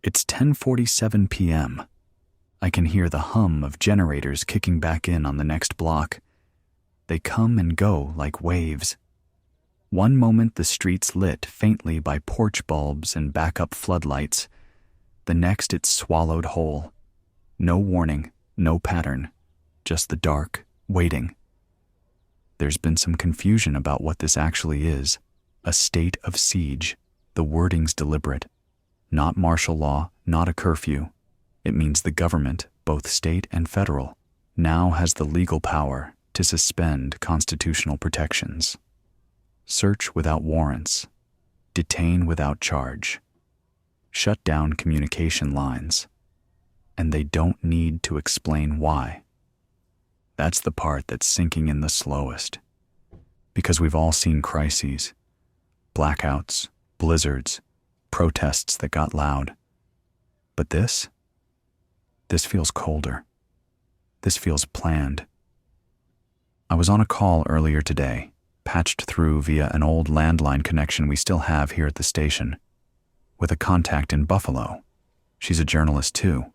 It's 10:47 p.m. I can hear the hum of generators kicking back in on the next block. They come and go like waves. One moment the street's lit faintly by porch bulbs and backup floodlights. The next it's swallowed whole. No warning, no pattern, just the dark, waiting. There's been some confusion about what this actually is. A state of siege. The wording's deliberate. Not martial law, not a curfew. It means the government, both state and federal, now has the legal power to suspend constitutional protections. Search without warrants. Detain without charge. Shut down communication lines. And they don't need to explain why. That's the part that's sinking in the slowest. Because we've all seen crises. Blackouts, blizzards, protests that got loud. But this feels colder. This feels planned. I was on a call earlier today, patched through via an old landline connection we still have here at the station, with a contact in Buffalo. She's a journalist too.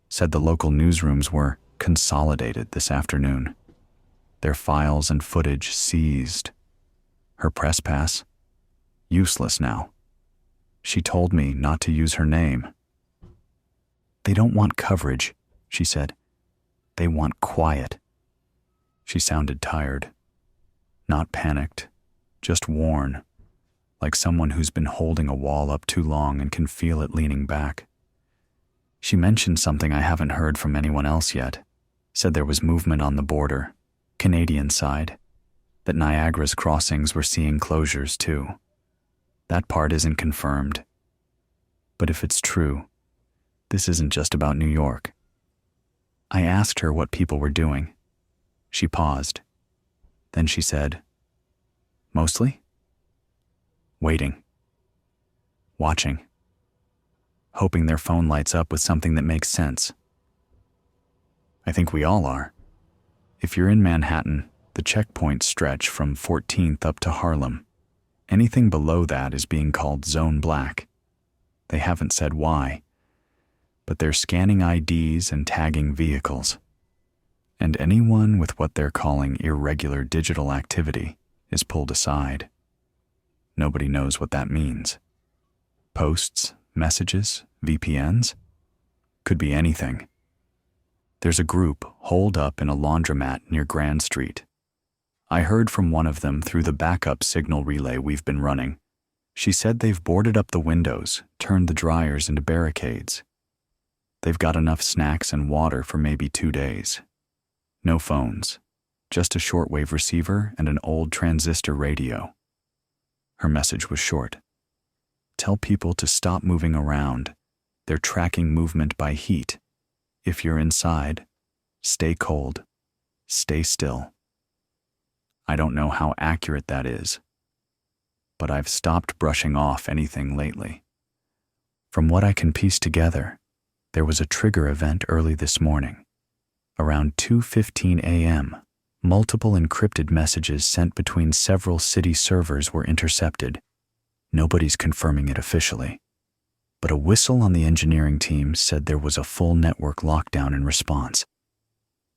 Said the local newsrooms were consolidated this afternoon. Their files and footage seized. Her press pass, useless now. She told me not to use her name. They don't want coverage, she said. They want quiet. She sounded tired. Not panicked, just worn, like someone who's been holding a wall up too long and can feel it leaning back. She mentioned something I haven't heard from anyone else yet. Said there was movement on the border, Canadian side, that Niagara's crossings were seeing closures too. That part isn't confirmed. But if it's true, this isn't just about New York. I asked her what people were doing. She paused. Then she said, mostly? Waiting. Watching. Hoping their phone lights up with something that makes sense. I think we all are. If you're in Manhattan, the checkpoints stretch from 14th up to Harlem. Anything below that is being called Zone Black. They haven't said why, but they're scanning IDs and tagging vehicles. And anyone with what they're calling irregular digital activity is pulled aside. Nobody knows what that means. Posts, messages, VPNs? Could be anything. There's a group holed up in a laundromat near Grand Street. I heard from one of them through the backup signal relay we've been running. She said they've boarded up the windows, turned the dryers into barricades. They've got enough snacks and water for maybe 2 days. No phones, just a shortwave receiver and an old transistor radio. Her message was short. Tell people to stop moving around. They're tracking movement by heat. If you're inside, stay cold, stay still. I don't know how accurate that is, but I've stopped brushing off anything lately. From what I can piece together, there was a trigger event early this morning. Around 2:15 a.m., multiple encrypted messages sent between several city servers were intercepted. Nobody's confirming it officially, but a whistle on the engineering team said there was a full network lockdown in response.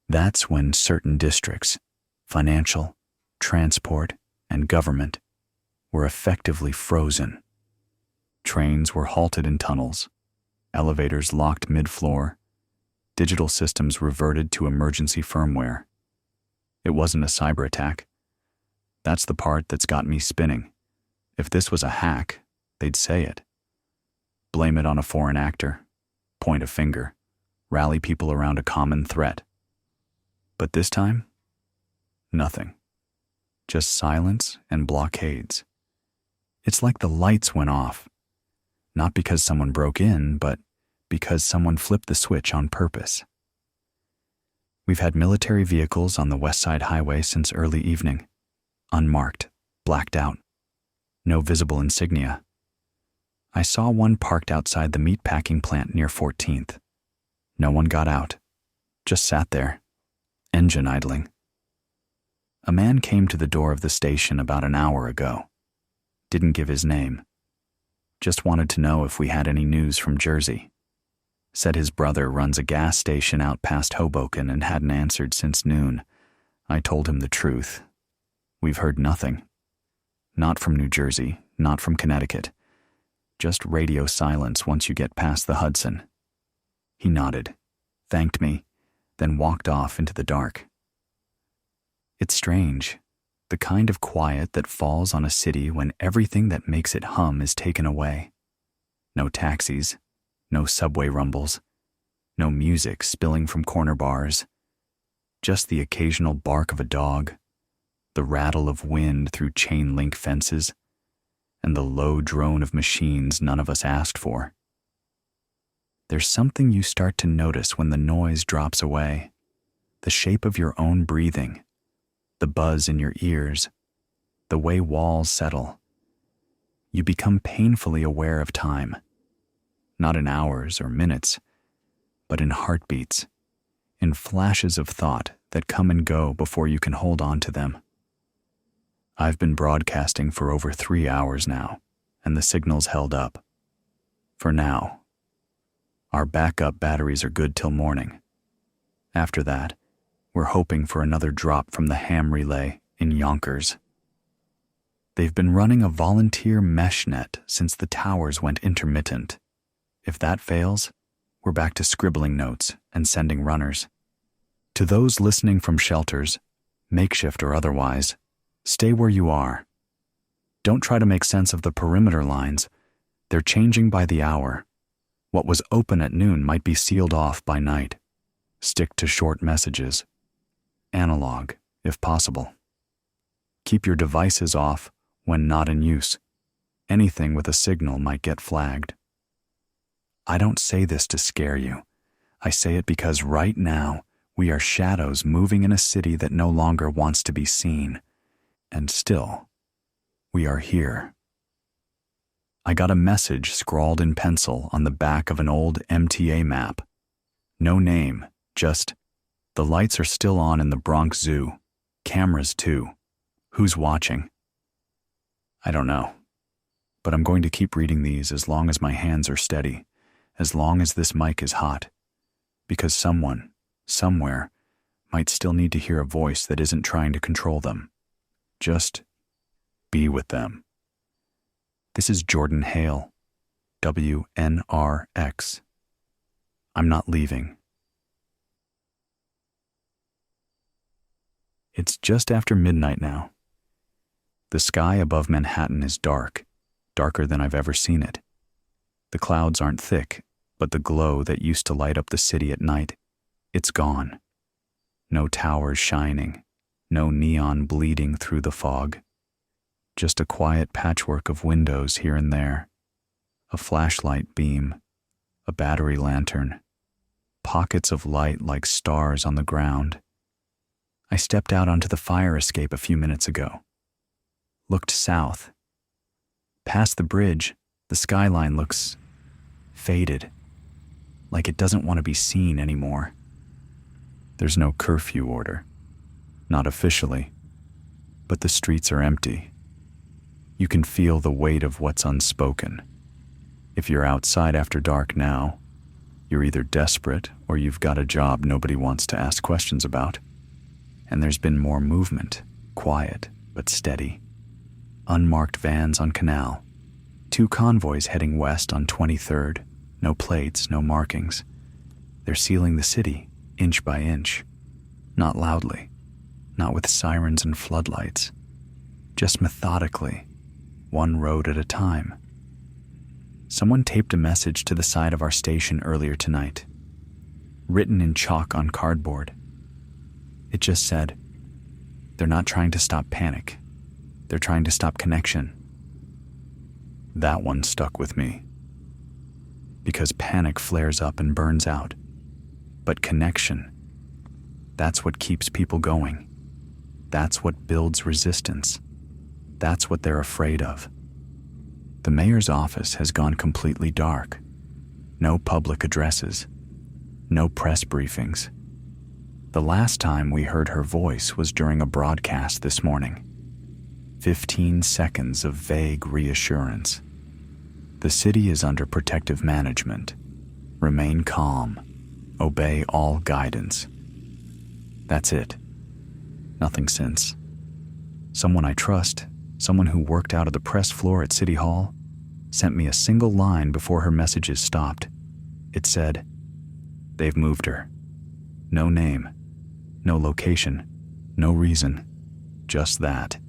That's when certain districts, financial, transport, and government, were effectively frozen. Trains were halted in tunnels, elevators locked mid-floor, digital systems reverted to emergency firmware. It wasn't a cyber attack. That's the part that's got me spinning. If this was a hack, they'd say it. Blame it on a foreign actor, point a finger, rally people around a common threat. But this time, nothing. Just silence and blockades. It's like the lights went off. Not because someone broke in, but because someone flipped the switch on purpose. We've had military vehicles on the West Side Highway since early evening. Unmarked, blacked out. No visible insignia. I saw one parked outside the meatpacking plant near 14th. No one got out. Just sat there, engine idling. A man came to the door of the station about an hour ago. Didn't give his name. Just wanted to know if we had any news from Jersey. Said his brother runs a gas station out past Hoboken and hadn't answered since noon. I told him the truth. We've heard nothing. Not from New Jersey, not from Connecticut. Just radio silence once you get past the Hudson. He nodded, thanked me, then walked off into the dark. It's strange, the kind of quiet that falls on a city when everything that makes it hum is taken away. No taxis, no subway rumbles, no music spilling from corner bars. Just the occasional bark of a dog, the rattle of wind through chain link fences, and the low drone of machines none of us asked for. There's something you start to notice when the noise drops away, the shape of your own breathing, the buzz in your ears, the way walls settle. You become painfully aware of time, not in hours or minutes, but in heartbeats, in flashes of thought that come and go before you can hold on to them. I've been broadcasting for over 3 hours now, and the signal's held up. For now. Our backup batteries are good till morning. After that, we're hoping for another drop from the ham relay in Yonkers. They've been running a volunteer mesh net since the towers went intermittent. If that fails, we're back to scribbling notes and sending runners. To those listening from shelters, makeshift or otherwise, stay where you are. Don't try to make sense of the perimeter lines. They're changing by the hour. What was open at noon might be sealed off by night. Stick to short messages. Analog, if possible. Keep your devices off when not in use. Anything with a signal might get flagged. I don't say this to scare you. I say it because right now, we are shadows moving in a city that no longer wants to be seen. And still, we are here. I got a message scrawled in pencil on the back of an old MTA map. No name, just, the lights are still on in the Bronx Zoo. Cameras too. Who's watching? I don't know. But I'm going to keep reading these as long as my hands are steady, as long as this mic is hot. Because someone, somewhere, might still need to hear a voice that isn't trying to control them. Just be with them. This is Jordan Hale, WNRX. I'm not leaving. It's just after midnight now. The sky above Manhattan is dark, darker than I've ever seen it. The clouds aren't thick, but the glow that used to light up the city at night, it's gone. No towers shining, no neon bleeding through the fog. Just a quiet patchwork of windows here and there, a flashlight beam, a battery lantern, pockets of light like stars on the ground. I stepped out onto the fire escape a few minutes ago, looked south. Past the bridge, the skyline looks faded, like it doesn't want to be seen anymore. There's no curfew order, not officially, but the streets are empty. You can feel the weight of what's unspoken. If you're outside after dark now, you're either desperate or you've got a job nobody wants to ask questions about. And there's been more movement, quiet but steady. Unmarked vans on Canal, 2 convoys heading west on 23rd, no plates, no markings. They're sealing the city, inch by inch. Not loudly, not with sirens and floodlights, just methodically, one road at a time. Someone taped a message to the side of our station earlier tonight, written in chalk on cardboard. It just said, "They're not trying to stop panic. They're trying to stop connection." That one stuck with me. Because panic flares up and burns out. But connection, that's what keeps people going. That's what builds resistance. That's what they're afraid of. The mayor's office has gone completely dark. No public addresses. No press briefings. The last time we heard her voice was during a broadcast this morning. 15 seconds of vague reassurance. The city is under protective management. Remain calm. Obey all guidance. That's it. Nothing since. Someone I trust, someone who worked out of the press floor at City Hall, sent me a single line before her messages stopped. It said, "They've moved her. No name, no location, no reason, just that."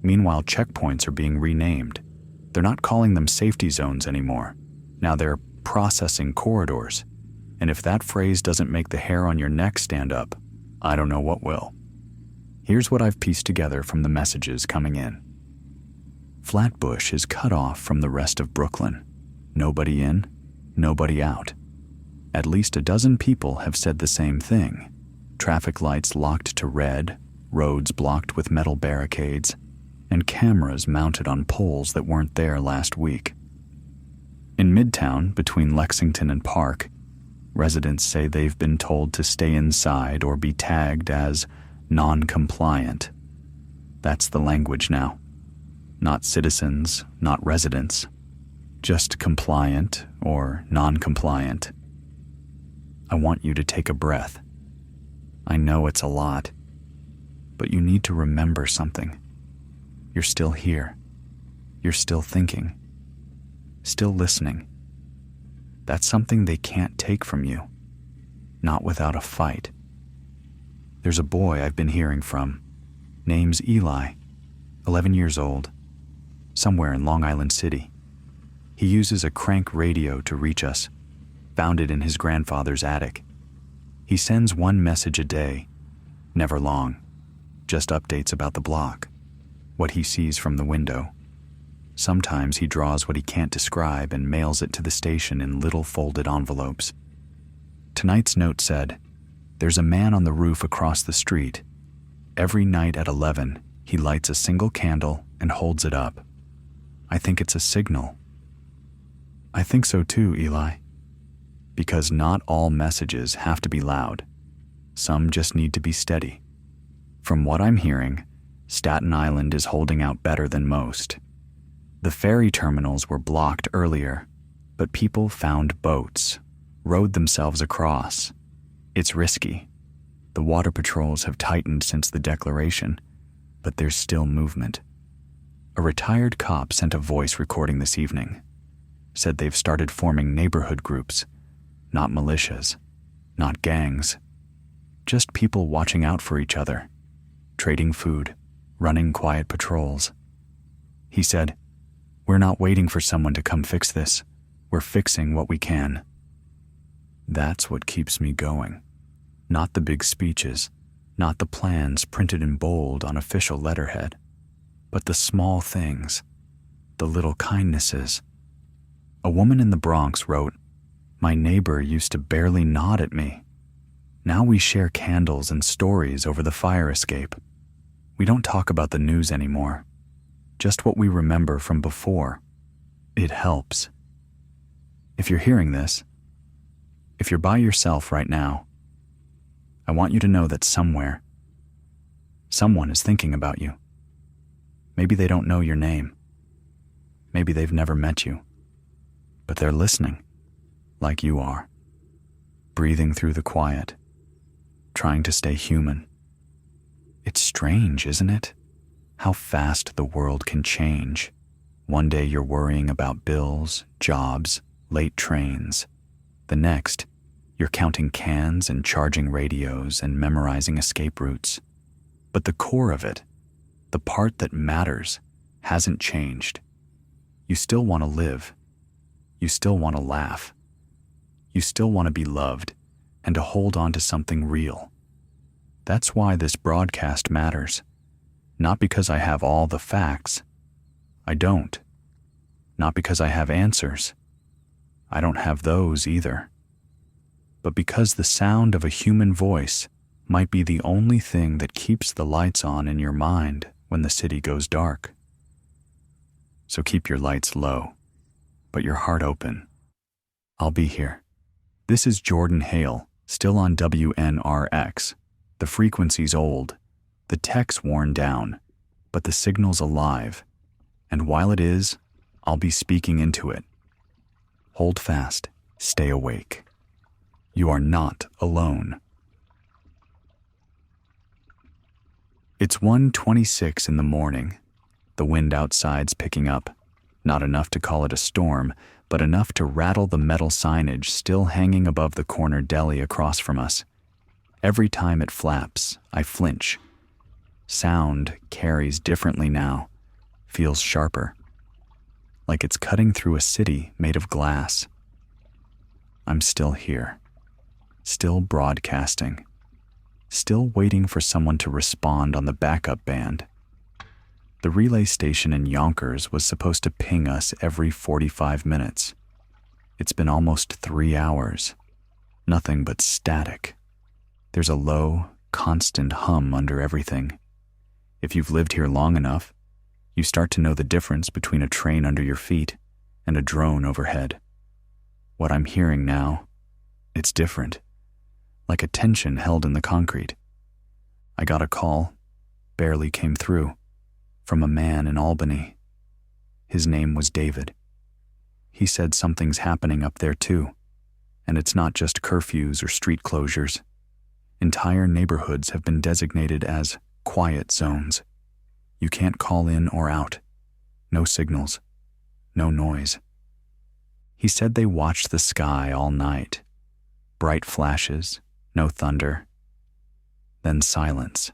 Meanwhile, checkpoints are being renamed. They're not calling them safety zones anymore. Now they're processing corridors. And if that phrase doesn't make the hair on your neck stand up, I don't know what will. Here's what I've pieced together from the messages coming in. Flatbush is cut off from the rest of Brooklyn. Nobody in, nobody out. At least a dozen people have said the same thing. Traffic lights locked to red, roads blocked with metal barricades, and cameras mounted on poles that weren't there last week. In Midtown, between Lexington and Park, residents say they've been told to stay inside or be tagged as non-compliant. That's the language now. Not citizens, not residents. Just compliant or non-compliant. I want you to take a breath. I know it's a lot, but you need to remember something. You're still here. You're still thinking. Still listening. That's something they can't take from you. Not without a fight. There's a boy I've been hearing from. Name's Eli, 11 years old, somewhere in Long Island City. He uses a crank radio to reach us, found it in his grandfather's attic. He sends one message a day, never long, just updates about the block, what he sees from the window. Sometimes he draws what he can't describe and mails it to the station in little folded envelopes. Tonight's note said, "There's a man on the roof across the street. Every night at 11, he lights a single candle and holds it up. I think it's a signal." I think so too, Eli. Because not all messages have to be loud. Some just need to be steady. From what I'm hearing, Staten Island is holding out better than most. The ferry terminals were blocked earlier, but people found boats, rowed themselves across. It's risky. The water patrols have tightened since the declaration, but there's still movement. A retired cop sent a voice recording this evening. Said they've started forming neighborhood groups, not militias, not gangs, just people watching out for each other, trading food, running quiet patrols. He said, "We're not waiting for someone to come fix this. We're fixing what we can." That's what keeps me going. Not the big speeches, not the plans printed in bold on official letterhead, but the small things, the little kindnesses. A woman in the Bronx wrote, "My neighbor used to barely nod at me. Now we share candles and stories over the fire escape. We don't talk about the news anymore. Just what we remember from before. It helps." If you're hearing this, if you're by yourself right now, I want you to know that somewhere, someone is thinking about you. Maybe they don't know your name. Maybe they've never met you. But they're listening, like you are. Breathing through the quiet, trying to stay human. It's strange, isn't it? How fast the world can change. One day you're worrying about bills, jobs, late trains. The next, you're counting cans and charging radios and memorizing escape routes. But the core of it, the part that matters, hasn't changed. You still want to live. You still want to laugh. You still want to be loved and to hold on to something real. That's why this broadcast matters. Not because I have all the facts. I don't. Not because I have answers. I don't have those either. But because the sound of a human voice might be the only thing that keeps the lights on in your mind when the city goes dark. So keep your lights low, but your heart open. I'll be here. This is Jordan Hale, still on WNRX. The frequency's old, the tech's worn down, but the signal's alive. And while it is, I'll be speaking into it. Hold fast. Stay awake. You are not alone. It's 1:26 in the morning. The wind outside's picking up. Not enough to call it a storm, but enough to rattle the metal signage still hanging above the corner deli across from us. Every time it flaps, I flinch. Sound carries differently now, feels sharper, like it's cutting through a city made of glass. I'm still here, still broadcasting, still waiting for someone to respond on the backup band. The relay station in Yonkers was supposed to ping us every 45 minutes. It's been almost 3 hours. Nothing but static. There's a low, constant hum under everything. If you've lived here long enough, you start to know the difference between a train under your feet and a drone overhead. What I'm hearing now, it's different. Like a tension held in the concrete. I got a call, barely came through, from a man in Albany. His name was David. He said something's happening up there too, and it's not just curfews or street closures. Entire neighborhoods have been designated as quiet zones. You can't call in or out. No signals. No noise. He said they watched the sky all night. Bright flashes, no thunder. Then silence.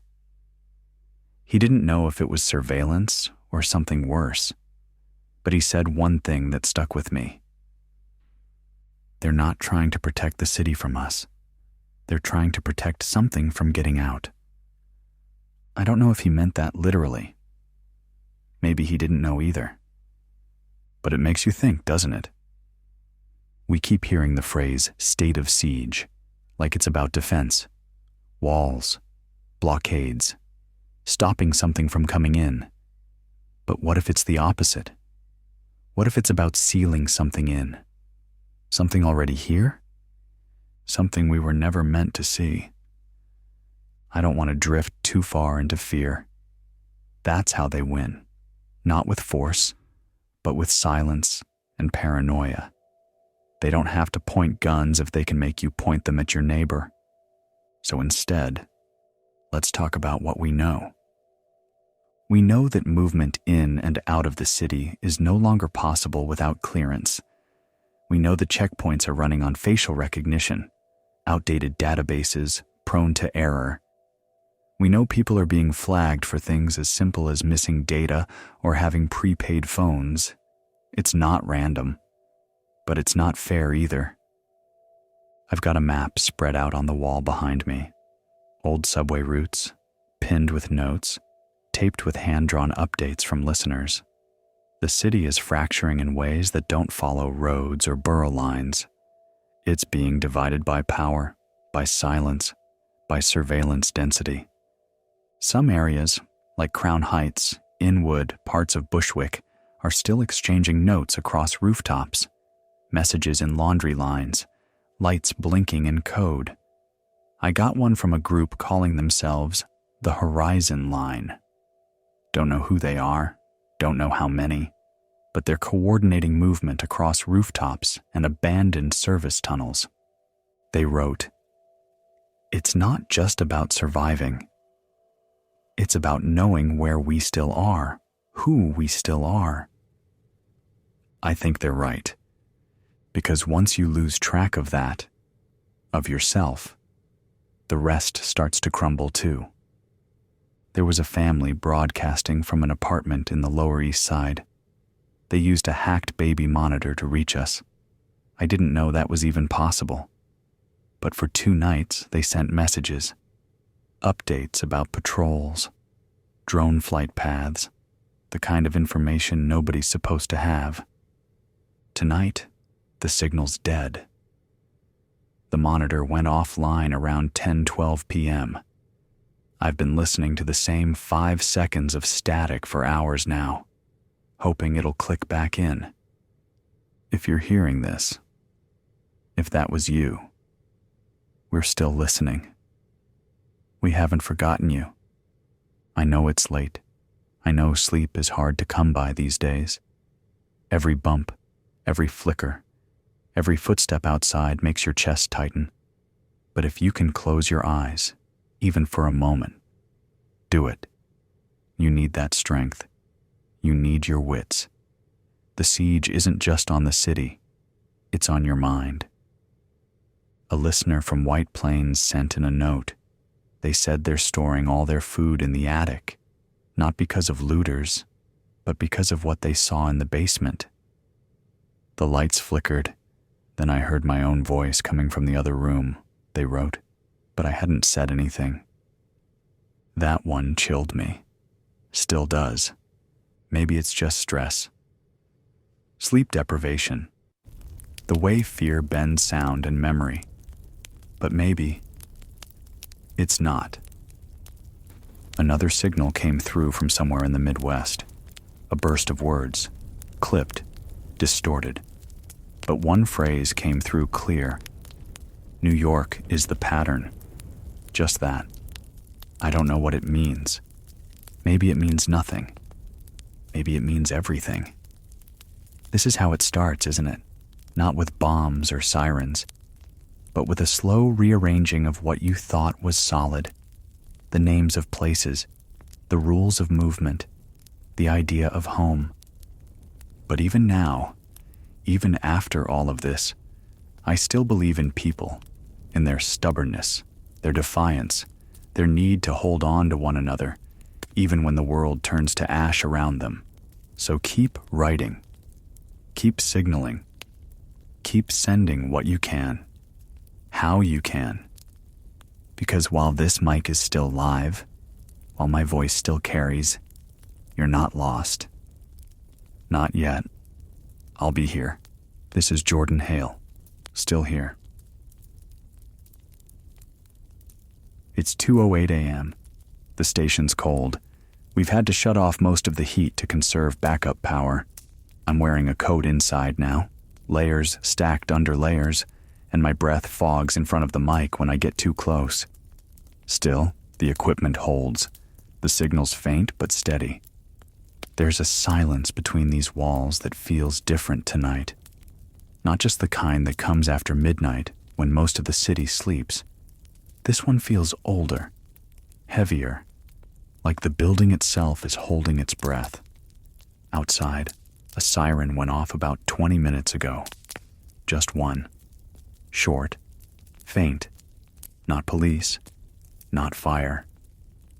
He didn't know if it was surveillance or something worse, but he said one thing that stuck with me. They're not trying to protect the city from us. They're trying to protect something from getting out. I don't know if he meant that literally. Maybe he didn't know either. But it makes you think, doesn't it? We keep hearing the phrase state of siege, like it's about defense, walls, blockades, stopping something from coming in. But what if it's the opposite? What if it's about sealing something in? Something already here? Something we were never meant to see. I don't want to drift too far into fear. That's how they win. Not with force, but with silence and paranoia. They don't have to point guns if they can make you point them at your neighbor. So instead, let's talk about what we know. We know that movement in and out of the city is no longer possible without clearance. We know the checkpoints are running on facial recognition, outdated databases prone to error. We know people are being flagged for things as simple as missing data or having prepaid phones. It's not random, but it's not fair either. I've got a map spread out on the wall behind me. Old subway routes, pinned with notes, taped with hand-drawn updates from listeners. The city is fracturing in ways that don't follow roads or borough lines. It's being divided by power, by silence, by surveillance density. Some areas, like Crown Heights, Inwood, parts of Bushwick, are still exchanging notes across rooftops, messages in laundry lines, lights blinking in code. I got one from a group calling themselves the Horizon Line. Don't know who they are, don't know how many, but they're coordinating movement across rooftops and abandoned service tunnels. They wrote, "It's not just about surviving. It's about knowing where we still are, who we still are." I think they're right, because once you lose track of that, of yourself, the rest starts to crumble too. There was a family broadcasting from an apartment in the Lower East Side. They used a hacked baby monitor to reach us. I didn't know that was even possible. But for 2 nights, they sent messages, updates about patrols, drone flight paths, the kind of information nobody's supposed to have. Tonight, the signal's dead. The monitor went offline around 10:12 p.m. I've been listening to the same 5 seconds of static for hours now, hoping it'll click back in. If you're hearing this, if that was you, we're still listening. We haven't forgotten you. I know it's late. I know sleep is hard to come by these days. Every bump, every flicker, every footstep outside makes your chest tighten. But if you can close your eyes, even for a moment, do it. You need that strength. You need your wits. The siege isn't just on the city, it's on your mind. A listener from White Plains sent in a note. They said they're storing all their food in the attic, not because of looters, but because of what they saw in the basement. The lights flickered, then I heard my own voice coming from the other room, they wrote, but I hadn't said anything. That one chilled me. Still does. Maybe it's just stress. Sleep deprivation. The way fear bends sound and memory. But maybe it's not. Another signal came through from somewhere in the Midwest. A burst of words, clipped, distorted. But one phrase came through clear. New York is the pattern. Just that. I don't know what it means. Maybe it means nothing. Maybe it means everything. This is how it starts, isn't it? Not with bombs or sirens, but with a slow rearranging of what you thought was solid. The names of places, the rules of movement, the idea of home. But even now, even after all of this, I still believe in people, in their stubbornness, their defiance, their need to hold on to one another, even when the world turns to ash around them. So keep writing, keep signaling, keep sending what you can, how you can. Because while this mic is still live, while my voice still carries, you're not lost. Not yet. I'll be here. This is Jordan Hale, still here. It's 2:08 a.m. The station's cold. We've had to shut off most of the heat to conserve backup power. I'm wearing a coat inside now, layers stacked under layers, and my breath fogs in front of the mic when I get too close. Still, the equipment holds. The signal's faint but steady. There's a silence between these walls that feels different tonight. Not just the kind that comes after midnight when most of the city sleeps. This one feels older, heavier, like the building itself is holding its breath. Outside, a siren went off about 20 minutes ago. Just one. Short, faint, not police, not fire.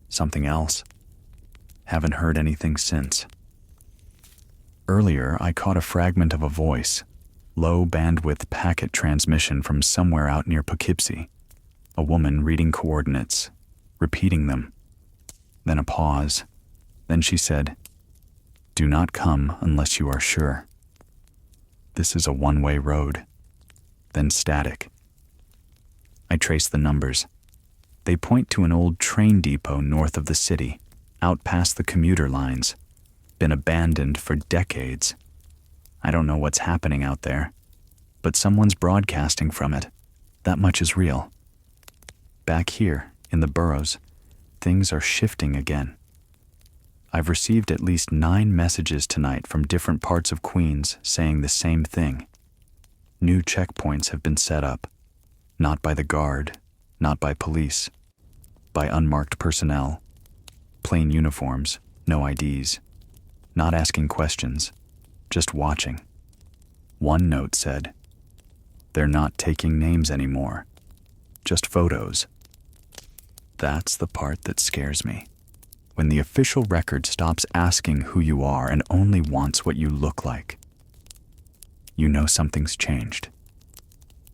Something else. Haven't heard anything since. Earlier, I caught a fragment of a voice, low bandwidth packet transmission from somewhere out near Poughkeepsie. A woman reading coordinates, repeating them. Then a pause. Then she said, "Do not come unless you are sure." This is a one-way road. Then static. I trace the numbers. They point to an old train depot north of the city, out past the commuter lines. Been abandoned for decades. I don't know what's happening out there, but someone's broadcasting from it. That much is real. Back here, in the boroughs, things are shifting again. I've received at least 9 messages tonight from different parts of Queens saying the same thing. New checkpoints have been set up, not by the guard, not by police, by unmarked personnel, plain uniforms, no IDs, not asking questions, just watching. One note said, "They're not taking names anymore, just photos." That's the part that scares me. When the official record stops asking who you are and only wants what you look like. You know something's changed.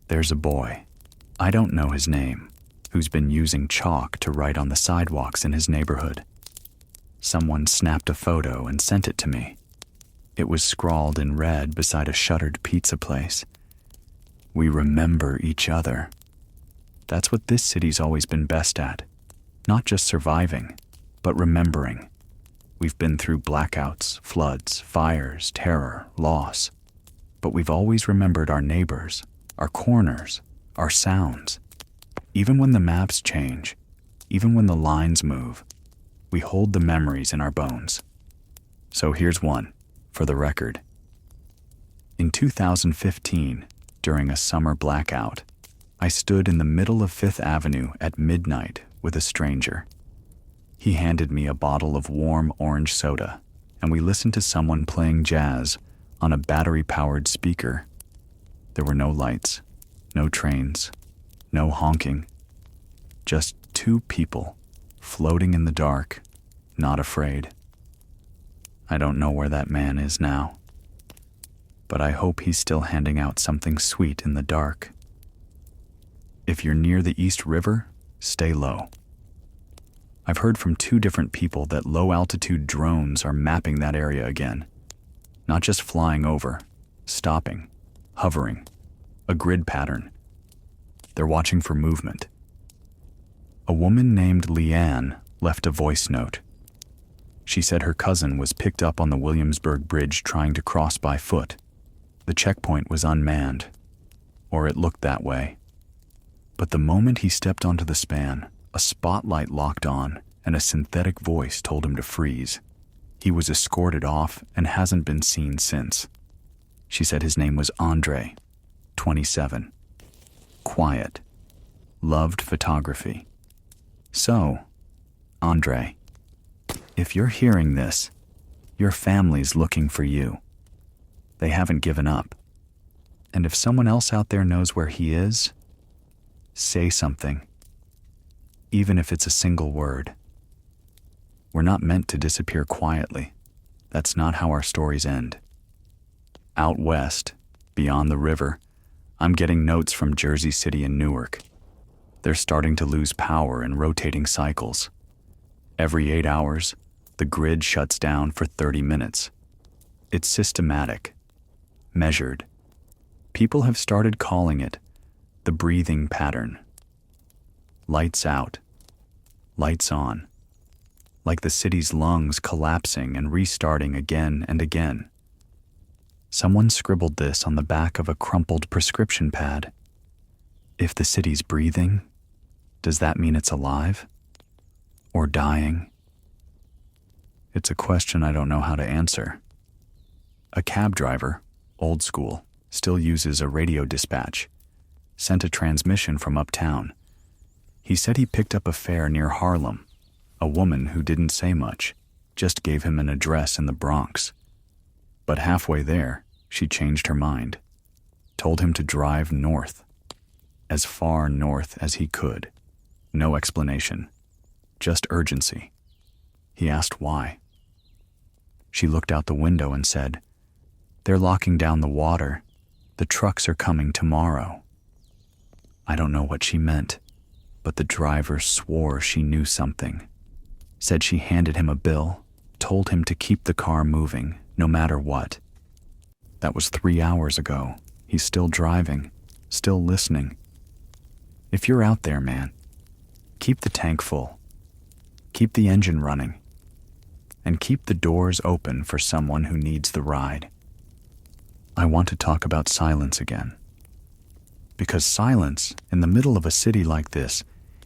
There's a boy, I don't know his name, who's been using chalk to write on the sidewalks in his neighborhood. Someone snapped a photo and sent it to me. It was scrawled in red beside a shuttered pizza place. "We remember each other." That's what this city's always been best at. Not just surviving, but remembering. We've been through blackouts, floods, fires, terror, loss. But we've always remembered our neighbors, our corners, our sounds. Even when the maps change, even when the lines move, we hold the memories in our bones. So here's one, for the record. In 2015, during a summer blackout, I stood in the middle of Fifth Avenue at midnight with a stranger. He handed me a bottle of warm orange soda, and we listened to someone playing jazz on a battery-powered speaker. There were no lights, no trains, no honking. Just two people floating in the dark, not afraid. I don't know where that man is now, but I hope he's still handing out something sweet in the dark. If you're near the East River, stay low. I've heard from two different people that low-altitude drones are mapping that area again. Not just flying over, stopping, hovering, a grid pattern. They're watching for movement. A woman named Leanne left a voice note. She said her cousin was picked up on the Williamsburg Bridge trying to cross by foot. The checkpoint was unmanned, or it looked that way. But the moment he stepped onto the span, a spotlight locked on and a synthetic voice told him to freeze. He was escorted off and hasn't been seen since. She said his name was Andre, 27. Quiet. Loved photography. So, Andre, if you're hearing this, your family's looking for you. They haven't given up. And if someone else out there knows where he is, say something. Even if it's a single word. We're not meant to disappear quietly. That's not how our stories end. Out west, beyond the river, I'm getting notes from Jersey City and Newark. They're starting to lose power in rotating cycles. Every 8 hours, the grid shuts down for 30 minutes. It's systematic, measured. People have started calling it the breathing pattern. Lights out, lights on, like the city's lungs collapsing and restarting again and again. Someone scribbled this on the back of a crumpled prescription pad. If the city's breathing, does that mean it's alive? Or dying? It's a question I don't know how to answer. A cab driver, old school, still uses a radio dispatch, sent a transmission from uptown. He said he picked up a fare near Harlem. A woman who didn't say much, just gave him an address in the Bronx. But halfway there, she changed her mind, told him to drive north, as far north as he could. No explanation, just urgency. He asked why. She looked out the window and said, "They're locking down the water. The trucks are coming tomorrow." I don't know what she meant, but the driver swore she knew something. Said she handed him a bill, told him to keep the car moving, no matter what. That was 3 hours ago. He's still driving, still listening. If you're out there, man, keep the tank full. Keep the engine running. And keep the doors open for someone who needs the ride. I want to talk about silence again. Because silence, in the middle of a city like this,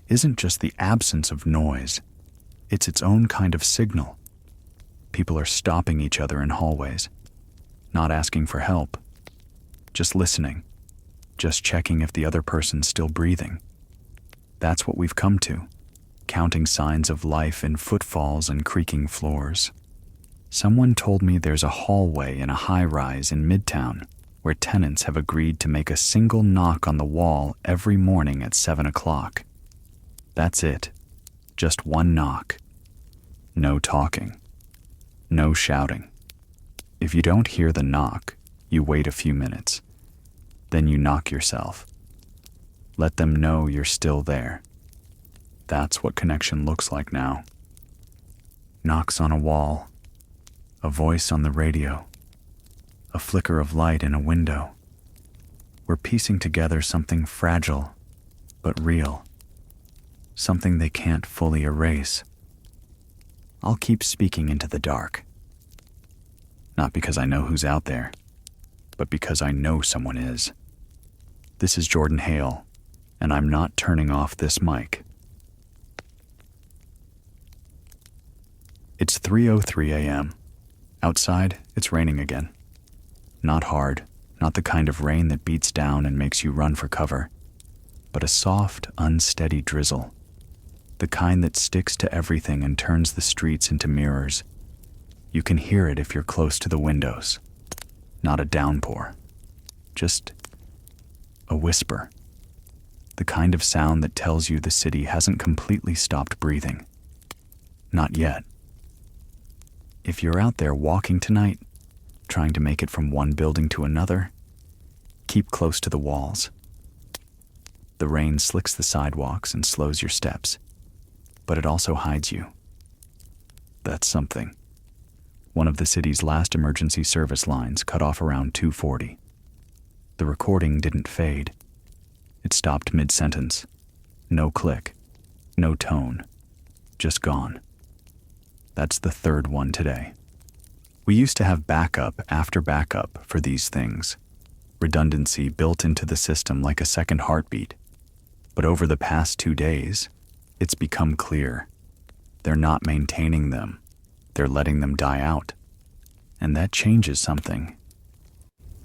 isn't just the absence of noise. It's its own kind of signal. People are stopping each other in hallways, not asking for help, just listening, just checking if the other person's still breathing. That's what we've come to, counting signs of life in footfalls and creaking floors. Someone told me there's a hallway in a high-rise in Midtown where tenants have agreed to make a single knock on the wall every morning at 7 o'clock. That's it. Just one knock. No talking. No shouting. If you don't hear the knock, you wait a few minutes. Then you knock yourself. Let them know you're still there. That's what connection looks like now. Knocks on a wall. A voice on the radio. A flicker of light in a window. We're piecing together something fragile, but real. Something they can't fully erase. I'll keep speaking into the dark. Not because I know who's out there, but because I know someone is. This is Jordan Hale, and I'm not turning off this mic. It's 3:03 a.m. Outside, it's raining again. Not hard, Not the kind of rain that beats down and makes you run for cover, but a soft, unsteady drizzle. The kind that sticks to everything and turns the streets into mirrors. You can hear it if you're close to the windows. Not a downpour, just a whisper. The kind of sound that tells you the city hasn't completely stopped breathing. Not yet. If you're out there walking tonight, trying to make it from one building to another, keep close to the walls. The rain slicks the sidewalks and slows your steps, but it also hides you. That's something. One of the city's last emergency service lines cut off around 2:40. The recording didn't fade. It stopped mid-sentence. No click, no tone, just gone. That's the third one today. We used to have backup after backup for these things. Redundancy built into the system like a second heartbeat. But over the past 2 days, it's become clear. They're not maintaining them. They're letting them die out. And that changes something.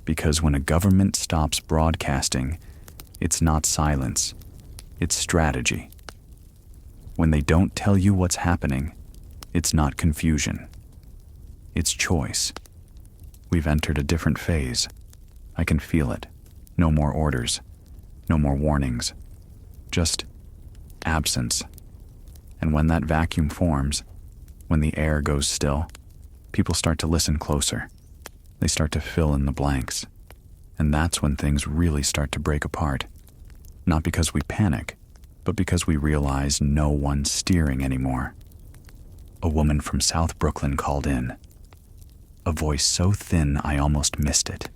Because when a government stops broadcasting, it's not silence, it's strategy. When they don't tell you what's happening, it's not confusion. It's choice. We've entered a different phase. I can feel it. No more orders. No more warnings. Just absence. And when that vacuum forms, when the air goes still, people start to listen closer. They start to fill in the blanks. And that's when things really start to break apart. Not because we panic, but because we realize no one's steering anymore. A woman from South Brooklyn called in. A voice so thin I almost missed it.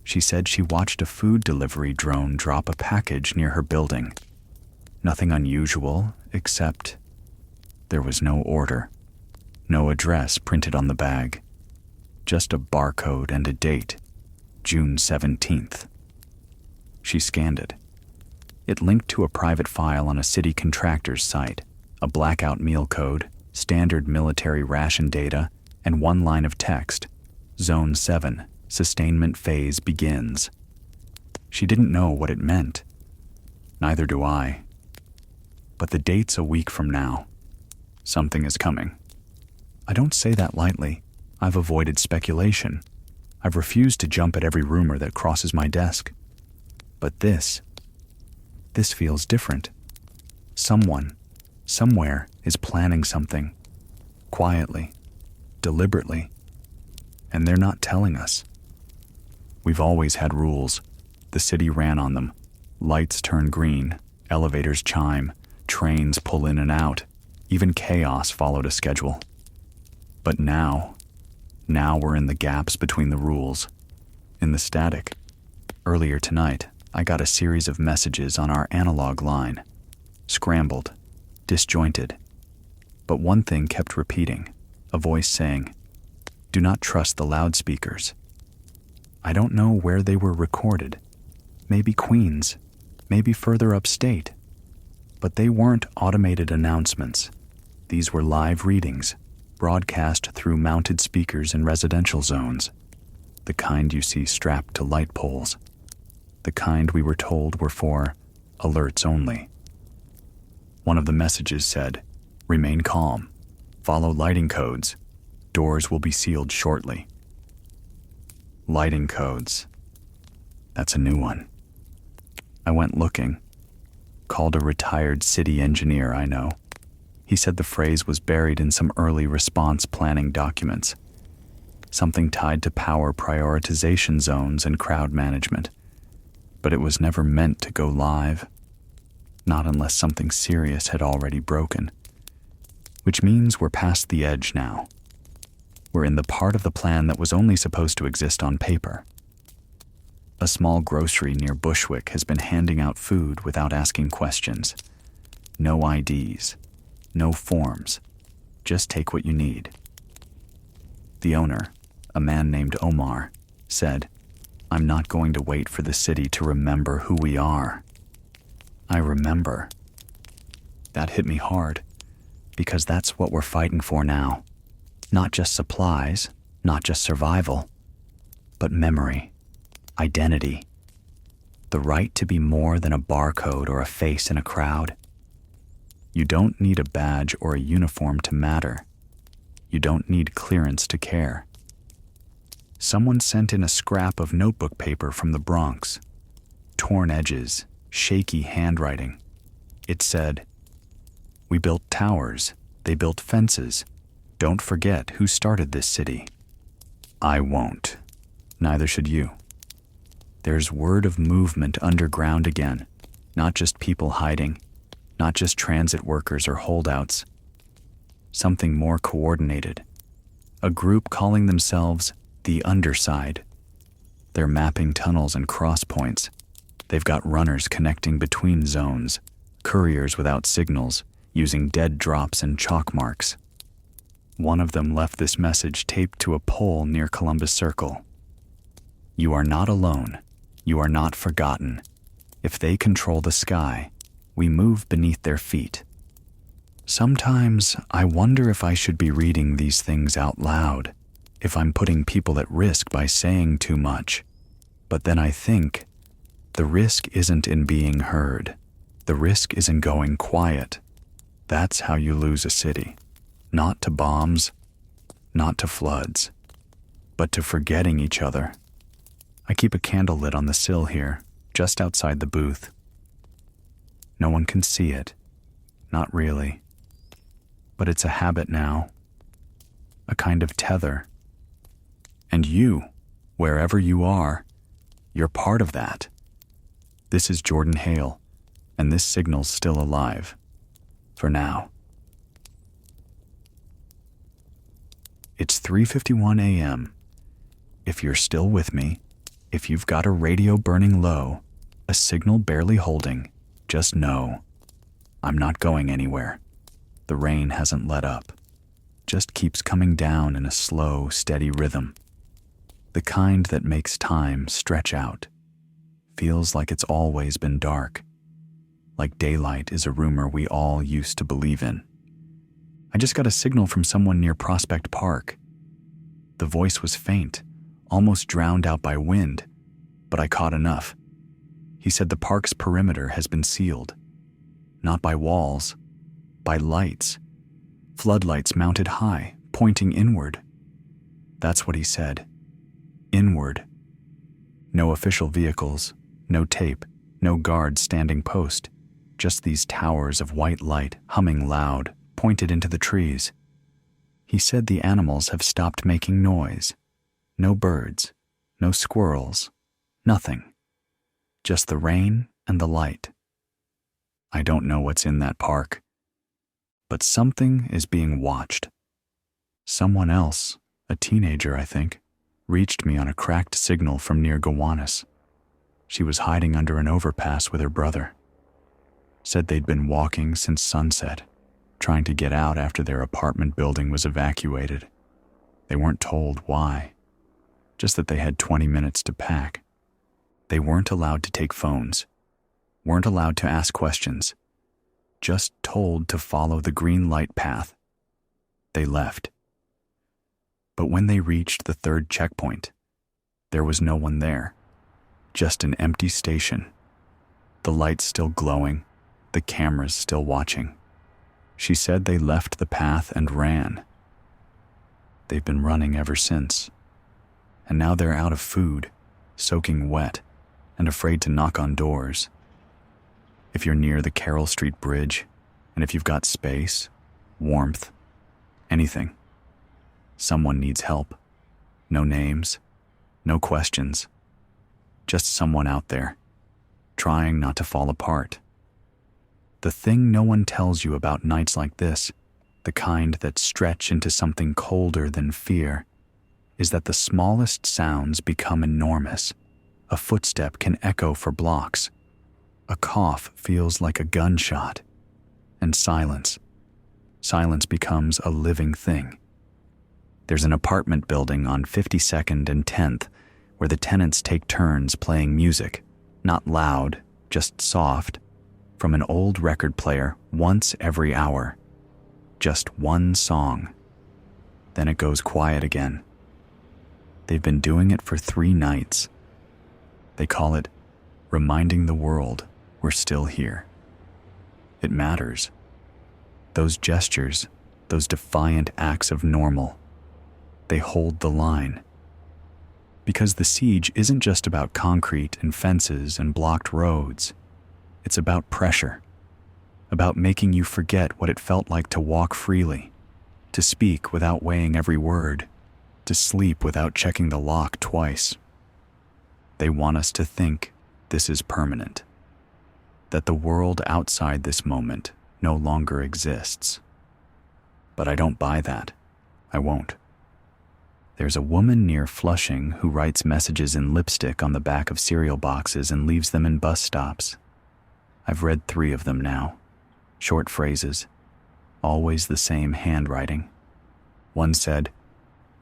She said she watched a food delivery drone drop a package near her building. Nothing unusual, except there was no order, no address printed on the bag, just a barcode and a date, June 17th. She scanned it. It linked to a private file on a city contractor's site, a blackout meal code, standard military ration data, and one line of text, Zone 7, sustainment phase begins. She didn't know what it meant. Neither do I. But the date's a week from now. Something is coming. I don't say that lightly. I've avoided speculation. I've refused to jump at every rumor that crosses my desk. But this feels different. Someone, somewhere, is planning something. Quietly, deliberately. And they're not telling us. We've always had rules. The city ran on them. Lights turn green, elevators chime, trains pull in and out. Even chaos followed a schedule. But now we're in the gaps between the rules, in the static. Earlier tonight, I got a series of messages on our analog line. Scrambled, disjointed. But one thing kept repeating, a voice saying, "Do not trust the loudspeakers." I don't know where they were recorded. Maybe Queens, maybe further upstate. But they weren't automated announcements. These were live readings, broadcast through mounted speakers in residential zones, the kind you see strapped to light poles, the kind we were told were for alerts only. One of the messages said, "Remain calm, follow lighting codes, doors will be sealed shortly." Lighting codes. That's a new one. I went looking, called a retired city engineer I know. He said the phrase was buried in some early response planning documents, something tied to power prioritization zones and crowd management. But it was never meant to go live, not unless something serious had already broken. Which means we're past the edge now. We're in the part of the plan that was only supposed to exist on paper. A small grocery near Bushwick has been handing out food without asking questions. No IDs, no forms, just take what you need. The owner, a man named Omar, said, "I'm not going to wait for the city to remember who we are." I remember. That hit me hard, because that's what we're fighting for now. Not just supplies, not just survival, but memory. identity. The right to be more than a barcode or a face in a crowd. You don't need a badge or a uniform to matter. You don't need clearance to care. Someone sent in a scrap of notebook paper from the Bronx. Torn edges, shaky handwriting. It said, "We built towers, they built fences. Don't forget who started this city." I won't. Neither should you. There's word of movement underground again, not just people hiding, not just transit workers or holdouts. Something more coordinated. A group calling themselves the Underside. They're mapping tunnels and cross points. They've got runners connecting between zones, couriers without signals, using dead drops and chalk marks. One of them left this message taped to a pole near Columbus Circle. You are not alone. You are not forgotten. If they control the sky, we move beneath their feet. Sometimes I wonder if I should be reading these things out loud, if I'm putting people at risk by saying too much. But then I think, the risk isn't in being heard. The risk is in going quiet. That's how you lose a city. Not to bombs, not to floods, but to forgetting each other. I keep a candle lit on the sill here, just outside the booth. No one can see it. Not really. But it's a habit now. A kind of tether. And you, wherever you are, you're part of that. This is Jordan Hale, and this signal's still alive. For now. It's 3:51 a.m. If you're still with me, if you've got a radio burning low, a signal barely holding, just know, I'm not going anywhere. The rain hasn't let up. Just keeps coming down in a slow, steady rhythm. The kind that makes time stretch out. Feels like it's always been dark. Like daylight is a rumor we all used to believe in. I just got a signal from someone near Prospect Park. The voice was faint, almost drowned out by wind, but I caught enough. He said the park's perimeter has been sealed. Not by walls, by lights. Floodlights mounted high, pointing inward. That's what he said. Inward. No official vehicles, no tape, no guards standing post. Just these towers of white light humming loud, pointed into the trees. He said the animals have stopped making noise. No birds, no squirrels, nothing. Just the rain and the light. I don't know what's in that park, but something is being watched. Someone else, a teenager I think, reached me on a cracked signal from near Gowanus. She was hiding under an overpass with her brother. Said they'd been walking since sunset, trying to get out after their apartment building was evacuated. They weren't told why, just that they had 20 minutes to pack. They weren't allowed to take phones, weren't allowed to ask questions, just told to follow the green light path. They left. But when they reached the third checkpoint, there was no one there, just an empty station. The lights still glowing, the cameras still watching. She said they left the path and ran. They've been running ever since. And now they're out of food, soaking wet, and afraid to knock on doors. If you're near the Carroll Street Bridge, and if you've got space, warmth, anything, someone needs help. No names, no questions. Just someone out there, trying not to fall apart. The thing no one tells you about nights like this, the kind that stretch into something colder than fear, is that the smallest sounds become enormous. A footstep can echo for blocks. A cough feels like a gunshot. And silence. Silence becomes a living thing. There's an apartment building on 52nd and 10th where the tenants take turns playing music, not loud, just soft, from an old record player once every hour. Just one song. Then it goes quiet again. They've been doing it for 3 nights. They call it reminding the world we're still here. It matters. Those gestures, those defiant acts of normal, they hold the line. Because the siege isn't just about concrete and fences and blocked roads. It's about pressure, about making you forget what it felt like to walk freely, to speak without weighing every word, to sleep without checking the lock twice. They want us to think this is permanent, that the world outside this moment no longer exists. But I don't buy that. I won't. There's a woman near Flushing who writes messages in lipstick on the back of cereal boxes and leaves them in bus stops. I've read 3 of them now. Short phrases, always the same handwriting. One said,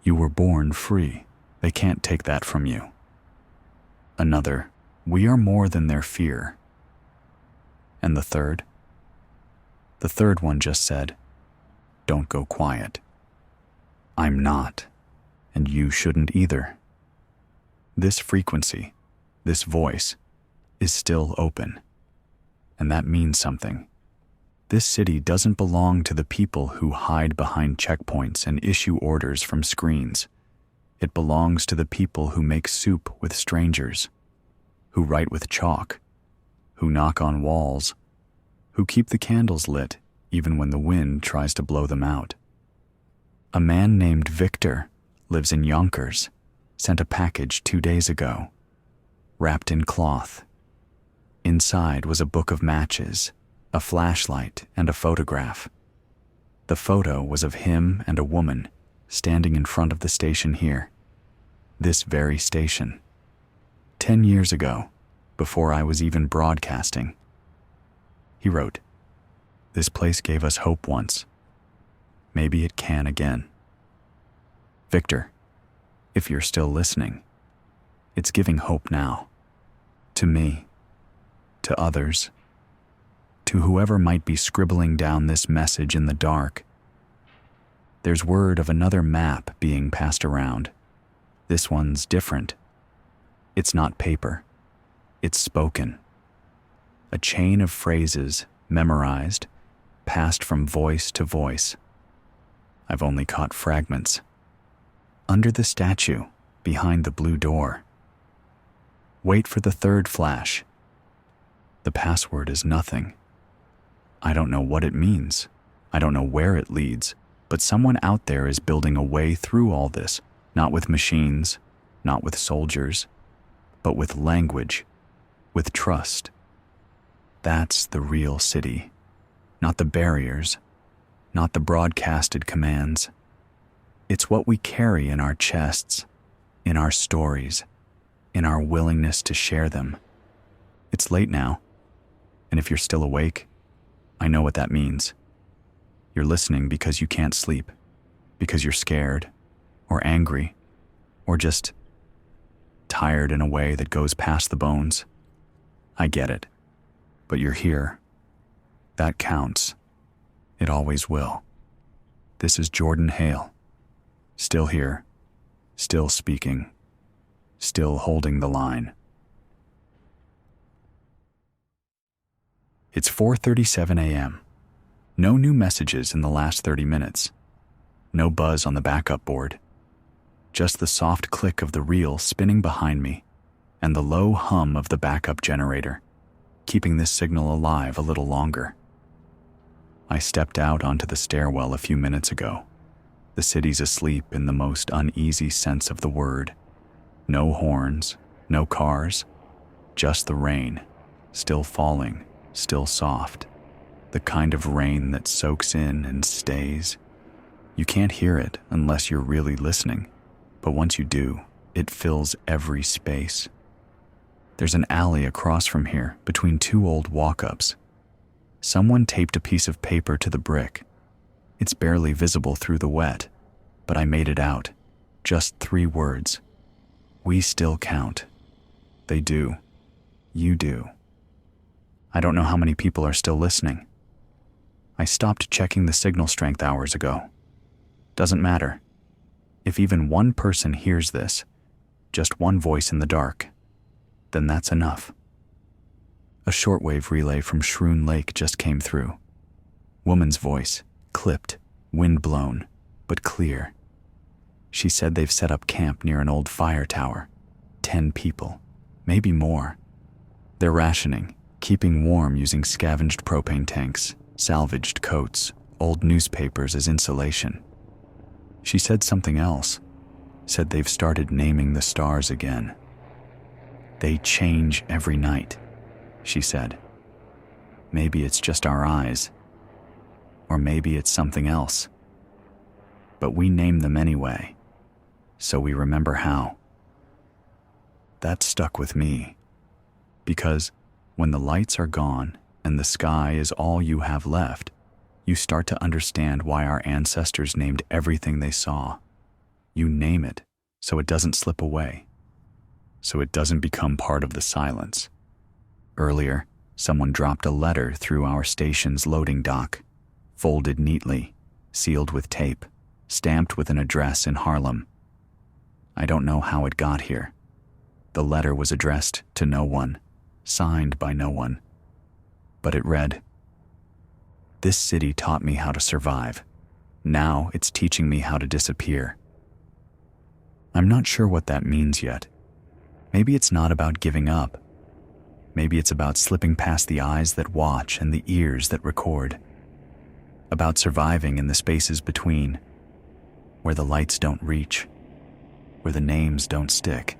"You were born free. They can't take that from you." Another, "We are more than their fear." And the third one just said, "Don't go quiet." I'm not. And you shouldn't either. This frequency, this voice, is still open. And that means something. This city doesn't belong to the people who hide behind checkpoints and issue orders from screens. It belongs to the people who make soup with strangers, who write with chalk, who knock on walls, who keep the candles lit even when the wind tries to blow them out. A man named Victor lives in Yonkers, sent a package 2 days ago, wrapped in cloth. Inside was a book of matches, a flashlight, and a photograph. The photo was of him and a woman standing in front of the station here, this very station. 10 years ago, before I was even broadcasting. He wrote, "This place gave us hope once. Maybe it can again." Victor, if you're still listening, it's giving hope now. To me, to others, to whoever might be scribbling down this message in the dark. There's word of another map being passed around. This one's different. It's not paper. It's spoken. A chain of phrases memorized, passed from voice to voice. I've only caught fragments. Under the statue, behind the blue door. Wait for the 3rd flash. The password is nothing. I don't know what it means. I don't know where it leads, but someone out there is building a way through all this, not with machines, not with soldiers, but with language, with trust. That's the real city, not the barriers, not the broadcasted commands. It's what we carry in our chests, in our stories, in our willingness to share them. It's late now, and if you're still awake, I know what that means. You're listening because you can't sleep, because you're scared, or angry, or just tired in a way that goes past the bones. I get it, but you're here. That counts. It always will. This is Jordan Hale. Still here, still speaking, still holding the line. It's 4:37 a.m. No new messages in the last 30 minutes. No buzz on the backup board. Just the soft click of the reel spinning behind me and the low hum of the backup generator, keeping this signal alive a little longer. I stepped out onto the stairwell a few minutes ago. The city's asleep in the most uneasy sense of the word. No horns, no cars, just the rain, still falling, still soft. The kind of rain that soaks in and stays. You can't hear it unless you're really listening, but once you do, it fills every space. There's an alley across from here between 2 old walk-ups. Someone taped a piece of paper to the brick. It's barely visible through the wet, but I made it out. Just 3 words. We still count. They do. You do. I don't know how many people are still listening. I stopped checking the signal strength hours ago. Doesn't matter. If even one person hears this, just one voice in the dark, then that's enough. A shortwave relay from Shroon Lake just came through. Woman's voice, clipped, wind-blown, but clear. She said they've set up camp near an old fire tower. 10 people, maybe more. They're rationing, keeping warm using scavenged propane tanks, salvaged coats, old newspapers as insulation. She said something else, said they've started naming the stars again. They change every night, she said. Maybe it's just our eyes, or maybe it's something else. But we name them anyway, so we remember how. That stuck with me, because when the lights are gone and the sky is all you have left, you start to understand why our ancestors named everything they saw. You name it so it doesn't slip away, so it doesn't become part of the silence. Earlier, someone dropped a letter through our station's loading dock, folded neatly, sealed with tape, stamped with an address in Harlem. I don't know how it got here. The letter was addressed to no one, signed by no one. But it read, "This city taught me how to survive. Now it's teaching me how to disappear." I'm not sure what that means yet. Maybe it's not about giving up. Maybe it's about slipping past the eyes that watch and the ears that record. About surviving in the spaces between, where the lights don't reach, where the names don't stick.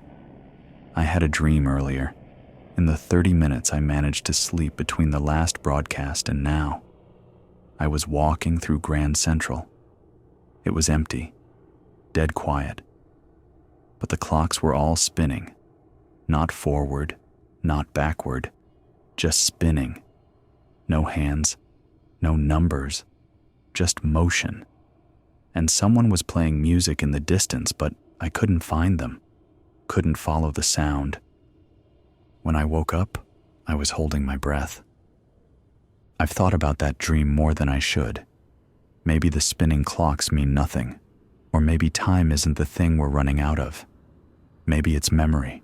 I had a dream earlier. In the 30 minutes I managed to sleep between the last broadcast and now, I was walking through Grand Central. It was empty, dead quiet. But the clocks were all spinning, not forward, not backward, just spinning. No hands, no numbers, just motion. And someone was playing music in the distance, but I couldn't find them, couldn't follow the sound. When I woke up, I was holding my breath. I've thought about that dream more than I should. Maybe the spinning clocks mean nothing, or maybe time isn't the thing we're running out of. Maybe it's memory.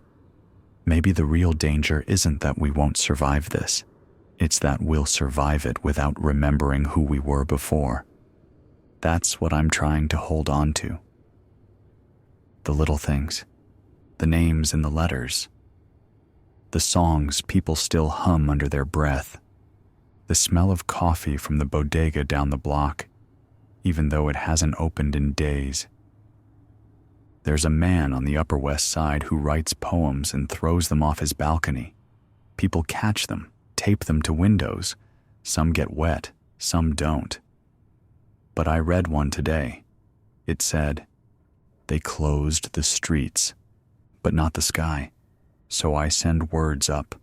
Maybe the real danger isn't that we won't survive this. It's that we'll survive it without remembering who we were before. That's what I'm trying to hold on to. The little things, the names in the letters, the songs people still hum under their breath, the smell of coffee from the bodega down the block, even though it hasn't opened in days. There's a man on the Upper West Side who writes poems and throws them off his balcony. People catch them, tape them to windows. Some get wet, some don't. But I read one today. It said, "They closed the streets, but not the sky. So I send words up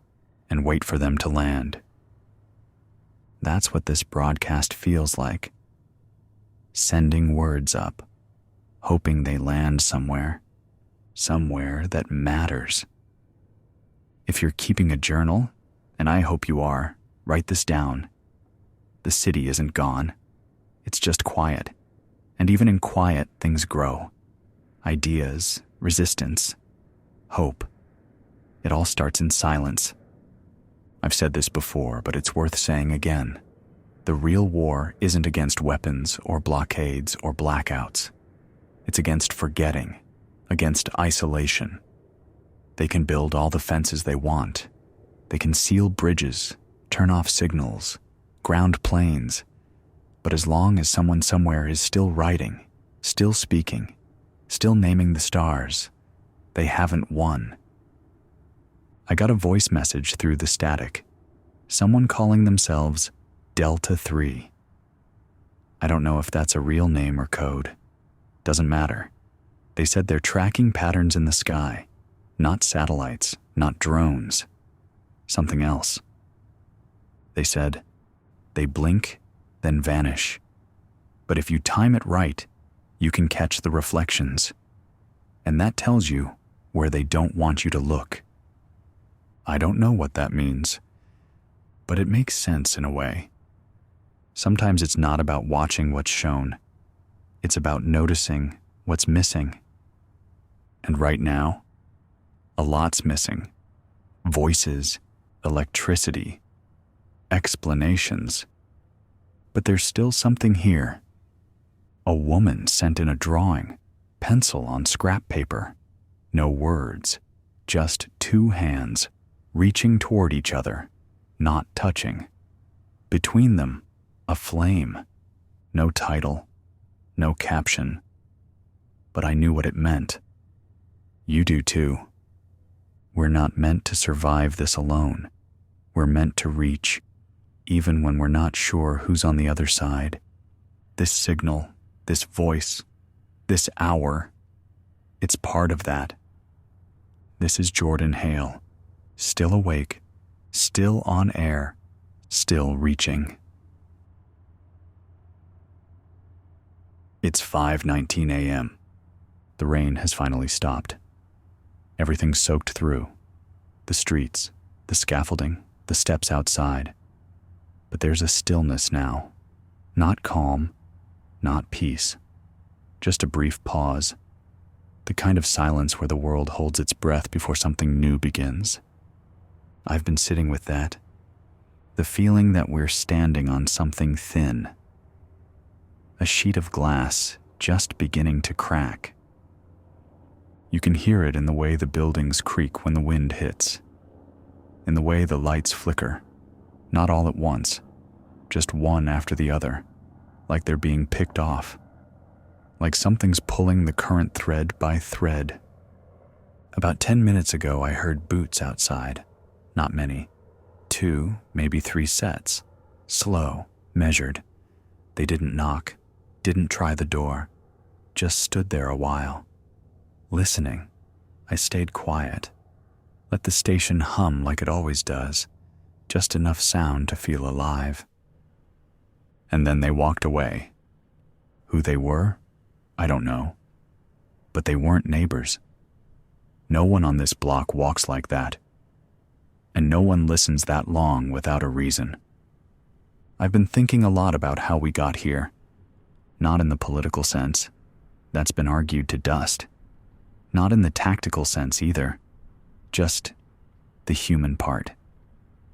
and wait for them to land." That's what this broadcast feels like. Sending words up, hoping they land somewhere that matters. If you're keeping a journal, and I hope you are, write this down. The city isn't gone. It's just quiet. And even in quiet, things grow. Ideas, resistance, hope. It all starts in silence. I've said this before, but it's worth saying again. The real war isn't against weapons or blockades or blackouts. It's against forgetting, against isolation. They can build all the fences they want. They can seal bridges, turn off signals, ground planes. But as long as someone somewhere is still writing, still speaking, still naming the stars, they haven't won. I got a voice message through the static. Someone calling themselves Delta 3. I don't know if that's a real name or code. Doesn't matter. They said they're tracking patterns in the sky, not satellites, not drones, something else. They said, they blink, then vanish. But if you time it right, you can catch the reflections. And that tells you where they don't want you to look. I don't know what that means, but it makes sense in a way. Sometimes it's not about watching what's shown. It's about noticing what's missing. And right now, a lot's missing. voices, electricity, explanations. But there's still something here. A woman sent in a drawing, pencil on scrap paper. No words, just two hands reaching toward each other, not touching. Between them, a flame. No title, no caption. But I knew what it meant. You do too. We're not meant to survive this alone. We're meant to reach, even when we're not sure who's on the other side. This signal, this voice, this hour, it's part of that. This is Jordan Hale, still awake, still on air, still reaching. It's 5:19 a.m. The rain has finally stopped. Everything's soaked through. The streets, the scaffolding, the steps outside. But there's a stillness now. Not calm, not peace. Just a brief pause. The kind of silence where the world holds its breath before something new begins. I've been sitting with that. The feeling that we're standing on something thin. A sheet of glass just beginning to crack. You can hear it in the way the buildings creak when the wind hits. In the way the lights flicker. Not all at once. Just one after the other. Like they're being picked off. Like something's pulling the current thread by thread. About 10 minutes ago, I heard boots outside. Not many. 2, maybe 3 sets. Slow, measured. They didn't knock, didn't try the door. Just stood there a while. Listening. I stayed quiet. Let the station hum like it always does. Just enough sound to feel alive. And then they walked away. Who they were? I don't know. But they weren't neighbors. No one on this block walks like that. And no one listens that long without a reason. I've been thinking a lot about how we got here. Not in the political sense. That's been argued to dust. Not in the tactical sense either. Just the human part.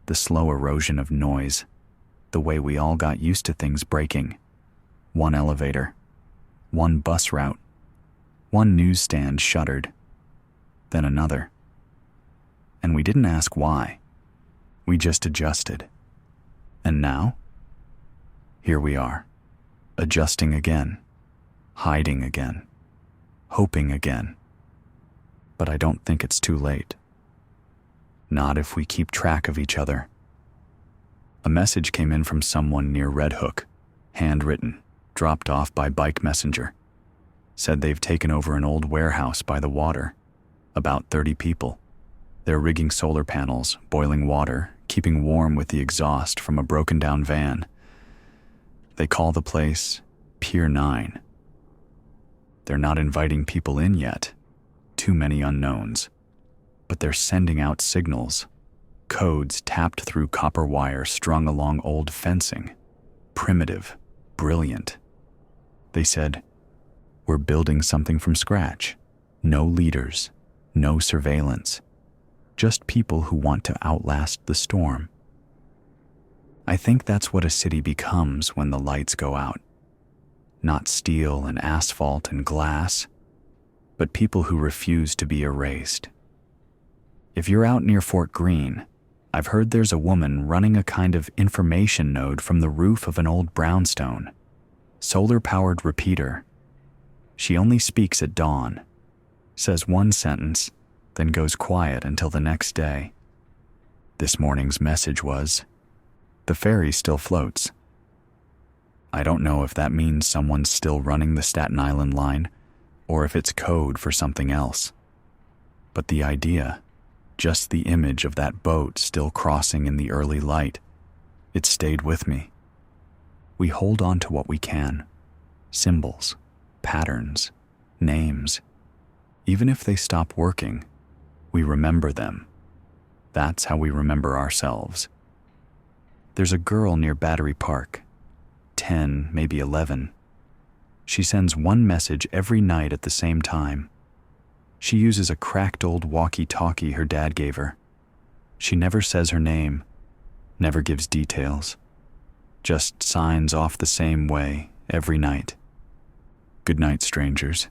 The slow erosion of noise. The way we all got used to things breaking. One elevator. One bus route. One newsstand shuttered. Then another. And we didn't ask why. We just adjusted. And now? Here we are. Adjusting again. Hiding again. Hoping again. But I don't think it's too late. Not if we keep track of each other. A message came in from someone near Red Hook, handwritten, dropped off by bike messenger. Said they've taken over an old warehouse by the water. About 30 people. They're rigging solar panels, boiling water, keeping warm with the exhaust from a broken down van. They call the place Pier 9. They're not inviting people in yet. Too many unknowns. But they're sending out signals. Codes tapped through copper wire strung along old fencing. Primitive. Brilliant. They said, "We're building something from scratch. No leaders. No surveillance. Just people who want to outlast the storm." I think that's what a city becomes when the lights go out. Not steel and asphalt and glass, but people who refuse to be erased. If you're out near Fort Greene, I've heard there's a woman running a kind of information node from the roof of an old brownstone. Solar-powered repeater. She only speaks at dawn. Says one sentence, then goes quiet until the next day. This morning's message was, "The ferry still floats." I don't know if that means someone's still running the Staten Island line, or if it's code for something else. But the idea, just the image of that boat still crossing in the early light, it stayed with me. We hold on to what we can. Symbols, patterns, names. Even if they stop working, we remember them. That's how we remember ourselves. There's a girl near Battery Park, 10, maybe 11. She sends one message every night at the same time. She uses a cracked old walkie-talkie her dad gave her. She never says her name, never gives details, just signs off the same way every night. Good night, strangers.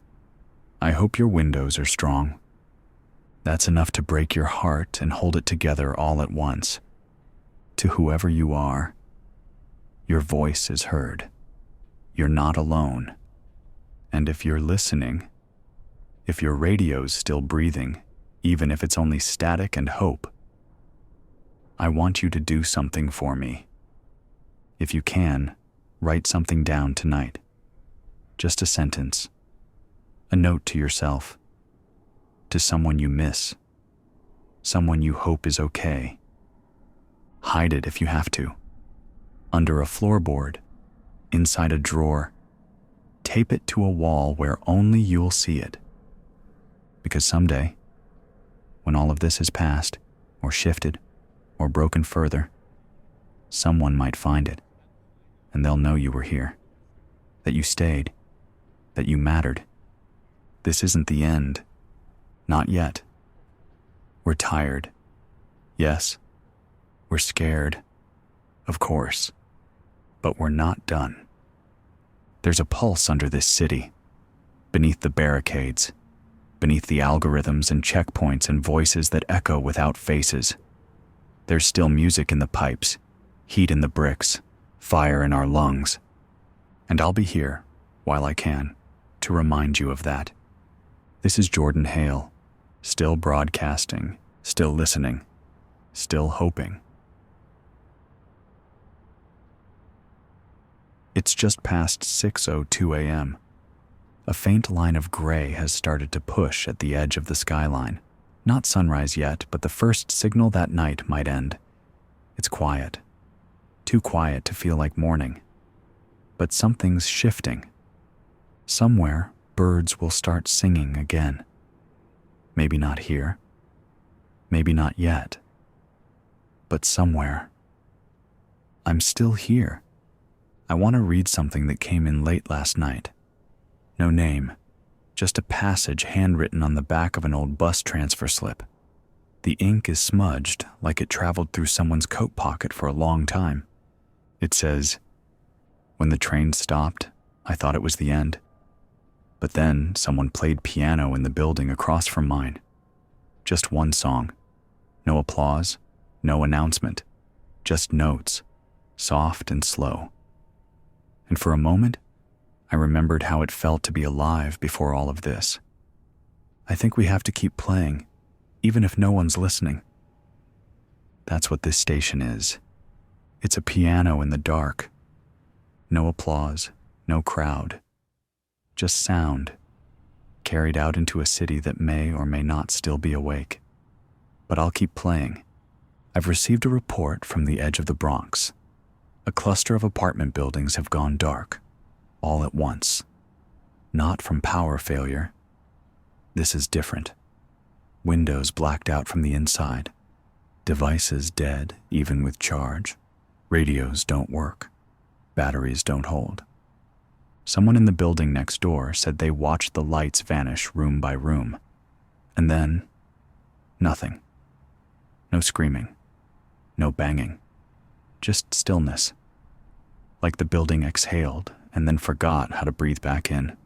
I hope your windows are strong. That's enough to break your heart and hold it together all at once. To whoever you are, your voice is heard. You're not alone. And if you're listening, if your radio's still breathing, even if it's only static and hope, I want you to do something for me. If you can, write something down tonight. Just a sentence. A note to yourself. To someone you miss. Someone you hope is okay. Hide it if you have to. Under a floorboard. Inside a drawer. Tape it to a wall where only you'll see it. Because someday, when all of this has passed, or shifted, or broken further, someone might find it, and they'll know you were here, that you stayed, that you mattered. This isn't the end. Not yet. We're tired. Yes. We're scared. Of course. But we're not done. There's a pulse under this city, beneath the barricades, beneath the algorithms and checkpoints and voices that echo without faces. There's still music in the pipes, heat in the bricks, fire in our lungs. And I'll be here, while I can, to remind you of that. This is Jordan Hale, still broadcasting, still listening, still hoping. It's just past 6:02 a.m. A faint line of gray has started to push at the edge of the skyline. Not sunrise yet, but the first signal that night might end. It's quiet. Too quiet to feel like morning. But something's shifting. Somewhere, birds will start singing again. Maybe not here. Maybe not yet. But somewhere. I'm still here. I want to read something that came in late last night. No name, just a passage handwritten on the back of an old bus transfer slip. The ink is smudged like it traveled through someone's coat pocket for a long time. It says, "When the train stopped, I thought it was the end. But then someone played piano in the building across from mine. Just one song. No applause, no announcement. Just notes, soft and slow. And for a moment, I remembered how it felt to be alive before all of this. I think we have to keep playing, even if no one's listening. That's what this station is. It's a piano in the dark. No applause, no crowd. Just sound, carried out into a city that may or may not still be awake. But I'll keep playing. I've received a report from the edge of the Bronx. A cluster of apartment buildings have gone dark, all at once. Not from power failure. This is different. Windows blacked out from the inside. Devices dead, even with charge. Radios don't work. Batteries don't hold. Someone in the building next door said they watched the lights vanish room by room. And then, nothing. No screaming. No banging. Just stillness. Like the building exhaled and then forgot how to breathe back in.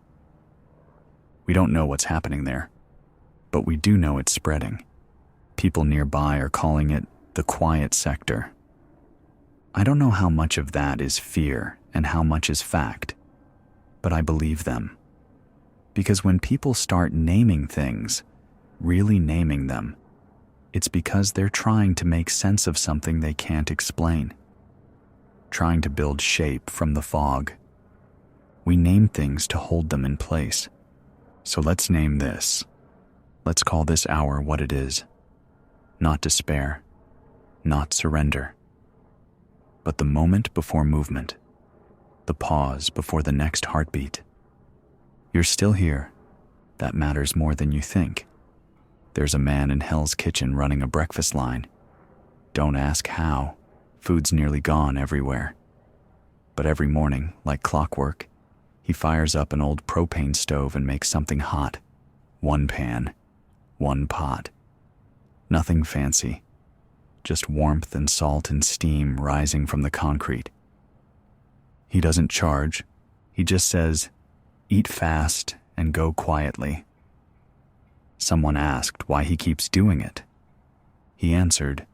We don't know what's happening there, but we do know it's spreading. People nearby are calling it the quiet sector. I don't know how much of that is fear and how much is fact, but I believe them. Because when people start naming things, really naming them, it's because they're trying to make sense of something they can't explain. Trying to build shape from the fog. We name things to hold them in place. So let's name this. Let's call this hour what it is. Not despair, not surrender, but the moment before movement, the pause before the next heartbeat. You're still here. That matters more than you think. There's a man in Hell's Kitchen running a breakfast line. Don't ask how. Food's nearly gone everywhere. But every morning, like clockwork, he fires up an old propane stove and makes something hot. One pan, one pot. Nothing fancy. just warmth and salt and steam rising from the concrete. He doesn't charge. He just says, "Eat fast and go quietly." Someone asked why he keeps doing it. He answered,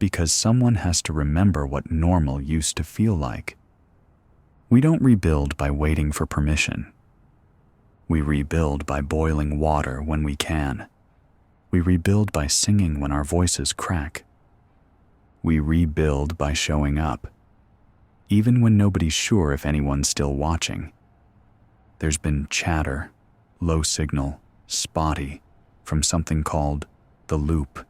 "Because someone has to remember what normal used to feel like." We don't rebuild by waiting for permission. We rebuild by boiling water when we can. We rebuild by singing when our voices crack. We rebuild by showing up, even when nobody's sure if anyone's still watching. There's been chatter, low signal, spotty, from something called the Loop,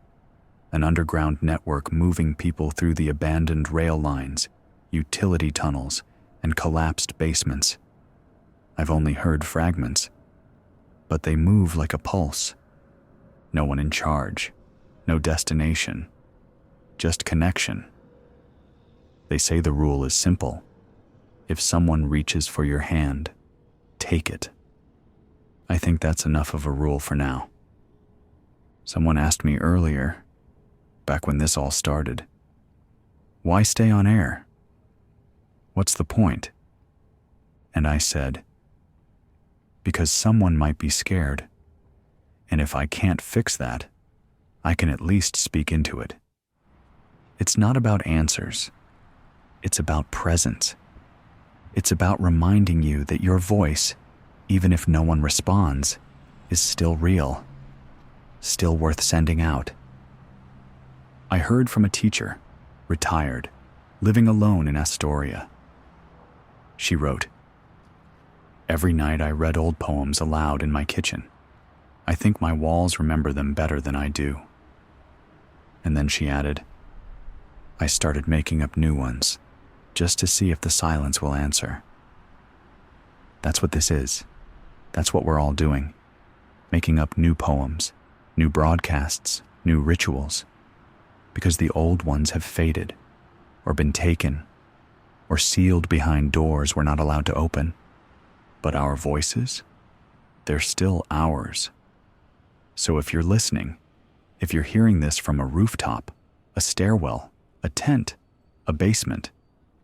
an underground network moving people through the abandoned rail lines, utility tunnels, and collapsed basements. I've only heard fragments, but they move like a pulse. No one in charge, no destination, just connection. They say the rule is simple. If someone reaches for your hand, take it. I think that's enough of a rule for now. Someone asked me earlier, back when this all started, why stay on air? What's the point? And I said, because someone might be scared. And if I can't fix that, I can at least speak into it. It's not about answers. It's about presence. It's about reminding you that your voice, even if no one responds, is still real, still worth sending out. I heard from a teacher, retired, living alone in Astoria. She wrote, "Every night I read old poems aloud in my kitchen. I think my walls remember them better than I do." And then she added, "I started making up new ones, just to see if the silence will answer." That's what this is. That's what we're all doing. Making up new poems, new broadcasts, new rituals. Because the old ones have faded, or been taken, or sealed behind doors we're not allowed to open. But our voices, they're still ours. So if you're listening, if you're hearing this from a rooftop, a stairwell, a tent, a basement,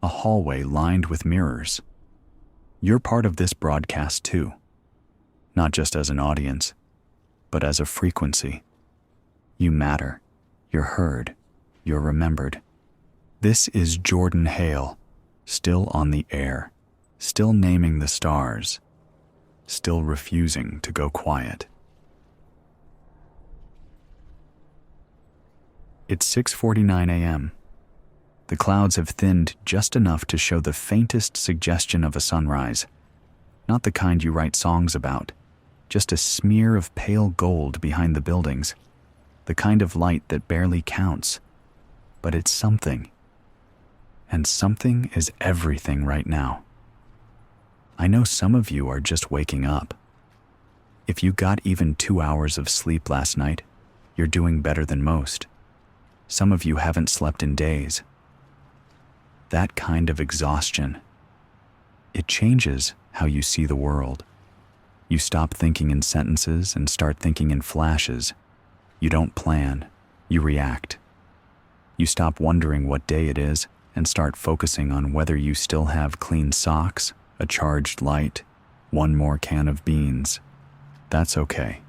a hallway lined with mirrors, you're part of this broadcast too. Not just as an audience, but as a frequency. You matter. You're heard. You're remembered. This is Jordan Hale, still on the air, still naming the stars, still refusing to go quiet. It's 6:49 a.m. The clouds have thinned just enough to show the faintest suggestion of a sunrise, not the kind you write songs about, just a smear of pale gold behind the buildings, the kind of light that barely counts, but it's something. And something is everything right now. I know some of you are just waking up. If you got even 2 hours of sleep last night, you're doing better than most. Some of you haven't slept in days. That kind of exhaustion, it changes how you see the world. You stop thinking in sentences and start thinking in flashes. You don't plan, you react. You stop wondering what day it is and start focusing on whether you still have clean socks, a charged light, one more can of beans. That's okay.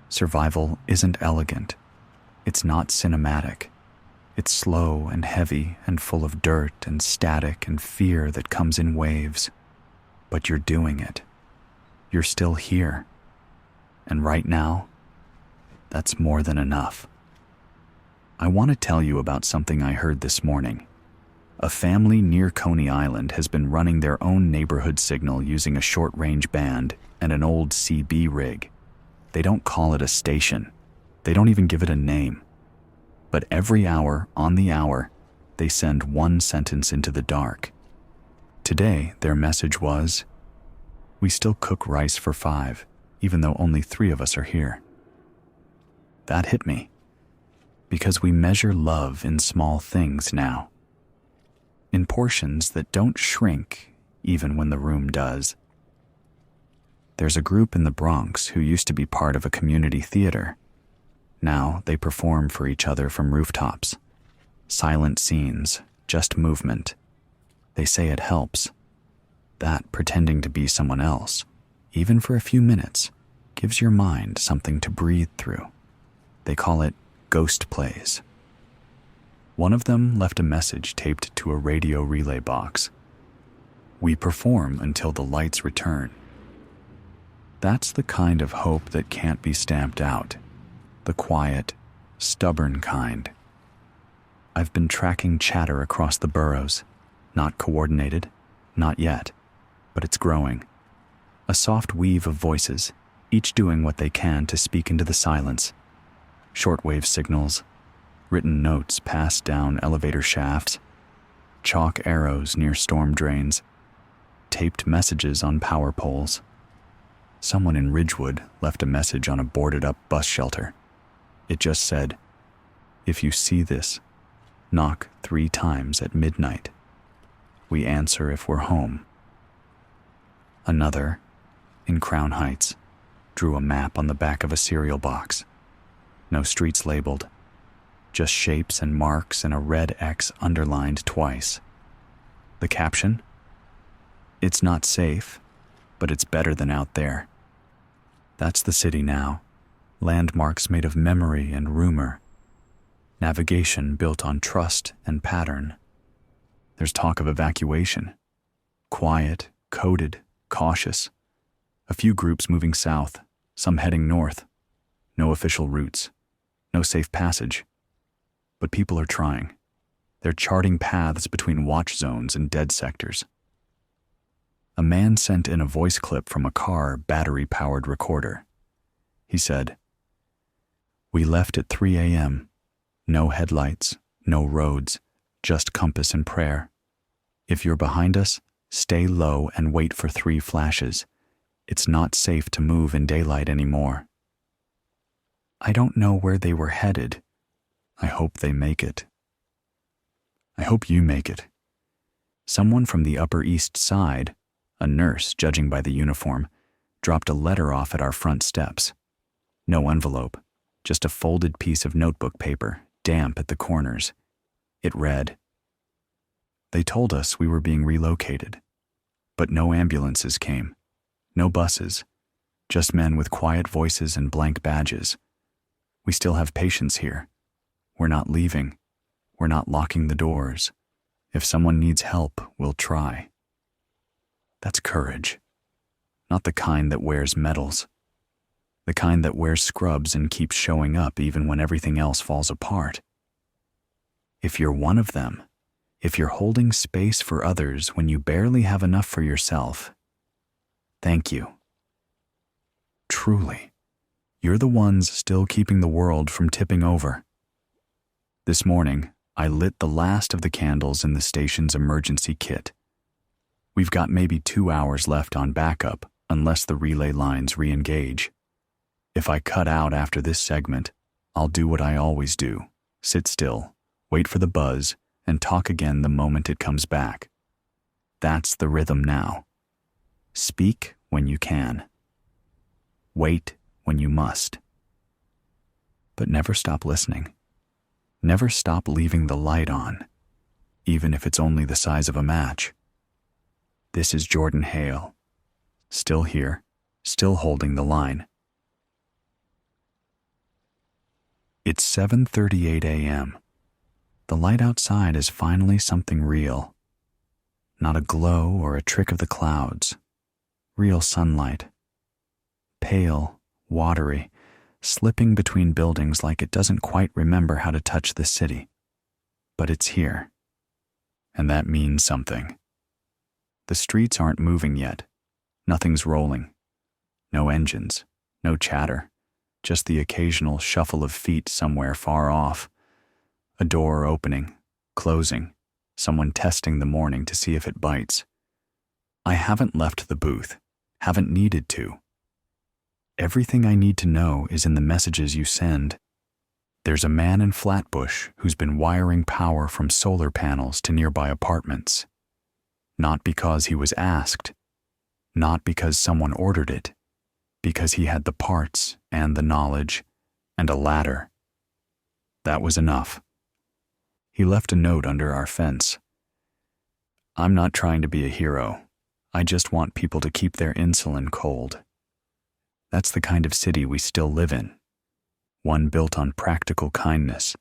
Survival isn't elegant. It's not cinematic. It's slow and heavy and full of dirt and static and fear that comes in waves. But you're doing it. You're still here. And right now, that's more than enough. I want to tell you about something I heard this morning. A family near Coney Island has been running their own neighborhood signal using a short-range band and an old CB rig. They don't call it a station. They don't even give it a name. But every hour, on the hour, they send one sentence into the dark. Today, their message was, "We still cook rice for 5, even though only 3 of us are here." That hit me, because we measure love in small things now, in portions that don't shrink even when the room does. There's a group in the Bronx who used to be part of a community theater. Now they perform for each other from rooftops, Silent scenes, just movement. They say it helps. That pretending to be someone else, even for a few minutes, gives your mind something to breathe through. They call it ghost plays. One of them left a message taped to a radio relay box. We perform until the lights return. That's the kind of hope that can't be stamped out. The quiet, stubborn kind. I've been tracking chatter across the boroughs. Not coordinated, not yet, but it's growing. A soft weave of voices, each doing what they can to speak into the silence. Shortwave signals, written notes passed down elevator shafts, chalk arrows near storm drains, taped messages on power poles. Someone in Ridgewood left a message on a boarded-up bus shelter. It just said, "If you see this, knock 3 times at midnight. We answer if we're home." Another, in Crown Heights, drew a map on the back of a cereal box. No streets labeled, just shapes and marks and a red X underlined twice. The caption? "It's not safe, but it's better than out there." That's the city now. Landmarks made of memory and rumor. Navigation built on trust and pattern. There's talk of evacuation. Quiet, coded, cautious. A few groups moving south, some heading north. No official routes. No safe passage. But people are trying. They're charting paths between watch zones and dead sectors. A man sent in a voice clip from a car battery-powered recorder. He said, "We left at 3 a.m. No headlights, no roads, just compass and prayer. If you're behind us, stay low and wait for 3 flashes. It's not safe to move in daylight anymore." I don't know where they were headed. I hope they make it. I hope you make it. Someone from the Upper East Side, a nurse judging by the uniform, dropped a letter off at our front steps. No envelope, just a folded piece of notebook paper, damp at the corners. It read, "They told us we were being relocated, but no ambulances came, no buses, just men with quiet voices and blank badges. We still have patients here. We're not leaving. We're not locking the doors. If someone needs help, we'll try." That's courage. Not the kind that wears medals. The kind that wears scrubs and keeps showing up even when everything else falls apart. If you're one of them, if you're holding space for others when you barely have enough for yourself, thank you. Truly, you're the ones still keeping the world from tipping over. This morning, I lit the last of the candles in the station's emergency kit. We've got maybe 2 hours left on backup unless the relay lines re-engage. If I cut out after this segment, I'll do what I always do. Sit still, wait for the buzz, and talk again the moment it comes back. That's the rhythm now. Speak when you can. Wait when you must. But never stop listening. Never stop leaving the light on, even if it's only the size of a match. This is Jordan Hale, still here, still holding the line. It's 7:38 a.m. The light outside is finally something real. Not a glow or a trick of the clouds. Real sunlight. Pale, watery, slipping between buildings like it doesn't quite remember how to touch the city. But it's here. And that means something. The streets aren't moving yet. Nothing's rolling. No engines, no chatter, just the occasional shuffle of feet somewhere far off. A door opening, closing, someone testing the morning to see if it bites. I haven't left the booth, haven't needed to. Everything I need to know is in the messages you send. There's a man in Flatbush who's been wiring power from solar panels to nearby apartments. Not because he was asked, not because someone ordered it, because he had the parts and the knowledge and a ladder. That was enough. He left a note under our fence. "I'm not trying to be a hero. I just want people to keep their insulin cold." That's the kind of city we still live in. One built on practical kindness.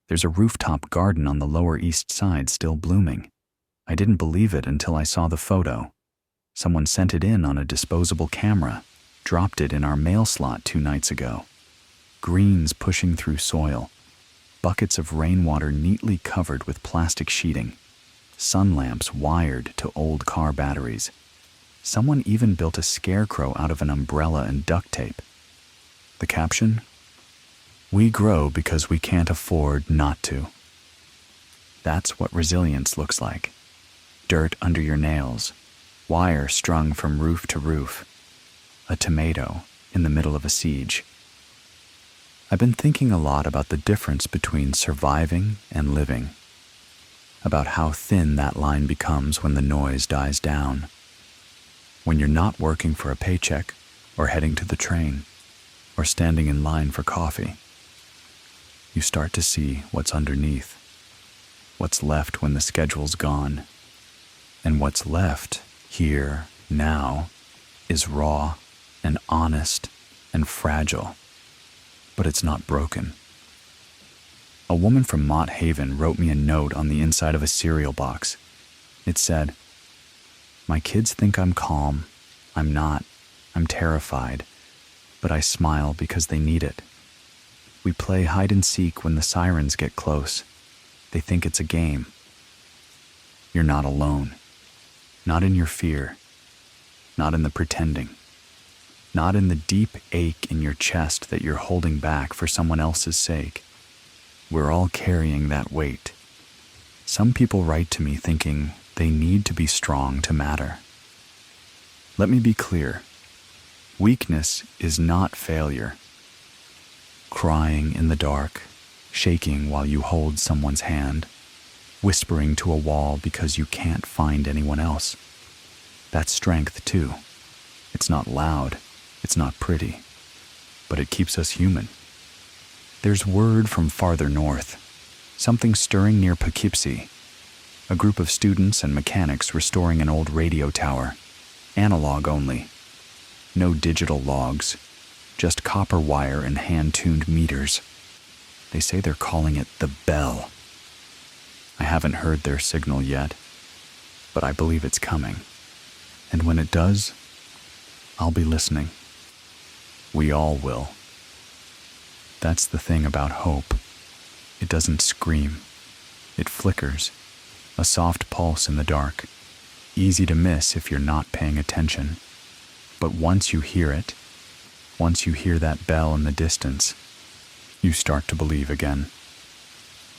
There's a rooftop garden on the Lower East Side still blooming. I didn't believe it until I saw the photo. Someone sent it in on a disposable camera, dropped it in our mail slot 2 nights ago. Greens pushing through soil, buckets of rainwater neatly covered with plastic sheeting, sun lamps wired to old car batteries. Someone even built a scarecrow out of an umbrella and duct tape. The caption? "We grow because we can't afford not to." That's what resilience looks like. Dirt under your nails, wire strung from roof to roof, a tomato in the middle of a siege. I've been thinking a lot about the difference between surviving and living, about how thin that line becomes when the noise dies down, when you're not working for a paycheck or heading to the train or standing in line for coffee. You start to see what's underneath, what's left when the schedule's gone. And what's left, here, now, is raw and honest and fragile, but it's not broken. A woman from Mott Haven wrote me a note on the inside of a cereal box. It said, "My kids think I'm calm. I'm not. I'm terrified, but I smile because they need it. We play hide and seek when the sirens get close. They think it's a game. You're not alone. Not in your fear, not in the pretending, not in the deep ache in your chest that you're holding back for someone else's sake. We're all carrying that weight." Some people write to me thinking they need to be strong to matter. Let me be clear. Weakness is not failure. Crying in the dark, shaking while you hold someone's hand, whispering to a wall because you can't find anyone else. That's strength too. It's not loud, it's not pretty, but it keeps us human. There's word from farther north, something stirring near Poughkeepsie. A group of students and mechanics restoring an old radio tower, analog only. No digital logs, just copper wire and hand-tuned meters. They say they're calling it the Bell. I haven't heard their signal yet, but I believe it's coming. And when it does, I'll be listening. We all will. That's the thing about hope. It doesn't scream. It flickers, a soft pulse in the dark, easy to miss if you're not paying attention. But once you hear it, once you hear that bell in the distance, you start to believe again.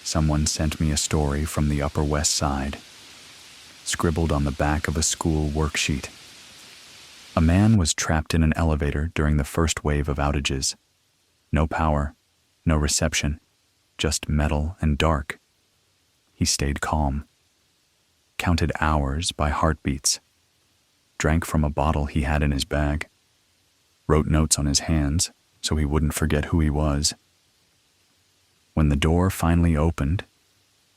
Someone sent me a story from the Upper West Side, scribbled on the back of a school worksheet. A man was trapped in an elevator during the first wave of outages. No power, no reception, just metal and dark. He stayed calm, counted hours by heartbeats, drank from a bottle he had in his bag, wrote notes on his hands so he wouldn't forget who he was. When the door finally opened,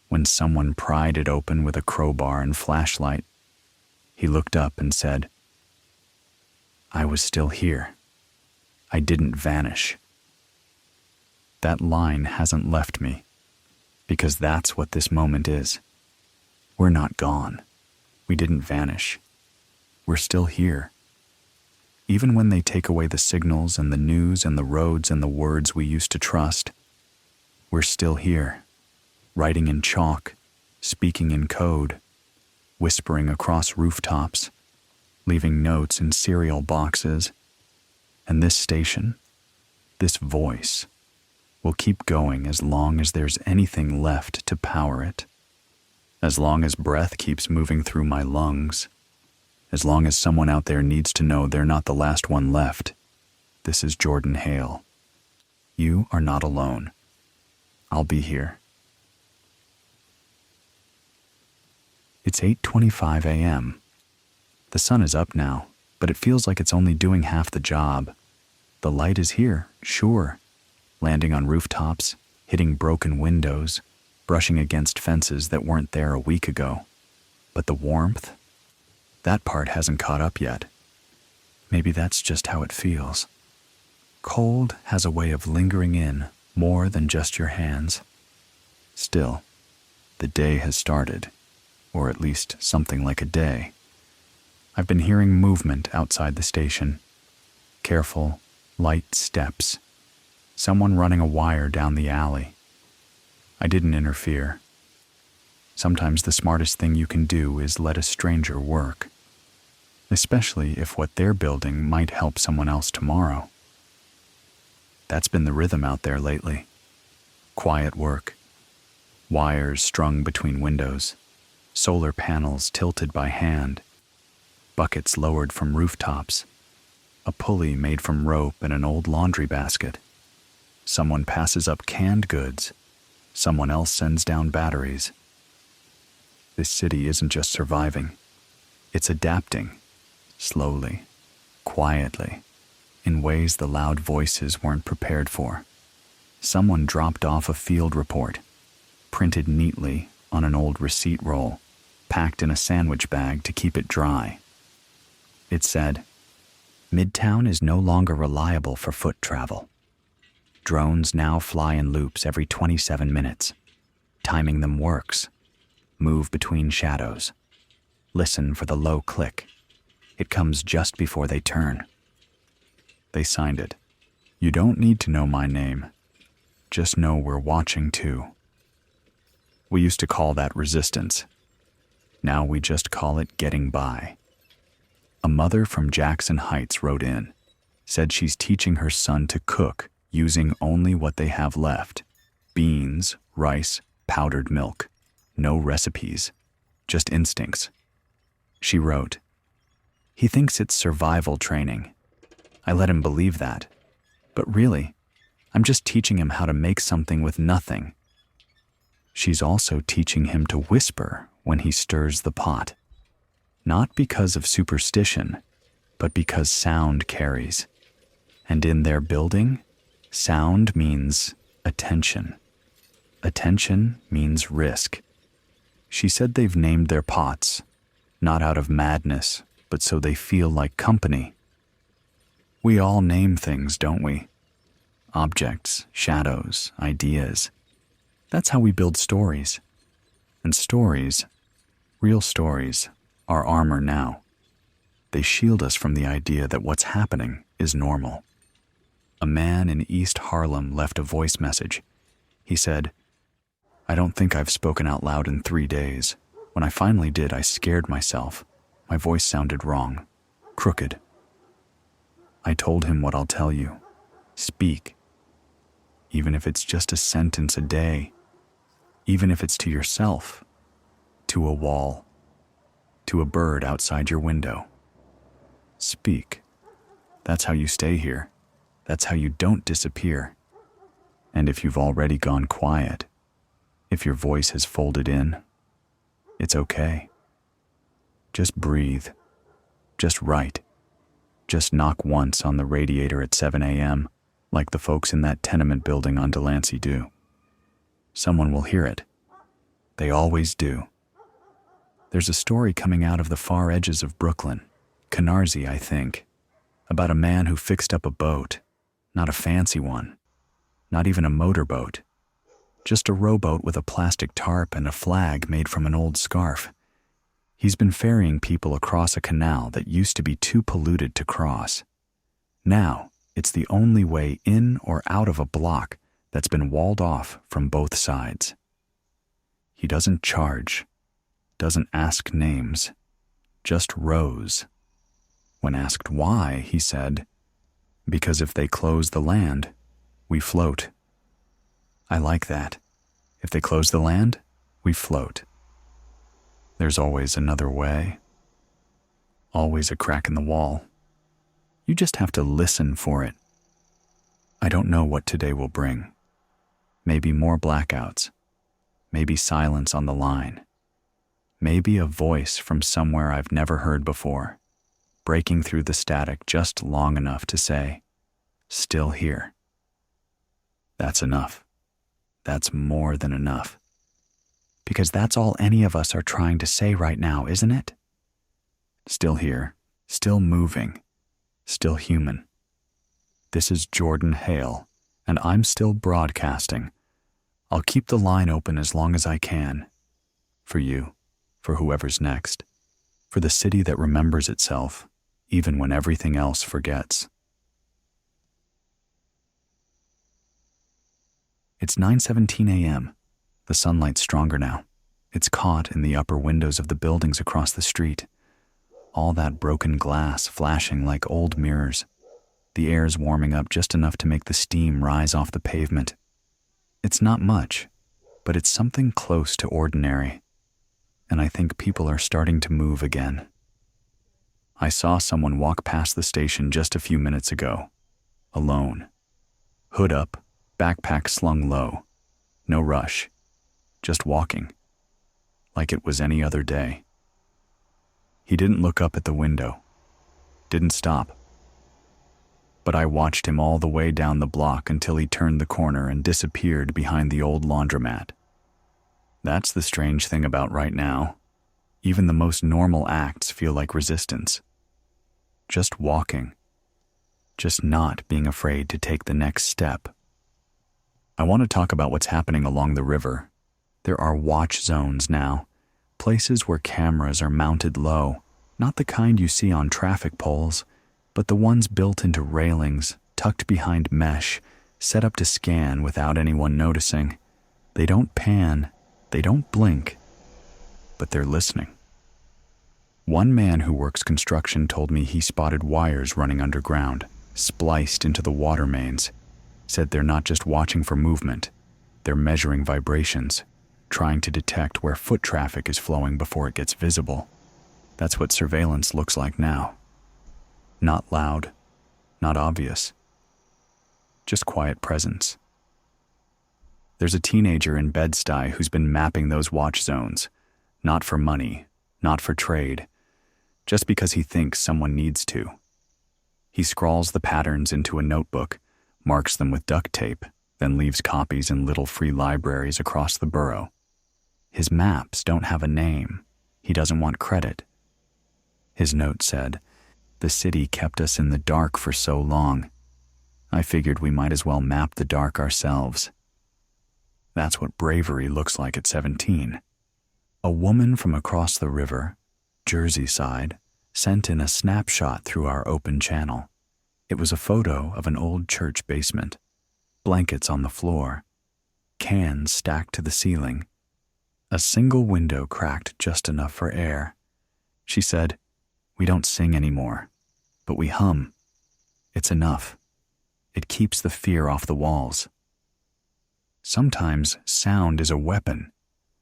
when someone pried it open with a crowbar and flashlight, he looked up and said, "I was still here. I didn't vanish." That line hasn't left me, because that's what this moment is. We're not gone. We didn't vanish. We're still here. Even when they take away the signals and the news and the roads and the words we used to trust, we're still here, writing in chalk, speaking in code, whispering across rooftops, leaving notes in cereal boxes. And this station, this voice, will keep going as long as there's anything left to power it. As long as breath keeps moving through my lungs, as long as someone out there needs to know they're not the last one left. This is Jordan Hale. You are not alone. I'll be here. It's 8:25 a.m. The sun is up now, but it feels like it's only doing half the job. The light is here, sure, landing on rooftops, hitting broken windows, brushing against fences that weren't there a week ago. But the warmth? That part hasn't caught up yet. Maybe that's just how it feels. Cold has a way of lingering in more than just your hands. Still, the day has started, or at least something like a day. I've been hearing movement outside the station. Careful, light steps. Someone running a wire down the alley. I didn't interfere. Sometimes the smartest thing you can do is let a stranger work, especially if what they're building might help someone else tomorrow. That's been the rhythm out there lately. Quiet work. Wires strung between windows. Solar panels tilted by hand. Buckets lowered from rooftops. A pulley made from rope and an old laundry basket. Someone passes up canned goods. Someone else sends down batteries. This city isn't just surviving. It's adapting. Slowly. Quietly. In ways the loud voices weren't prepared for. Someone dropped off a field report, printed neatly on an old receipt roll, packed in a sandwich bag to keep it dry. It said, "Midtown is no longer reliable for foot travel. Drones now fly in loops every 27 minutes. Timing them works. Move between shadows. Listen for the low click. It comes just before they turn." They signed it. You don't need to know my name. Just know we're watching too. We used to call that resistance. Now we just call it getting by. A mother from Jackson Heights wrote in, said she's teaching her son to cook using only what they have left. Beans, rice, powdered milk. No recipes, just instincts. She wrote, "He thinks it's survival training. I let him believe that. But really, I'm just teaching him how to make something with nothing." She's also teaching him to whisper when he stirs the pot. Not because of superstition, but because sound carries. And in their building, sound means attention. Attention means risk. She said they've named their pots, not out of madness, but so they feel like company. We all name things, don't we? Objects, shadows, ideas. That's how we build stories. And stories, real stories, are armor now. They shield us from the idea that what's happening is normal. A man in East Harlem left a voice message. He said, "I don't think I've spoken out loud in 3 days. When I finally did, I scared myself. My voice sounded wrong, crooked. I told him what I'll tell you. Speak. Even if it's just a sentence a day. Even if it's to yourself. To a wall. To a bird outside your window. Speak. That's how you stay here. That's how you don't disappear. And if you've already gone quiet, if your voice has folded in, it's okay. Just breathe. Just write. Just knock once on the radiator at 7 a.m., like the folks in that tenement building on Delancey do. Someone will hear it. They always do. There's a story coming out of the far edges of Brooklyn, Canarsie, I think, about a man who fixed up a boat, not a fancy one, not even a motorboat, just a rowboat with a plastic tarp and a flag made from an old scarf. He's been ferrying people across a canal that used to be too polluted to cross. Now, it's the only way in or out of a block that's been walled off from both sides. He doesn't charge, doesn't ask names, just rows. When asked why, he said, "Because if they close the land, we float." I like that. If they close the land, we float. There's always another way. Always a crack in the wall. You just have to listen for it. I don't know what today will bring. Maybe more blackouts. Maybe silence on the line. Maybe a voice from somewhere I've never heard before, breaking through the static just long enough to say, "Still here." That's enough. That's more than enough. Because that's all any of us are trying to say right now, isn't it? Still here, still moving, still human. This is Jordan Hale, and I'm still broadcasting. I'll keep the line open as long as I can. For you, for whoever's next, for the city that remembers itself, even when everything else forgets. It's 9:17 a.m. The sunlight's stronger now. It's caught in the upper windows of the buildings across the street. All that broken glass flashing like old mirrors. The air's warming up just enough to make the steam rise off the pavement. It's not much, but it's something close to ordinary. And I think people are starting to move again. I saw someone walk past the station just a few minutes ago, alone. Hood up, backpack slung low. No rush, just walking, like it was any other day. He didn't look up at the window, didn't stop. But I watched him all the way down the block until he turned the corner and disappeared behind the old laundromat. That's the strange thing about right now. Even the most normal acts feel like resistance. Just walking. Just not being afraid to take the next step. I want to talk about what's happening along the river. There are watch zones now, places where cameras are mounted low, not the kind you see on traffic poles, but the ones built into railings, tucked behind mesh, set up to scan without anyone noticing. They don't pan, they don't blink, but they're listening. One man who works construction told me he spotted wires running underground, spliced into the water mains. Said they're not just watching for movement, they're measuring vibrations, trying to detect where foot traffic is flowing before it gets visible. That's what surveillance looks like now. Not loud, not obvious, just quiet presence. There's a teenager in Bed-Stuy who's been mapping those watch zones, not for money, not for trade, just because he thinks someone needs to. He scrawls the patterns into a notebook, marks them with duct tape, then leaves copies in little free libraries across the borough. His maps don't have a name. He doesn't want credit. His note said, "The city kept us in the dark for so long. I figured we might as well map the dark ourselves." That's what bravery looks like at 17. A woman from across the river, Jersey side, sent in a snapshot through our open channel. It was a photo of an old church basement, blankets on the floor, cans stacked to the ceiling, a single window cracked just enough for air. She said, "We don't sing anymore, but we hum. It's enough. It keeps the fear off the walls." Sometimes sound is a weapon.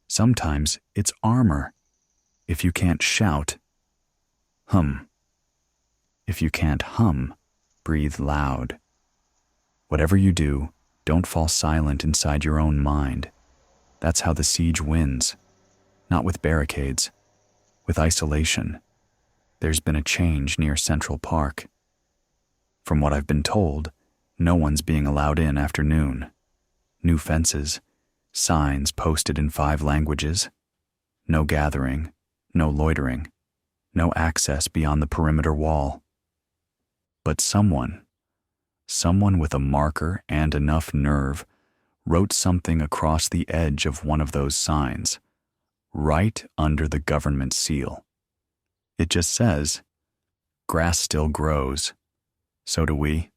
Sometimes it's armor. If you can't shout, hum. If you can't hum, breathe loud. Whatever you do, don't fall silent inside your own mind. That's how the siege wins. Not with barricades, with isolation. There's been a change near Central Park. From what I've been told, no one's being allowed in after noon. New fences, signs posted in 5 languages. No gathering, no loitering, no access beyond the perimeter wall. But someone with a marker and enough nerve wrote something across the edge of one of those signs, right under the government seal. It just says, "Grass still grows. So do we."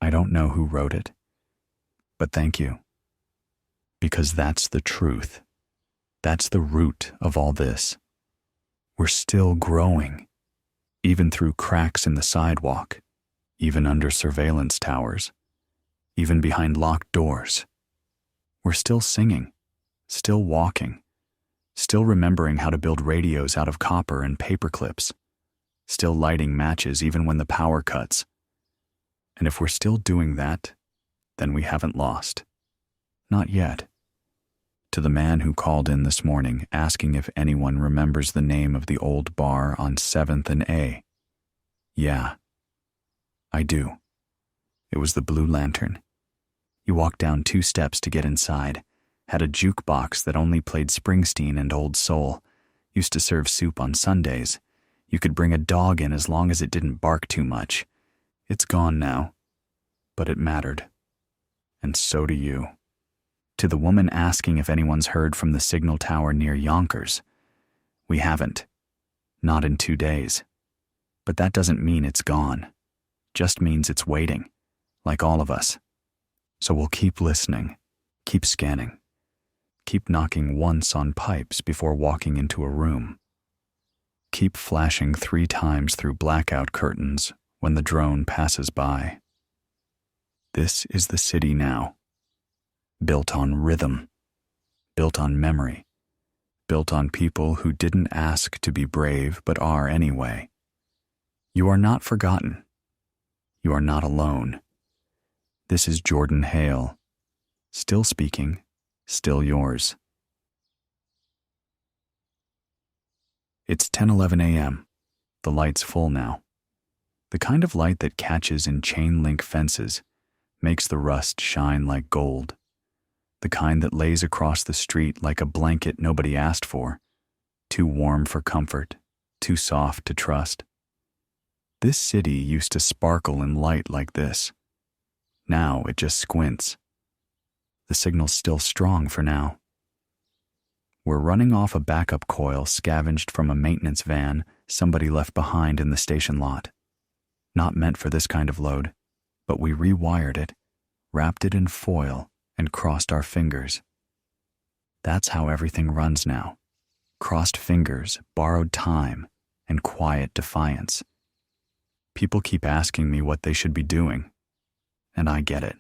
I don't know who wrote it, but thank you. Because that's the truth. That's the root of all this. We're still growing, even through cracks in the sidewalk, even under surveillance towers, even behind locked doors. We're still singing, still walking, still remembering how to build radios out of copper and paper clips, still lighting matches even when the power cuts. And if we're still doing that, then we haven't lost. Not yet. To the man who called in this morning asking if anyone remembers the name of the old bar on 7th and A. Yeah, I do. It was the Blue Lantern. You walk down 2 steps to get inside, had a jukebox that only played Springsteen and Old Soul, used to serve soup on Sundays. You could bring a dog in as long as it didn't bark too much. It's gone now, but it mattered. And so do you. To the woman asking if anyone's heard from the signal tower near Yonkers, we haven't. Not in 2 days. But that doesn't mean it's gone. Just means it's waiting, like all of us. So we'll keep listening, keep scanning, keep knocking once on pipes before walking into a room. Keep flashing 3 times through blackout curtains when the drone passes by. This is the city now. Built on rhythm, built on memory, built on people who didn't ask to be brave but are anyway. You are not forgotten. You are not alone. This is Jordan Hale, still speaking, still yours. It's 10:11 a.m. The light's full now. The kind of light that catches in chain link fences, makes the rust shine like gold. The kind that lays across the street like a blanket nobody asked for, too warm for comfort, too soft to trust. This city used to sparkle in light like this. Now it just squints. The signal's still strong for now. We're running off a backup coil scavenged from a maintenance van somebody left behind in the station lot. Not meant for this kind of load, but we rewired it, wrapped it in foil, and crossed our fingers. That's how everything runs now. Crossed fingers, borrowed time, and quiet defiance. People keep asking me what they should be doing, and I get it.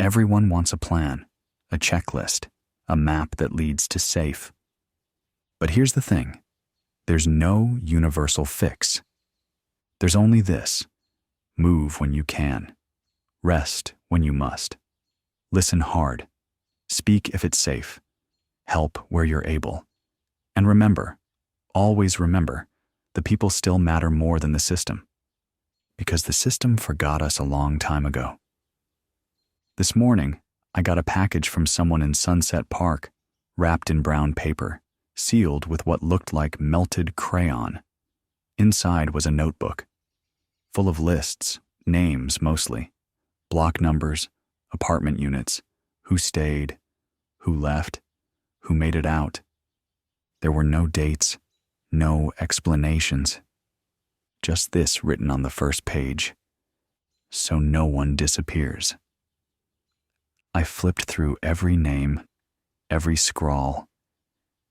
Everyone wants a plan, a checklist, a map that leads to safe. But here's the thing. There's no universal fix. There's only this. Move when you can. Rest when you must. Listen hard. Speak if it's safe. Help where you're able. And remember, always remember, the people still matter more than the system. Because the system forgot us a long time ago. This morning, I got a package from someone in Sunset Park, wrapped in brown paper, sealed with what looked like melted crayon. Inside was a notebook, full of lists, names mostly, block numbers, apartment units, who stayed, who left, who made it out. There were no dates, no explanations. Just this written on the first page, so no one disappears. I flipped through every name, every scrawl,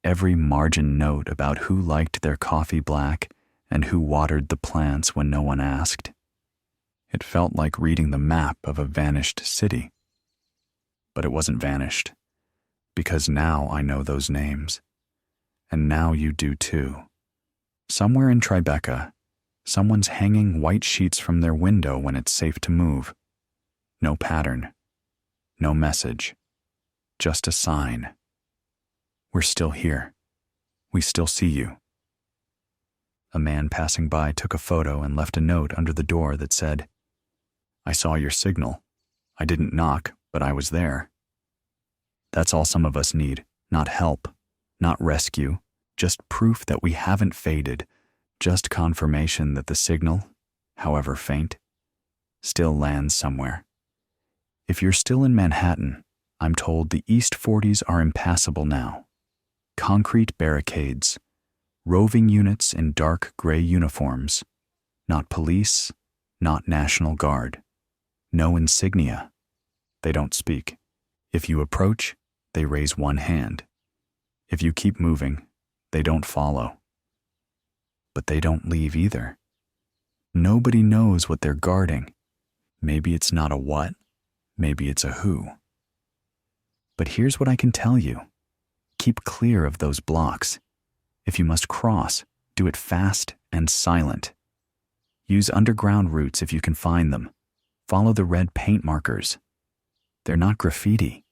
every margin note about who liked their coffee black and who watered the plants when no one asked. It felt like reading the map of a vanished city. But it wasn't vanished, because now I know those names. And now you do too. Somewhere in Tribeca, someone's hanging white sheets from their window when it's safe to move. No pattern. No message. Just a sign. We're still here. We still see you. A man passing by took a photo and left a note under the door that said, "I saw your signal. I didn't knock, but I was there." That's all some of us need. Not help, not rescue, just proof that we haven't faded, just confirmation that the signal, however faint, still lands somewhere. If you're still in Manhattan, I'm told the East 40s are impassable now. Concrete barricades, roving units in dark gray uniforms, not police, not National Guard, no insignia. They don't speak. If you approach, they raise one hand. If you keep moving, they don't follow. But they don't leave either. Nobody knows what they're guarding. Maybe it's not a what, maybe it's a who. But here's what I can tell you. Keep clear of those blocks. If you must cross, do it fast and silent. Use underground routes if you can find them. Follow the red paint markers. They're not graffiti.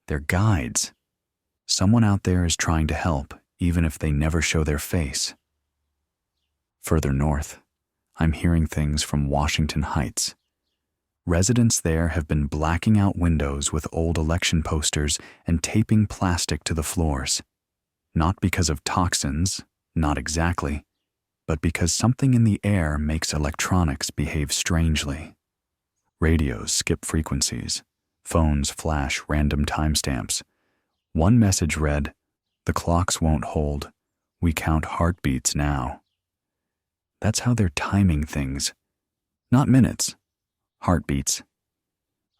They're guides. Someone out there is trying to help, even if they never show their face. Further north, I'm hearing things from Washington Heights. Residents there have been blacking out windows with old election posters and taping plastic to the floors. Not because of toxins, not exactly, but because something in the air makes electronics behave strangely. Radios skip frequencies. Phones flash random timestamps. One message read, "The clocks won't hold. We count heartbeats now." That's how they're timing things. Not minutes. Heartbeats.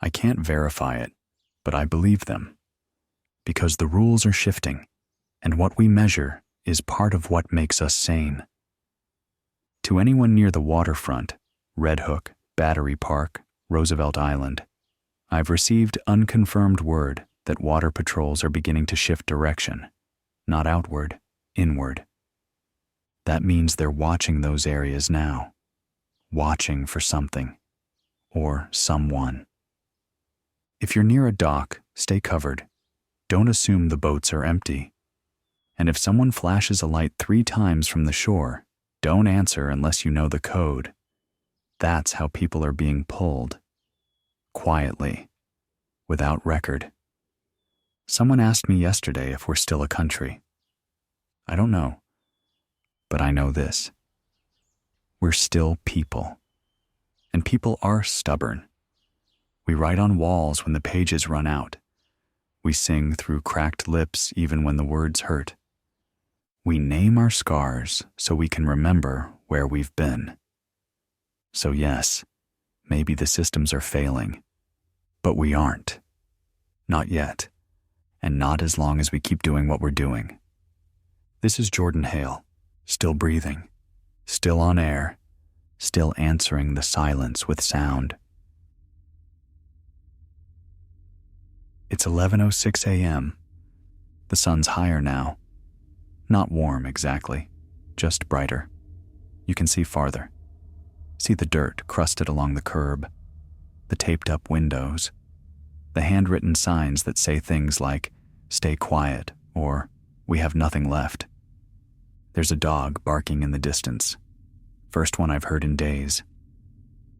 I can't verify it, but I believe them. Because the rules are shifting, and what we measure is part of what makes us sane. To anyone near the waterfront, Red Hook, Battery Park, Roosevelt Island, I've received unconfirmed word that water patrols are beginning to shift direction, not outward, inward. That means they're watching those areas now, watching for something or someone. If you're near a dock, stay covered. Don't assume the boats are empty. And if someone flashes a light 3 times from the shore, don't answer unless you know the code. That's how people are being pulled. Quietly, without record. Someone asked me yesterday if we're still a country. I don't know, but I know this. We're still people. And people are stubborn. We write on walls when the pages run out. We sing through cracked lips even when the words hurt. We name our scars so we can remember where we've been. So yes, maybe the systems are failing, but we aren't. Not yet, and not as long as we keep doing what we're doing. This is Jordan Hale, still breathing, still on air, still answering the silence with sound. It's 11:06 a.m. The sun's higher now. Not warm exactly, just brighter. You can see farther. See the dirt crusted along the curb, the taped up windows, the handwritten signs that say things like, "Stay quiet," or "We have nothing left." There's a dog barking in the distance. First one I've heard in days.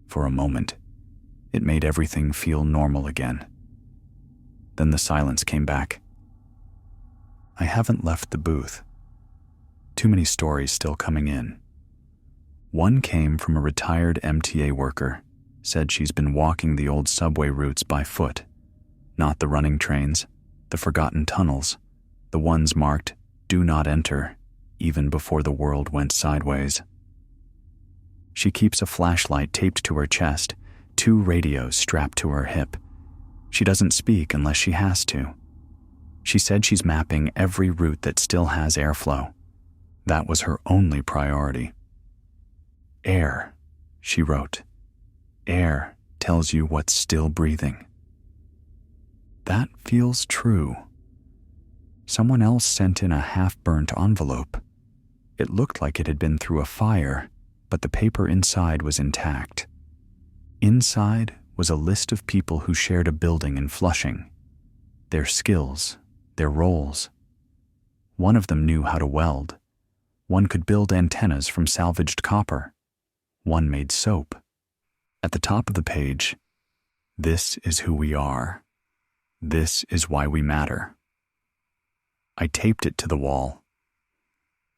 For a moment, it made everything feel normal again. Then the silence came back. I haven't left the booth. Too many stories still coming in. One came from a retired MTA worker, said she's been walking the old subway routes by foot, not the running trains, the forgotten tunnels, the ones marked "Do not enter," even before the world went sideways. She keeps a flashlight taped to her chest, 2 radios strapped to her hip. She doesn't speak unless she has to. She said she's mapping every route that still has airflow. That was her only priority. Air, she wrote. Air tells you what's still breathing. That feels true. Someone else sent in a half-burnt envelope. It looked like it had been through a fire, but the paper inside was intact. Inside was a list of people who shared a building in Flushing. Their skills, their roles. One of them knew how to weld. One could build antennas from salvaged copper. One made soap. At the top of the page, "This is who we are. This is why we matter." I taped it to the wall.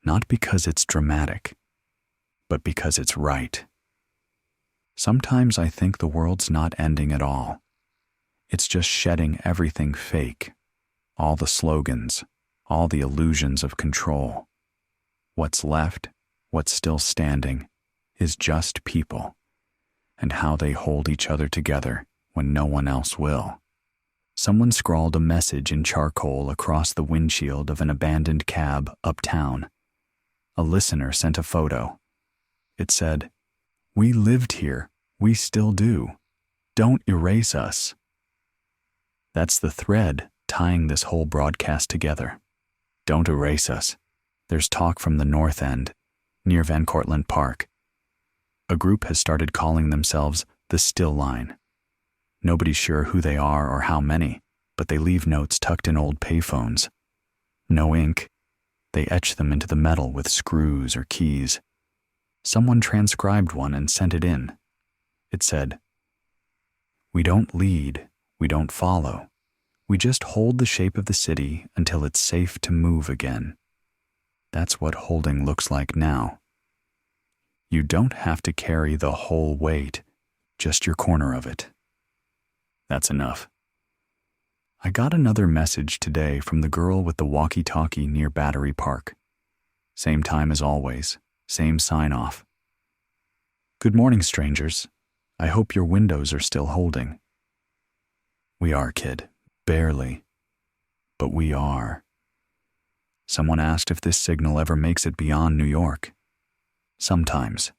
Not because it's dramatic, but because it's right. Sometimes I think the world's not ending at all. It's just shedding everything fake, all the slogans, all the illusions of control. What's left, what's still standing, is just people, and how they hold each other together when no one else will. Someone scrawled a message in charcoal across the windshield of an abandoned cab uptown. A listener sent a photo. It said, "We lived here. We still do. Don't erase us." That's the thread tying this whole broadcast together. Don't erase us. There's talk from the North End, near Van Cortlandt Park. A group has started calling themselves the Still Line. Nobody's sure who they are or how many, but they leave notes tucked in old payphones. No ink. They etch them into the metal with screws or keys. Someone transcribed one and sent it in. It said, We don't lead, we don't follow. We just hold the shape of the city until it's safe to move again. That's what holding looks like now. You don't have to carry the whole weight, just your corner of it. That's enough. I got another message today from the girl with the walkie-talkie near Battery Park. Same time as always, same sign-off. Good morning, strangers. I hope your windows are still holding. We are, kid. Barely. But we are. Someone asked if this signal ever makes it beyond New York. Sometimes.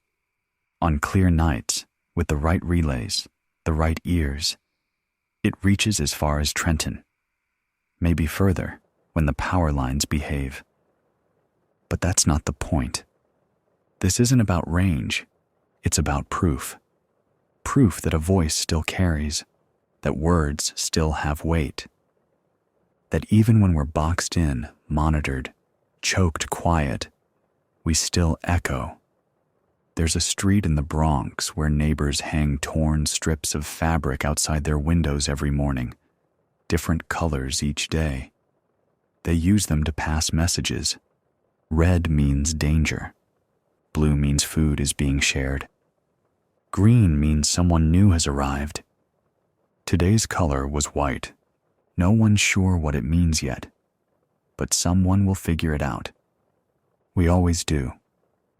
On clear nights, with the right relays, the right ears, it reaches as far as Trenton. Maybe further, when the power lines behave. But that's not the point. This isn't about range. It's about proof. Proof that a voice still carries, that words still have weight. That even when we're boxed in, monitored, choked quiet, we still echo. There's a street in the Bronx where neighbors hang torn strips of fabric outside their windows every morning, different colors each day. They use them to pass messages. Red means danger. Blue means food is being shared. Green means someone new has arrived. Today's color was white. No one's sure what it means yet, but someone will figure it out. We always do.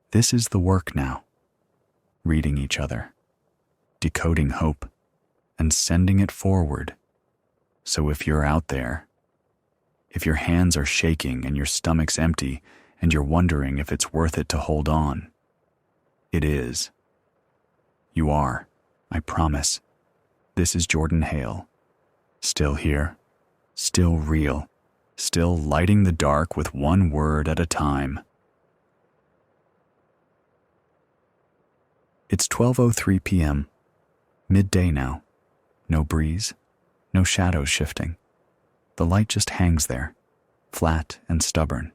This is the work now. Reading each other, decoding hope, and sending it forward. So if you're out there, if your hands are shaking and your stomach's empty and you're wondering if it's worth it to hold on, it is. You are, I promise. This is Jordan Hale. Still here, still real, still lighting the dark with one word at a time. It's 12:03 p.m., midday now. No breeze, no shadows shifting. The light just hangs there, flat and stubborn,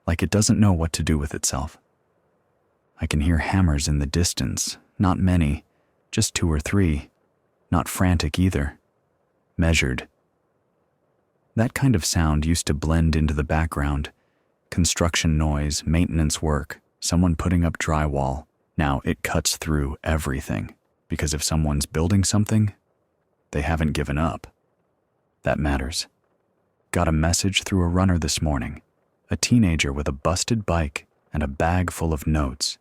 like it doesn't know what to do with itself. I can hear hammers in the distance, not many, just 2 or 3, not frantic either, measured. That kind of sound used to blend into the background. Construction noise, maintenance work, someone putting up drywall. Now it cuts through everything, because if someone's building something, they haven't given up. That matters. Got a message through a runner this morning, a teenager with a busted bike and a bag full of notes.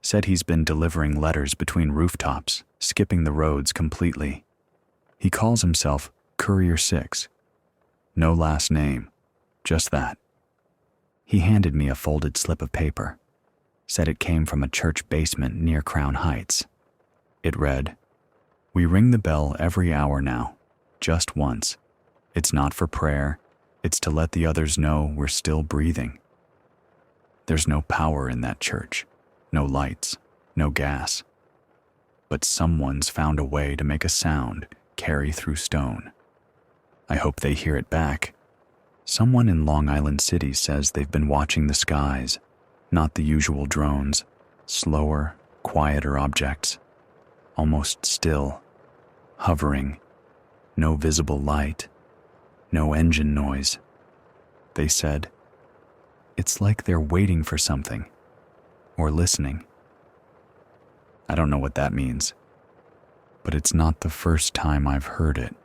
Said he's been delivering letters between rooftops, skipping the roads completely. He calls himself Courier 6. No last name, just that. He handed me a folded slip of paper. Said it came from a church basement near Crown Heights. It read, "We ring the bell every hour now, just once. It's not for prayer, it's to let the others know we're still breathing." There's no power in that church, no lights, no gas. But someone's found a way to make a sound carry through stone. I hope they hear it back. Someone in Long Island City says they've been watching the skies. Not the usual drones, slower, quieter objects, almost still, hovering, no visible light, no engine noise. They said, it's like they're waiting for something, or listening. I don't know what that means, but it's not the first time I've heard it.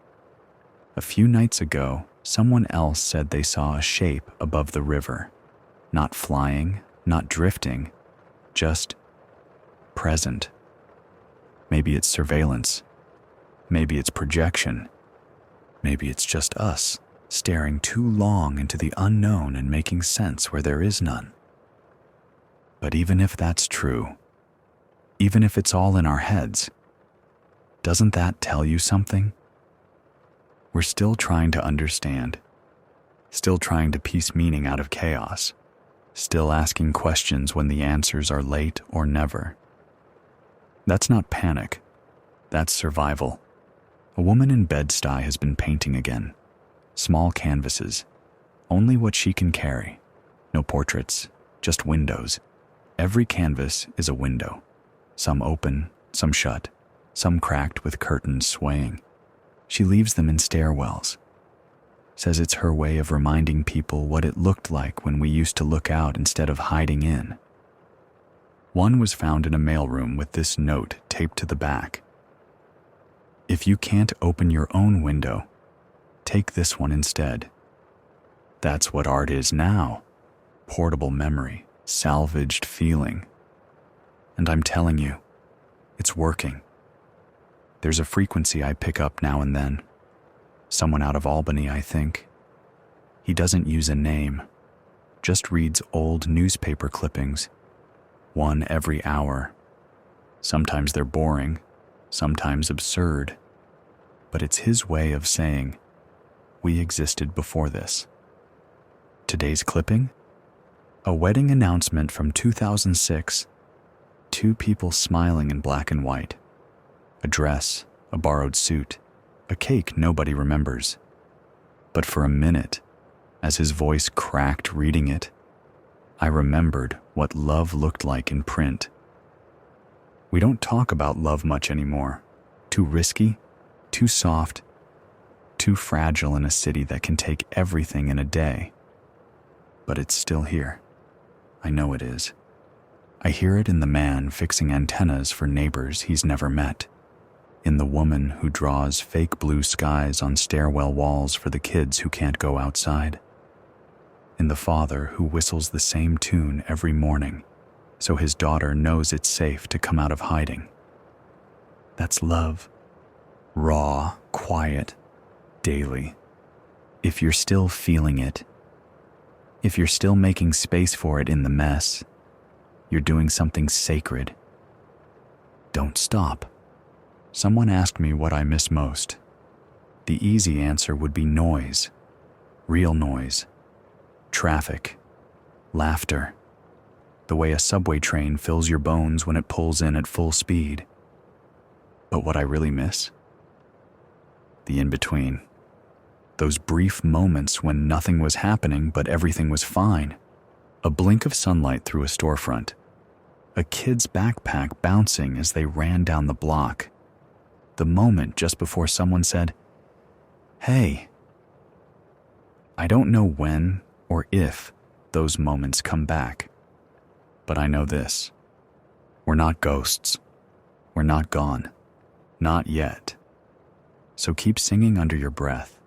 A few nights ago, someone else said they saw a shape above the river, not flying, not drifting, just present. Maybe it's surveillance. Maybe it's projection. Maybe it's just us staring too long into the unknown and making sense where there is none. But even if that's true, even if it's all in our heads, doesn't that tell you something? We're still trying to understand, still trying to piece meaning out of chaos. Still asking questions when the answers are late or never. That's not panic. That's survival. A woman in Bed-Stuy has been painting again. Small canvases. Only what she can carry. No portraits, just windows. Every canvas is a window. Some open, some shut. some cracked with curtains swaying. She leaves them in stairwells. Says it's her way of reminding people what it looked like when we used to look out instead of hiding in. One was found in a mailroom with this note taped to the back. If you can't open your own window, take this one instead. That's what art is now. Portable memory, salvaged feeling. And I'm telling you, it's working. There's a frequency I pick up now and then. Someone out of Albany, I think. He doesn't use a name, just reads old newspaper clippings, one every hour. Sometimes they're boring, sometimes absurd, but it's his way of saying, we existed before this. Today's clipping? A wedding announcement from 2006. 2 people smiling in black and white. A dress, a borrowed suit, a cake nobody remembers. But for a minute, as his voice cracked reading it, I remembered what love looked like in print. We don't talk about love much anymore. Too risky, too soft, too fragile in a city that can take everything in a day. But it's still here. I know it is. I hear it in the man fixing antennas for neighbors he's never met, in the woman who draws fake blue skies on stairwell walls for the kids who can't go outside, in the father who whistles the same tune every morning so his daughter knows it's safe to come out of hiding. That's love. Raw, quiet, daily. If you're still feeling it, if you're still making space for it in the mess, you're doing something sacred. Don't stop. Someone asked me what I miss most. The easy answer would be noise. Real noise. Traffic. Laughter. The way a subway train fills your bones when it pulls in at full speed. But what I really miss? The in-between. Those brief moments when nothing was happening but everything was fine. A blink of sunlight through a storefront. A kid's backpack bouncing as they ran down the block. The moment just before someone said, "Hey." I don't know when or if those moments come back, but I know this. We're not ghosts. We're not gone. Not yet. So keep singing under your breath.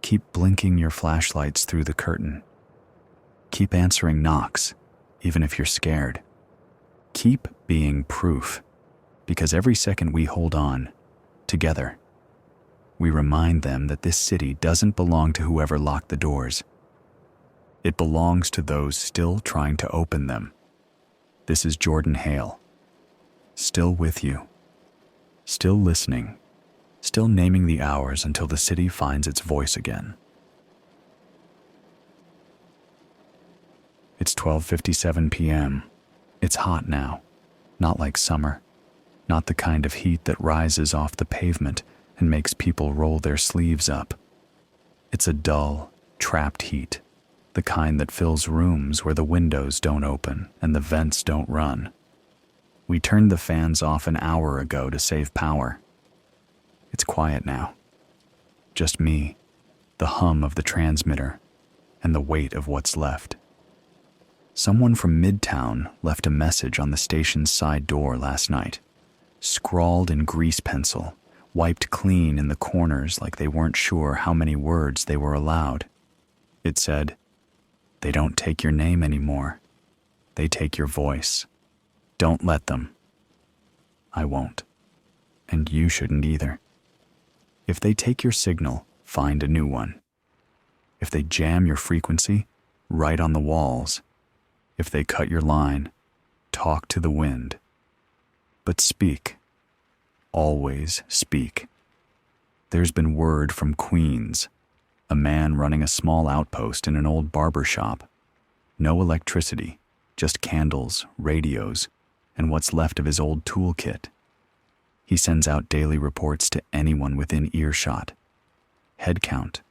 Keep blinking your flashlights through the curtain. Keep answering knocks, even if you're scared. Keep being proof, because every second we hold on, together, we remind them that this city doesn't belong to whoever locked the doors. It belongs to those still trying to open them. This is Jordan Hale, still with you, still listening, still naming the hours until the city finds its voice again. It's 12:57 p.m. It's hot now, not like summer, not the kind of heat that rises off the pavement and makes people roll their sleeves up. It's a dull, trapped heat, the kind that fills rooms where the windows don't open and the vents don't run. We turned the fans off an hour ago to save power. It's quiet now. Just me, the hum of the transmitter, and the weight of what's left. Someone from Midtown left a message on the station's side door last night, scrawled in grease pencil, wiped clean in the corners like they weren't sure how many words they were allowed. It said, "They don't take your name anymore. They take your voice. Don't let them." I won't. And you shouldn't either. If they take your signal, find a new one. If they jam your frequency, write on the walls. If they cut your line, talk to the wind. But speak. Always speak. There's been word from Queens, a man running a small outpost in an old barber shop. No electricity, just candles, radios, and what's left of his old toolkit. He sends out daily reports to anyone within earshot. Head count,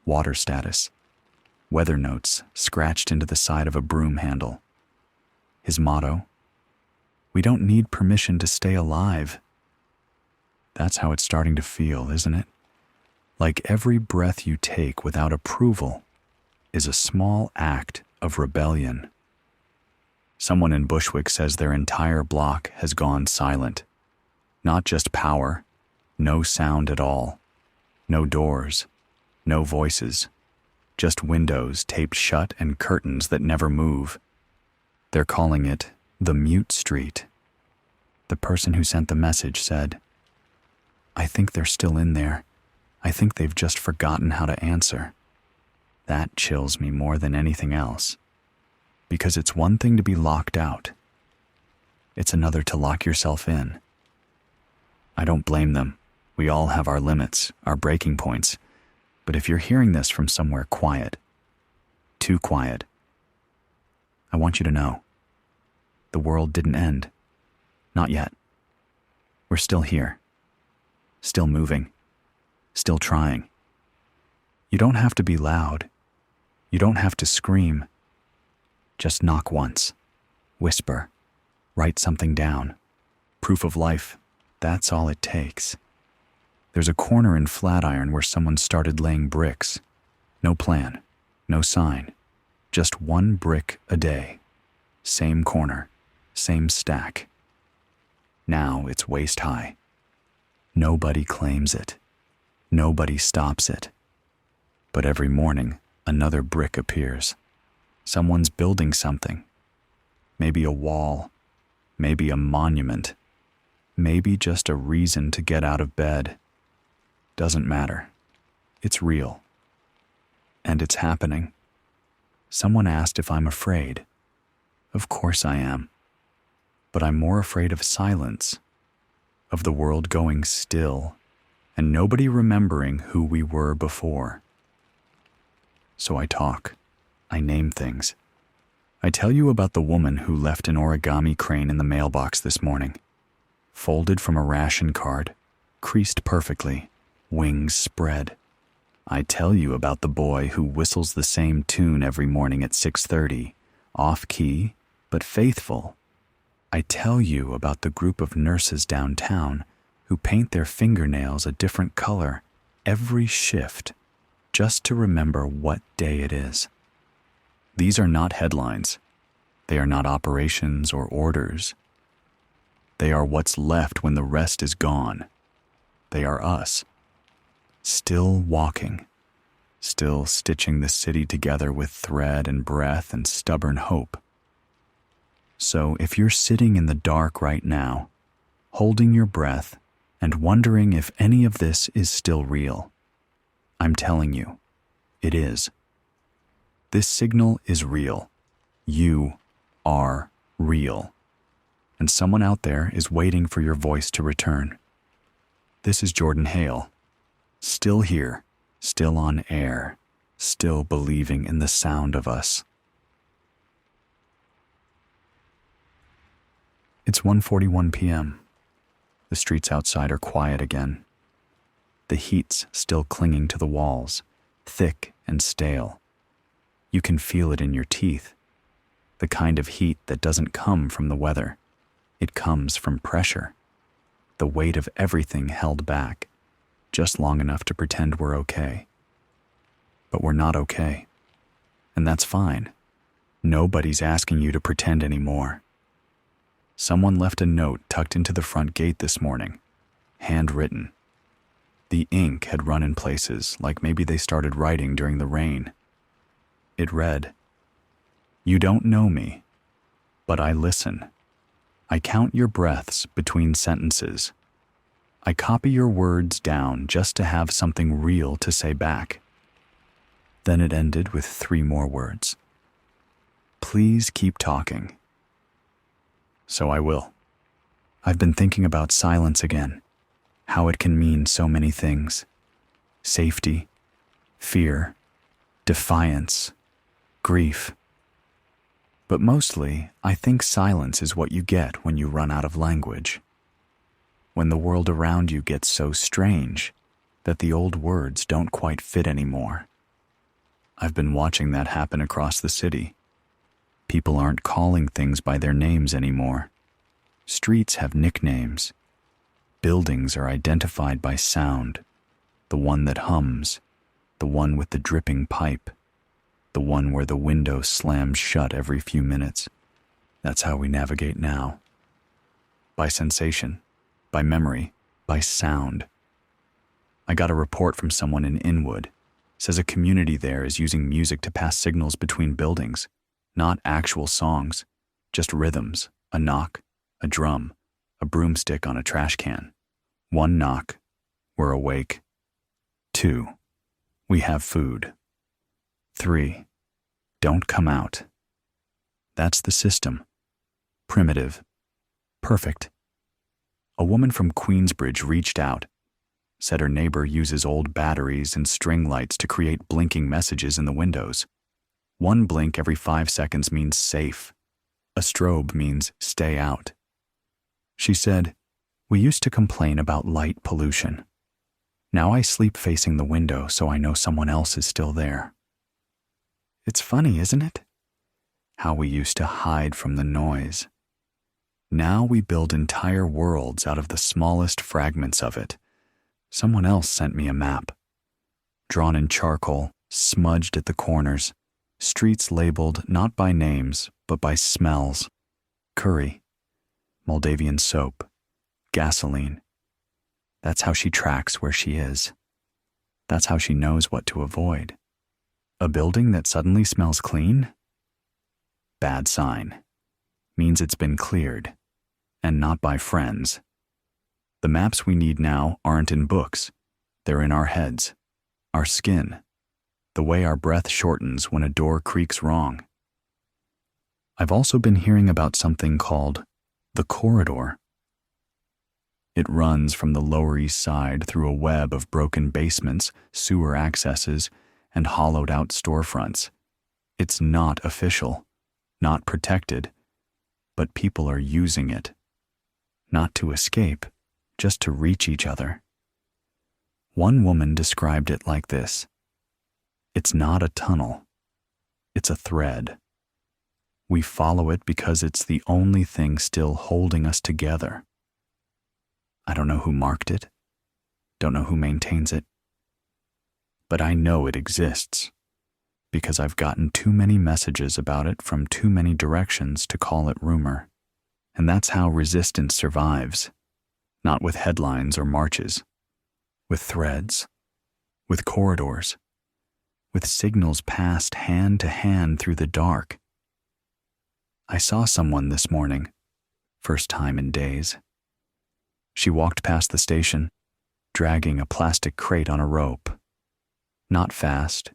water status, weather notes scratched into the side of a broom handle. His motto, "We don't need permission to stay alive." That's how it's starting to feel, isn't it? Like every breath you take without approval is a small act of rebellion. Someone in Bushwick says their entire block has gone silent. Not just power, no sound at all. No doors, no voices, just windows taped shut and curtains that never move. They're calling it the mute street. The person who sent the message said, "I think they're still in there. I think they've just forgotten how to answer." That chills me more than anything else, because it's one thing to be locked out. It's another to lock yourself in. I don't blame them. We all have our limits, our breaking points. But if you're hearing this from somewhere quiet, too quiet, I want you to know, the world didn't end. Not yet. We're still here. Still moving. Still trying. You don't have to be loud. You don't have to scream. Just knock once. Whisper. Write something down. Proof of life. That's all it takes. There's a corner in Flatiron where someone started laying bricks. No plan. No sign. Just one brick a day. Same corner. Same stack. Now it's waist high. Nobody claims it. Nobody stops it. But every morning, another brick appears. Someone's building something. Maybe a wall. Maybe a monument. Maybe just a reason to get out of bed. Doesn't matter. It's real. And it's happening. Someone asked if I'm afraid. Of course I am. But I'm more afraid of silence, of the world going still, and nobody remembering who we were before. So I talk. I name things. I tell you about the woman who left an origami crane in the mailbox this morning, folded from a ration card, creased perfectly, wings spread. I tell you about the boy who whistles the same tune every morning at 6:30, off-key, but faithful. I tell you about the group of nurses downtown who paint their fingernails a different color every shift just to remember what day it is. These are not headlines. They are not operations or orders. They are what's left when the rest is gone. They are us. Still walking. Still stitching the city together with thread and breath and stubborn hope. So if you're sitting in the dark right now, holding your breath and wondering if any of this is still real, I'm telling you, it is. This signal is real. You are real. And someone out there is waiting for your voice to return. This is Jordan Hale. Still here, still on air, still believing in the sound of us. It's 1:41 p.m. The streets outside are quiet again. The heat's still clinging to the walls, thick and stale. You can feel it in your teeth. The kind of heat that doesn't come from the weather. It comes from pressure. The weight of everything held back, just long enough to pretend we're okay. But we're not okay. And that's fine. Nobody's asking you to pretend anymore. Someone left a note tucked into the front gate this morning, handwritten. The ink had run in places like maybe they started writing during the rain. It read, "You don't know me, but I listen. I count your breaths between sentences. I copy your words down just to have something real to say back." Then it ended with 3 more words. "Please keep talking." So I will. I've been thinking about silence again, how it can mean so many things. Safety, fear, defiance, grief. But mostly, I think silence is what you get when you run out of language. When the world around you gets so strange that the old words don't quite fit anymore. I've been watching that happen across the city. People aren't calling things by their names anymore. Streets have nicknames. Buildings are identified by sound. The one that hums, the one with the dripping pipe, the one where the window slams shut every few minutes. That's how we navigate now. By sensation, by memory, by sound. I got a report from someone in Inwood. Says a community there is using music to pass signals between buildings, not actual songs, just rhythms, a knock, a drum, a broomstick on a trash can. 1 knock, we're awake. 2, we have food. 3, don't come out. That's the system. Primitive. Perfect. A woman from Queensbridge reached out, said her neighbor uses old batteries and string lights to create blinking messages in the windows. 1 blink every 5 seconds means safe. A strobe means stay out. She said, "We used to complain about light pollution. Now I sleep facing the window so I know someone else is still there." It's funny, isn't it? How we used to hide from the noise. Now we build entire worlds out of the smallest fragments of it. Someone else sent me a map. Drawn in charcoal, smudged at the corners, streets labeled not by names, but by smells. Curry, Moldavian soap, gasoline. That's how she tracks where she is. That's how she knows what to avoid. A building that suddenly smells clean? Bad sign. Means it's been cleared, and not by friends. The maps we need now aren't in books. They're in our heads, our skin, the way our breath shortens when a door creaks wrong. I've also been hearing about something called the corridor. It runs from the Lower East Side through a web of broken basements, sewer accesses, and hollowed-out storefronts. It's not official, not protected, but people are using it. Not to escape, just to reach each other. One woman described it like this: "It's not a tunnel, it's a thread. We follow it because it's the only thing still holding us together." I don't know who marked it, don't know who maintains it, but I know it exists because I've gotten too many messages about it from too many directions to call it rumor. And that's how resistance survives. Not with headlines or marches, with threads, with corridors, with signals passed hand to hand through the dark. I saw someone this morning, first time in days. She walked past the station, dragging a plastic crate on a rope. Not fast,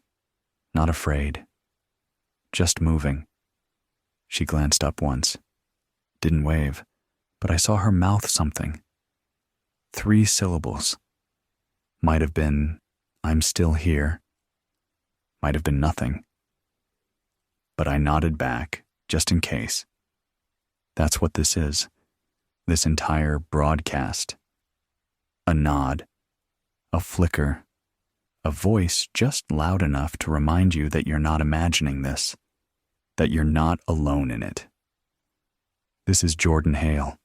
not afraid, just moving. She glanced up once, didn't wave, but I saw her mouth something. 3 syllables. Might have been, "I'm still here." Might have been nothing. But I nodded back, just in case. That's what this is, this entire broadcast. A nod, a flicker, a voice just loud enough to remind you that you're not imagining this, that you're not alone in it. This is Jordan Hale,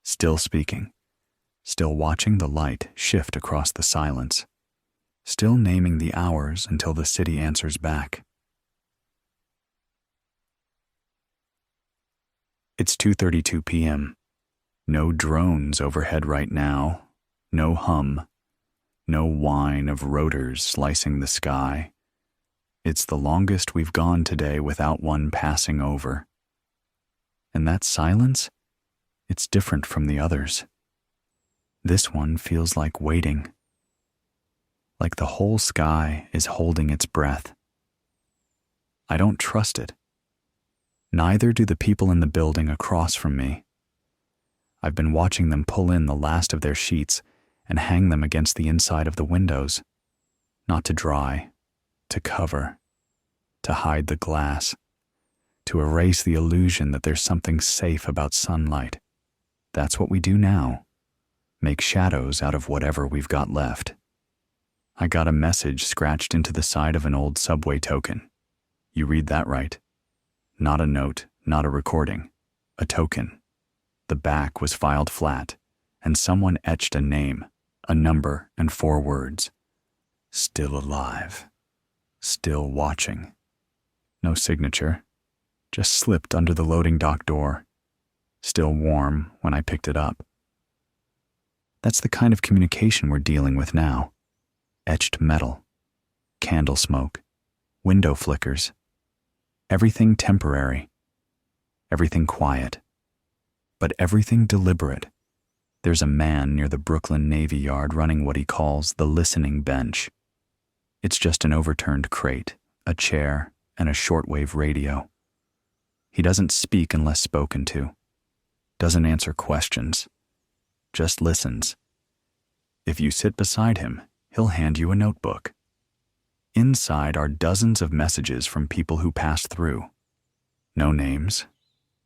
still speaking. Still watching the light shift across the silence, still naming the hours until the city answers back. It's 2:32 p.m. No drones overhead right now, no hum, no whine of rotors slicing the sky. It's the longest we've gone today without one passing over. And that silence, it's different from the others. This one feels like waiting, like the whole sky is holding its breath. I don't trust it. Neither do the people in the building across from me. I've been watching them pull in the last of their sheets and hang them against the inside of the windows, not to dry, to cover, to hide the glass, to erase the illusion that there's something safe about sunlight. That's what we do now. Make shadows out of whatever we've got left. I got a message scratched into the side of an old subway token. You read that right. Not a note, not a recording. A token. The back was filed flat, and someone etched a name, a number, and 4 words. Still alive. Still watching. No signature. Just slipped under the loading dock door. Still warm when I picked it up. That's the kind of communication we're dealing with now. Etched metal. Candle smoke. Window flickers. Everything temporary. Everything quiet. But everything deliberate. There's a man near the Brooklyn Navy Yard running what he calls the listening bench. It's just an overturned crate, a chair, and a shortwave radio. He doesn't speak unless spoken to. Doesn't answer questions. Just listens. If you sit beside him, he'll hand you a notebook. Inside are dozens of messages from people who passed through. No names,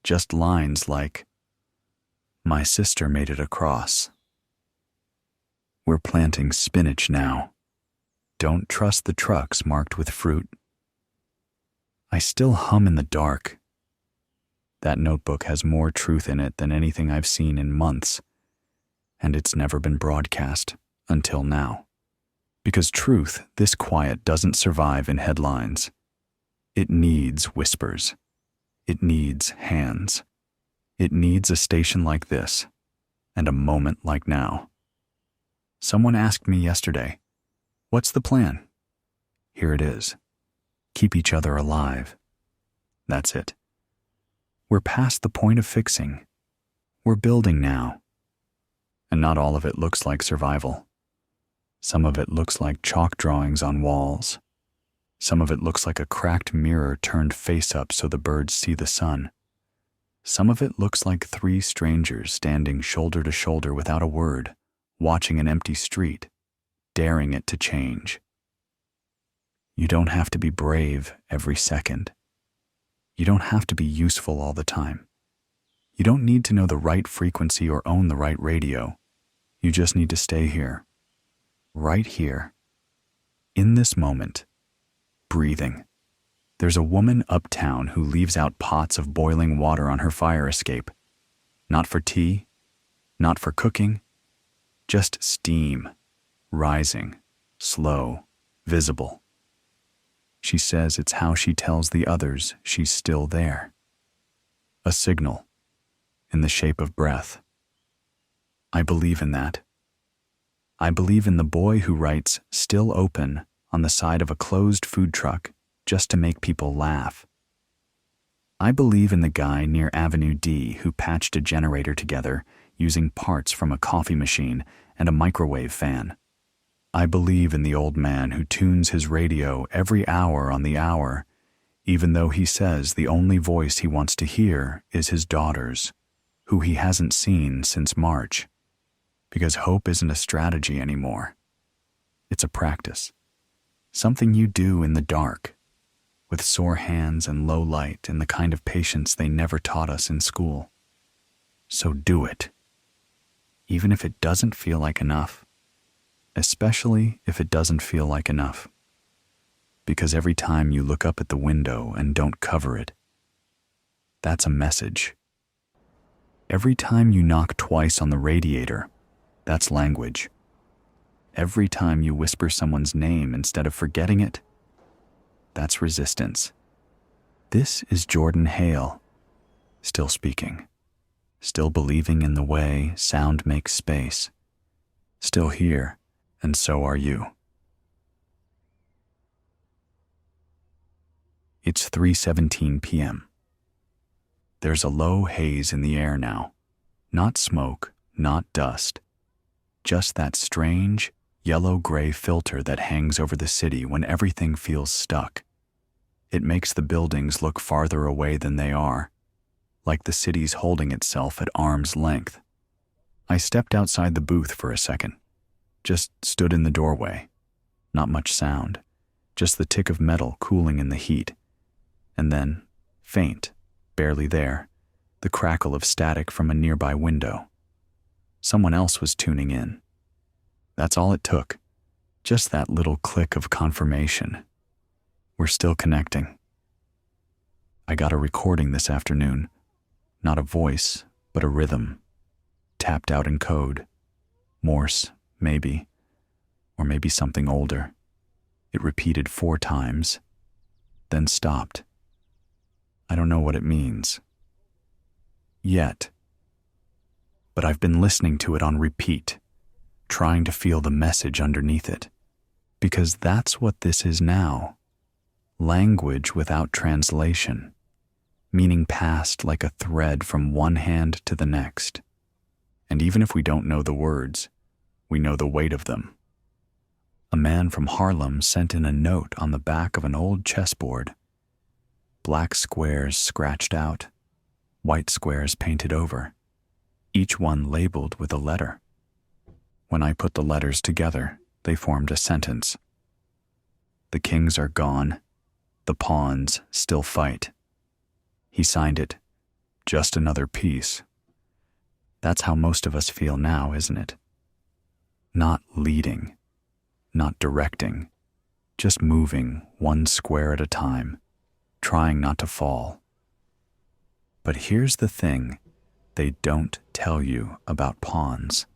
just lines like, "My sister made it across. We're planting spinach now. Don't trust the trucks marked with fruit." I still hum in the dark. That notebook has more truth in it than anything I've seen in months, and it's never been broadcast until now. Because truth, this quiet, doesn't survive in headlines. It needs whispers. It needs hands. It needs a station like this, and a moment like now. Someone asked me yesterday, "What's the plan?" Here it is. Keep each other alive. That's it. We're past the point of fixing. We're building now. And not all of it looks like survival. Some of it looks like chalk drawings on walls. Some of it looks like a cracked mirror turned face up so the birds see the sun. Some of it looks like 3 strangers standing shoulder to shoulder without a word, watching an empty street, daring it to change. You don't have to be brave every second. You don't have to be useful all the time. You don't need to know the right frequency or own the right radio. You just need to stay here. Right here. In this moment. Breathing. There's a woman uptown who leaves out pots of boiling water on her fire escape. Not for tea. Not for cooking. Just steam. Rising. Slow. Visible. She says it's how she tells the others she's still there. A signal. In the shape of breath. I believe in that. I believe in the boy who writes "still open" on the side of a closed food truck just to make people laugh. I believe in the guy near Avenue D who patched a generator together using parts from a coffee machine and a microwave fan. I believe in the old man who tunes his radio every hour on the hour, even though he says the only voice he wants to hear is his daughter's, who he hasn't seen since March. Because hope isn't a strategy anymore. It's a practice. Something you do in the dark, with sore hands and low light and the kind of patience they never taught us in school. So do it. Even if it doesn't feel like enough. Especially if it doesn't feel like enough. Because every time you look up at the window and don't cover it, that's a message. Every time you knock twice on the radiator, that's language. Every time you whisper someone's name instead of forgetting it, that's resistance. This is Jordan Hale, still speaking, still believing in the way sound makes space, still here, and so are you. It's 3:17 p.m. There's a low haze in the air now. Not smoke, not dust. Just that strange, yellow-gray filter that hangs over the city when everything feels stuck. It makes the buildings look farther away than they are, like the city's holding itself at arm's length. I stepped outside the booth for a second. Just stood in the doorway. Not much sound. Just the tick of metal cooling in the heat. And then, faint, barely there, the crackle of static from a nearby window. Someone else was tuning in. That's all it took. Just that little click of confirmation. We're still connecting. I got a recording this afternoon. Not a voice, but a rhythm. tapped out in code. Morse, maybe. Or maybe something older. It repeated 4 times, then stopped. I don't know what it means. Yet. But I've been listening to it on repeat, trying to feel the message underneath it. Because that's what this is now. Language without translation. Meaning passed like a thread from one hand to the next. And even if we don't know the words, we know the weight of them. A man from Harlem sent in a note on the back of an old chessboard. Black squares scratched out, white squares painted over, each one labeled with a letter. When I put the letters together, they formed a sentence. The kings are gone, the pawns still fight. He signed it, just another piece. That's how most of us feel now, isn't it? Not leading, not directing, just moving one square at a time, trying not to fall. But here's the thing they don't tell you about pawns.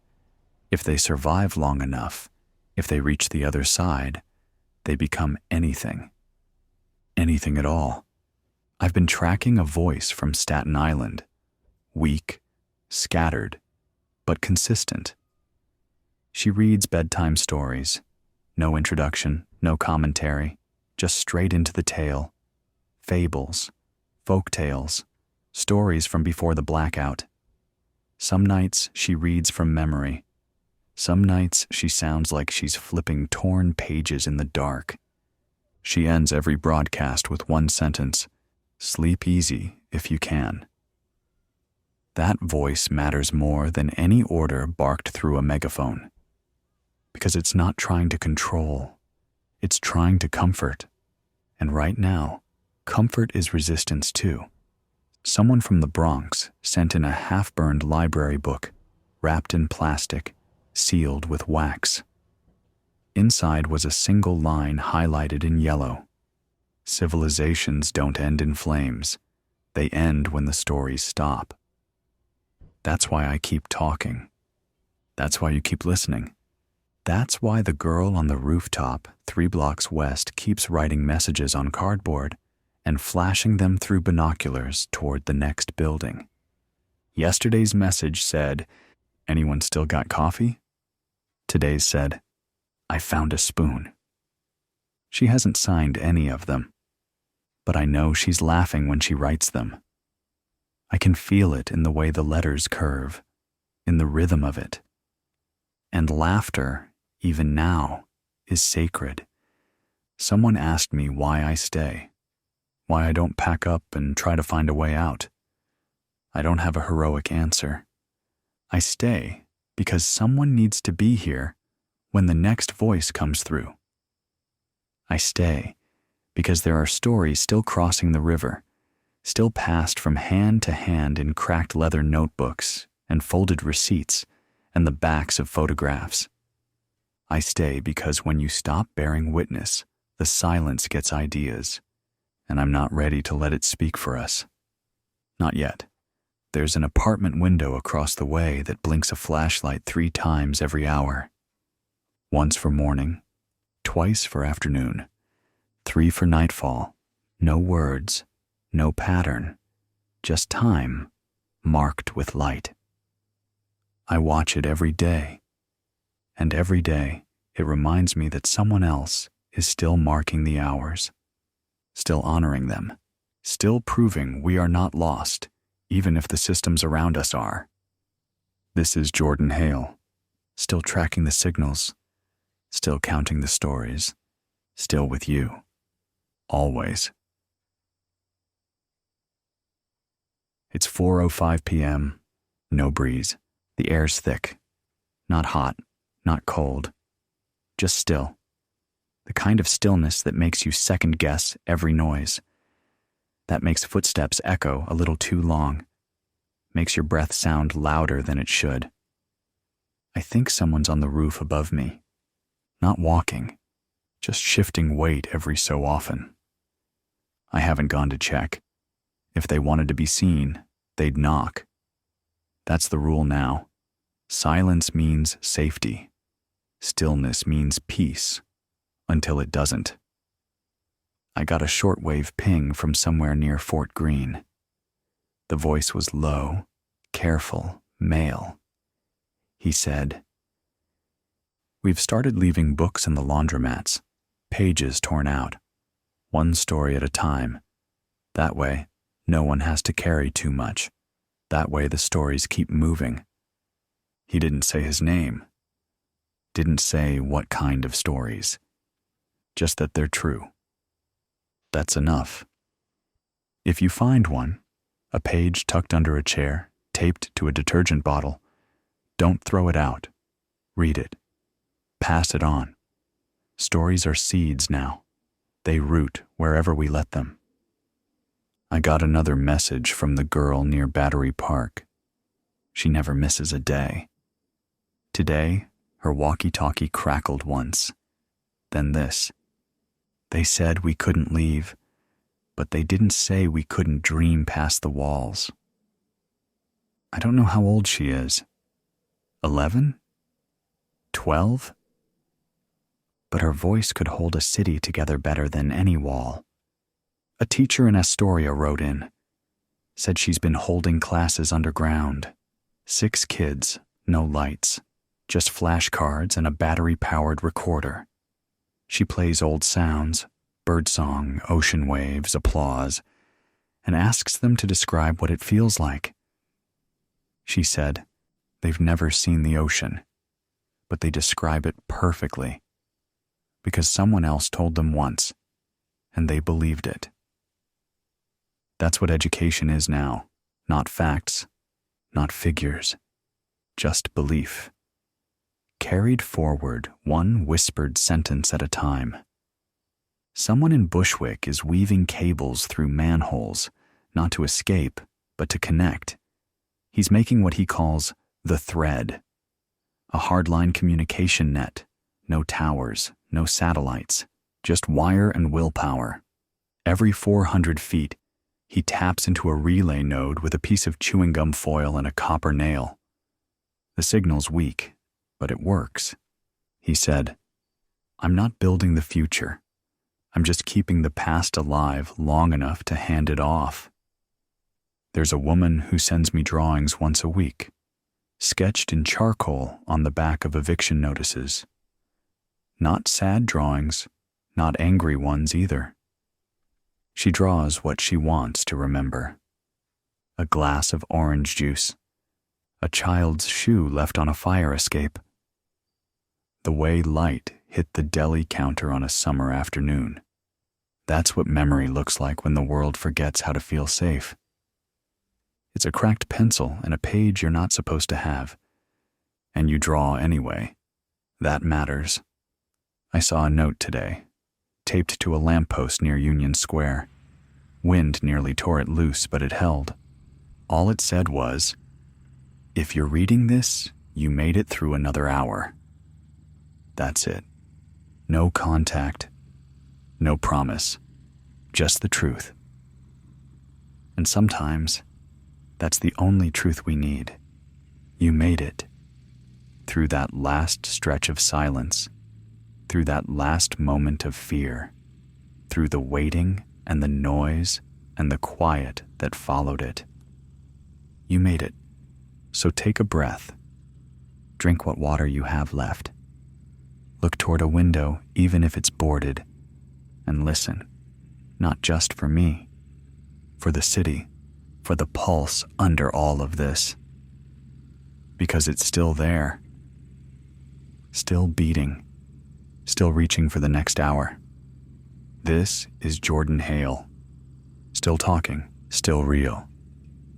If they survive long enough, if they reach the other side, they become anything. Anything at all. I've been tracking a voice from Staten Island. Weak, scattered, but consistent. She reads bedtime stories. No introduction, no commentary, just straight into the tale. Fables, folk tales, stories from before the blackout. Some nights she reads from memory. Some nights she sounds like she's flipping torn pages in the dark. She ends every broadcast with one sentence: sleep easy if you can. That voice matters more than any order barked through a megaphone. Because it's not trying to control, it's trying to comfort. And right now, comfort is resistance too. Someone from the Bronx sent in a half-burned library book, wrapped in plastic, sealed with wax. Inside was a single line highlighted in yellow. Civilizations don't end in flames. They end when the stories stop. That's why I keep talking. That's why you keep listening. That's why the girl on the rooftop 3 blocks west keeps writing messages on cardboard and flashing them through binoculars toward the next building. Yesterday's message said, "Anyone still got coffee?" Today's said, "I found a spoon." She hasn't signed any of them, but I know she's laughing when she writes them. I can feel it in the way the letters curve, in the rhythm of it. And laughter, even now, is sacred. Someone asked me why I stay, why I don't pack up and try to find a way out. I don't have a heroic answer. I stay because someone needs to be here when the next voice comes through. I stay because there are stories still crossing the river, still passed from hand to hand in cracked leather notebooks and folded receipts and the backs of photographs. I stay because when you stop bearing witness, the silence gets ideas, and I'm not ready to let it speak for us. Not yet. There's an apartment window across the way that blinks a flashlight 3 times every hour. Once for morning, twice for afternoon, 3 for nightfall. No words, no pattern, just time, marked with light. I watch it every day, and every day it reminds me that someone else is still marking the hours, still honoring them, still proving we are not lost, even if the systems around us are. This is Jordan Hale, still tracking the signals, still counting the stories, still with you, always. It's 4:05 p.m., no breeze. The air's thick, not hot, not cold, just still. The kind of stillness that makes you second-guess every noise, that makes footsteps echo a little too long, makes your breath sound louder than it should. I think someone's on the roof above me, not walking, just shifting weight every so often. I haven't gone to check. If they wanted to be seen, they'd knock. That's the rule now. Silence means safety. Stillness means peace, until it doesn't. I got a shortwave ping from somewhere near Fort Greene. The voice was low, careful, male. He said, "We've started leaving books in the laundromats, pages torn out, one story at a time. That way, no one has to carry too much. That way the stories keep moving." He didn't say his name. Didn't say what kind of stories. Just that they're true. That's enough. If you find one, a page tucked under a chair, taped to a detergent bottle, don't throw it out. Read it. Pass it on. Stories are seeds now. They root wherever we let them. I got another message from the girl near Battery Park. She never misses a day. Today, her walkie-talkie crackled once. Then this. They said we couldn't leave, but they didn't say we couldn't dream past the walls. I don't know how old she is. 11? 12? But her voice could hold a city together better than any wall. A teacher in Astoria wrote in. Said she's been holding classes underground. 6 kids, no lights, just flashcards and a battery-powered recorder. She plays old sounds, birdsong, ocean waves, applause, and asks them to describe what it feels like. She said, they've never seen the ocean, but they describe it perfectly, because someone else told them once, and they believed it. That's what education is now, not facts, not figures, just belief. Carried forward one whispered sentence at a time. Someone in Bushwick is weaving cables through manholes, not to escape, but to connect. He's making what he calls the thread, a hardline communication net, no towers, no satellites, just wire and willpower. Every 400 feet, he taps into a relay node with a piece of chewing gum foil and a copper nail. The signal's weak, but it works. He said, I'm not building the future. I'm just keeping the past alive long enough to hand it off. There's a woman who sends me drawings once a week, sketched in charcoal on the back of eviction notices. Not sad drawings, not angry ones either. She draws what she wants to remember. A glass of orange juice, a child's shoe left on a fire escape, the way light hit the deli counter on a summer afternoon. That's what memory looks like when the world forgets how to feel safe. It's a cracked pencil and a page you're not supposed to have. And you draw anyway. That matters. I saw a note today, taped to a lamppost near Union Square. Wind nearly tore it loose, but it held. All it said was, if you're reading this, you made it through another hour. That's it. No contact. No promise. Just the truth. And sometimes, that's the only truth we need. You made it. Through that last stretch of silence. Through that last moment of fear. Through the waiting and the noise and the quiet that followed it. You made it. So take a breath. Drink what water you have left. Look toward a window, even if it's boarded, and listen, not just for me, for the city, for the pulse under all of this. Because it's still there, still beating, still reaching for the next hour. This is Jordan Hale, still talking, still real,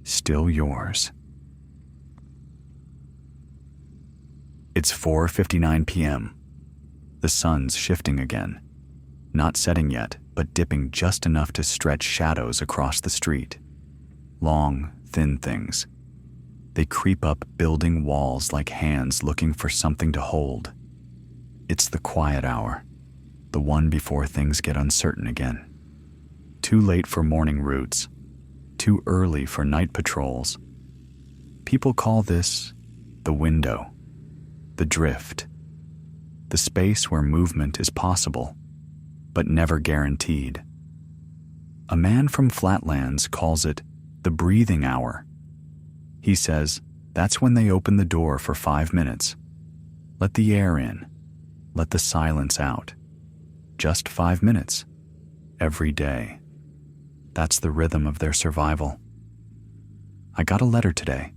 still yours. It's 4:59 p.m. The sun's shifting again, not setting yet, but dipping just enough to stretch shadows across the street. Long, thin things. They creep up building walls like hands looking for something to hold. It's the quiet hour, the one before things get uncertain again. Too late for morning routes, too early for night patrols. People call this the window, the drift, the space where movement is possible, but never guaranteed. A man from Flatlands calls it the breathing hour. He says that's when they open the door for 5 minutes. Let the air in, let the silence out. Just 5 minutes, every day. That's the rhythm of their survival. I got a letter today,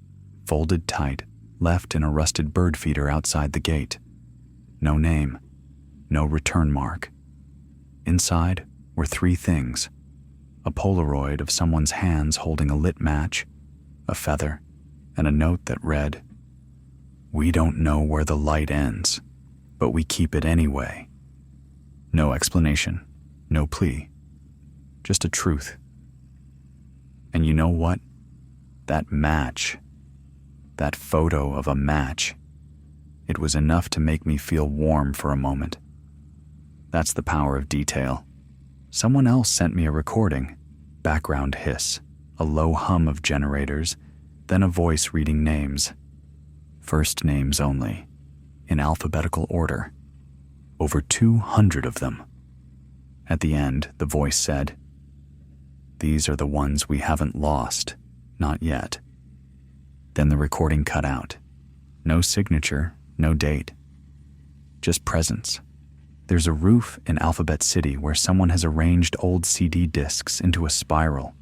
folded tight, left in a rusted bird feeder outside the gate. No name, no return mark. Inside were 3 things: a Polaroid of someone's hands holding a lit match, a feather, and a note that read, "We don't know where the light ends, but we keep it anyway." No explanation, no plea, just a truth. And you know what? That match, that photo of a match, it was enough to make me feel warm for a moment. That's the power of detail. Someone else sent me a recording, background hiss, a low hum of generators, then a voice reading names. First names only, in alphabetical order. Over 200 of them. At the end, the voice said, "These are the ones we haven't lost, not yet." Then the recording cut out. No signature, no date. Just presence. There's a roof in Alphabet City where someone has arranged old CD discs into a spiral.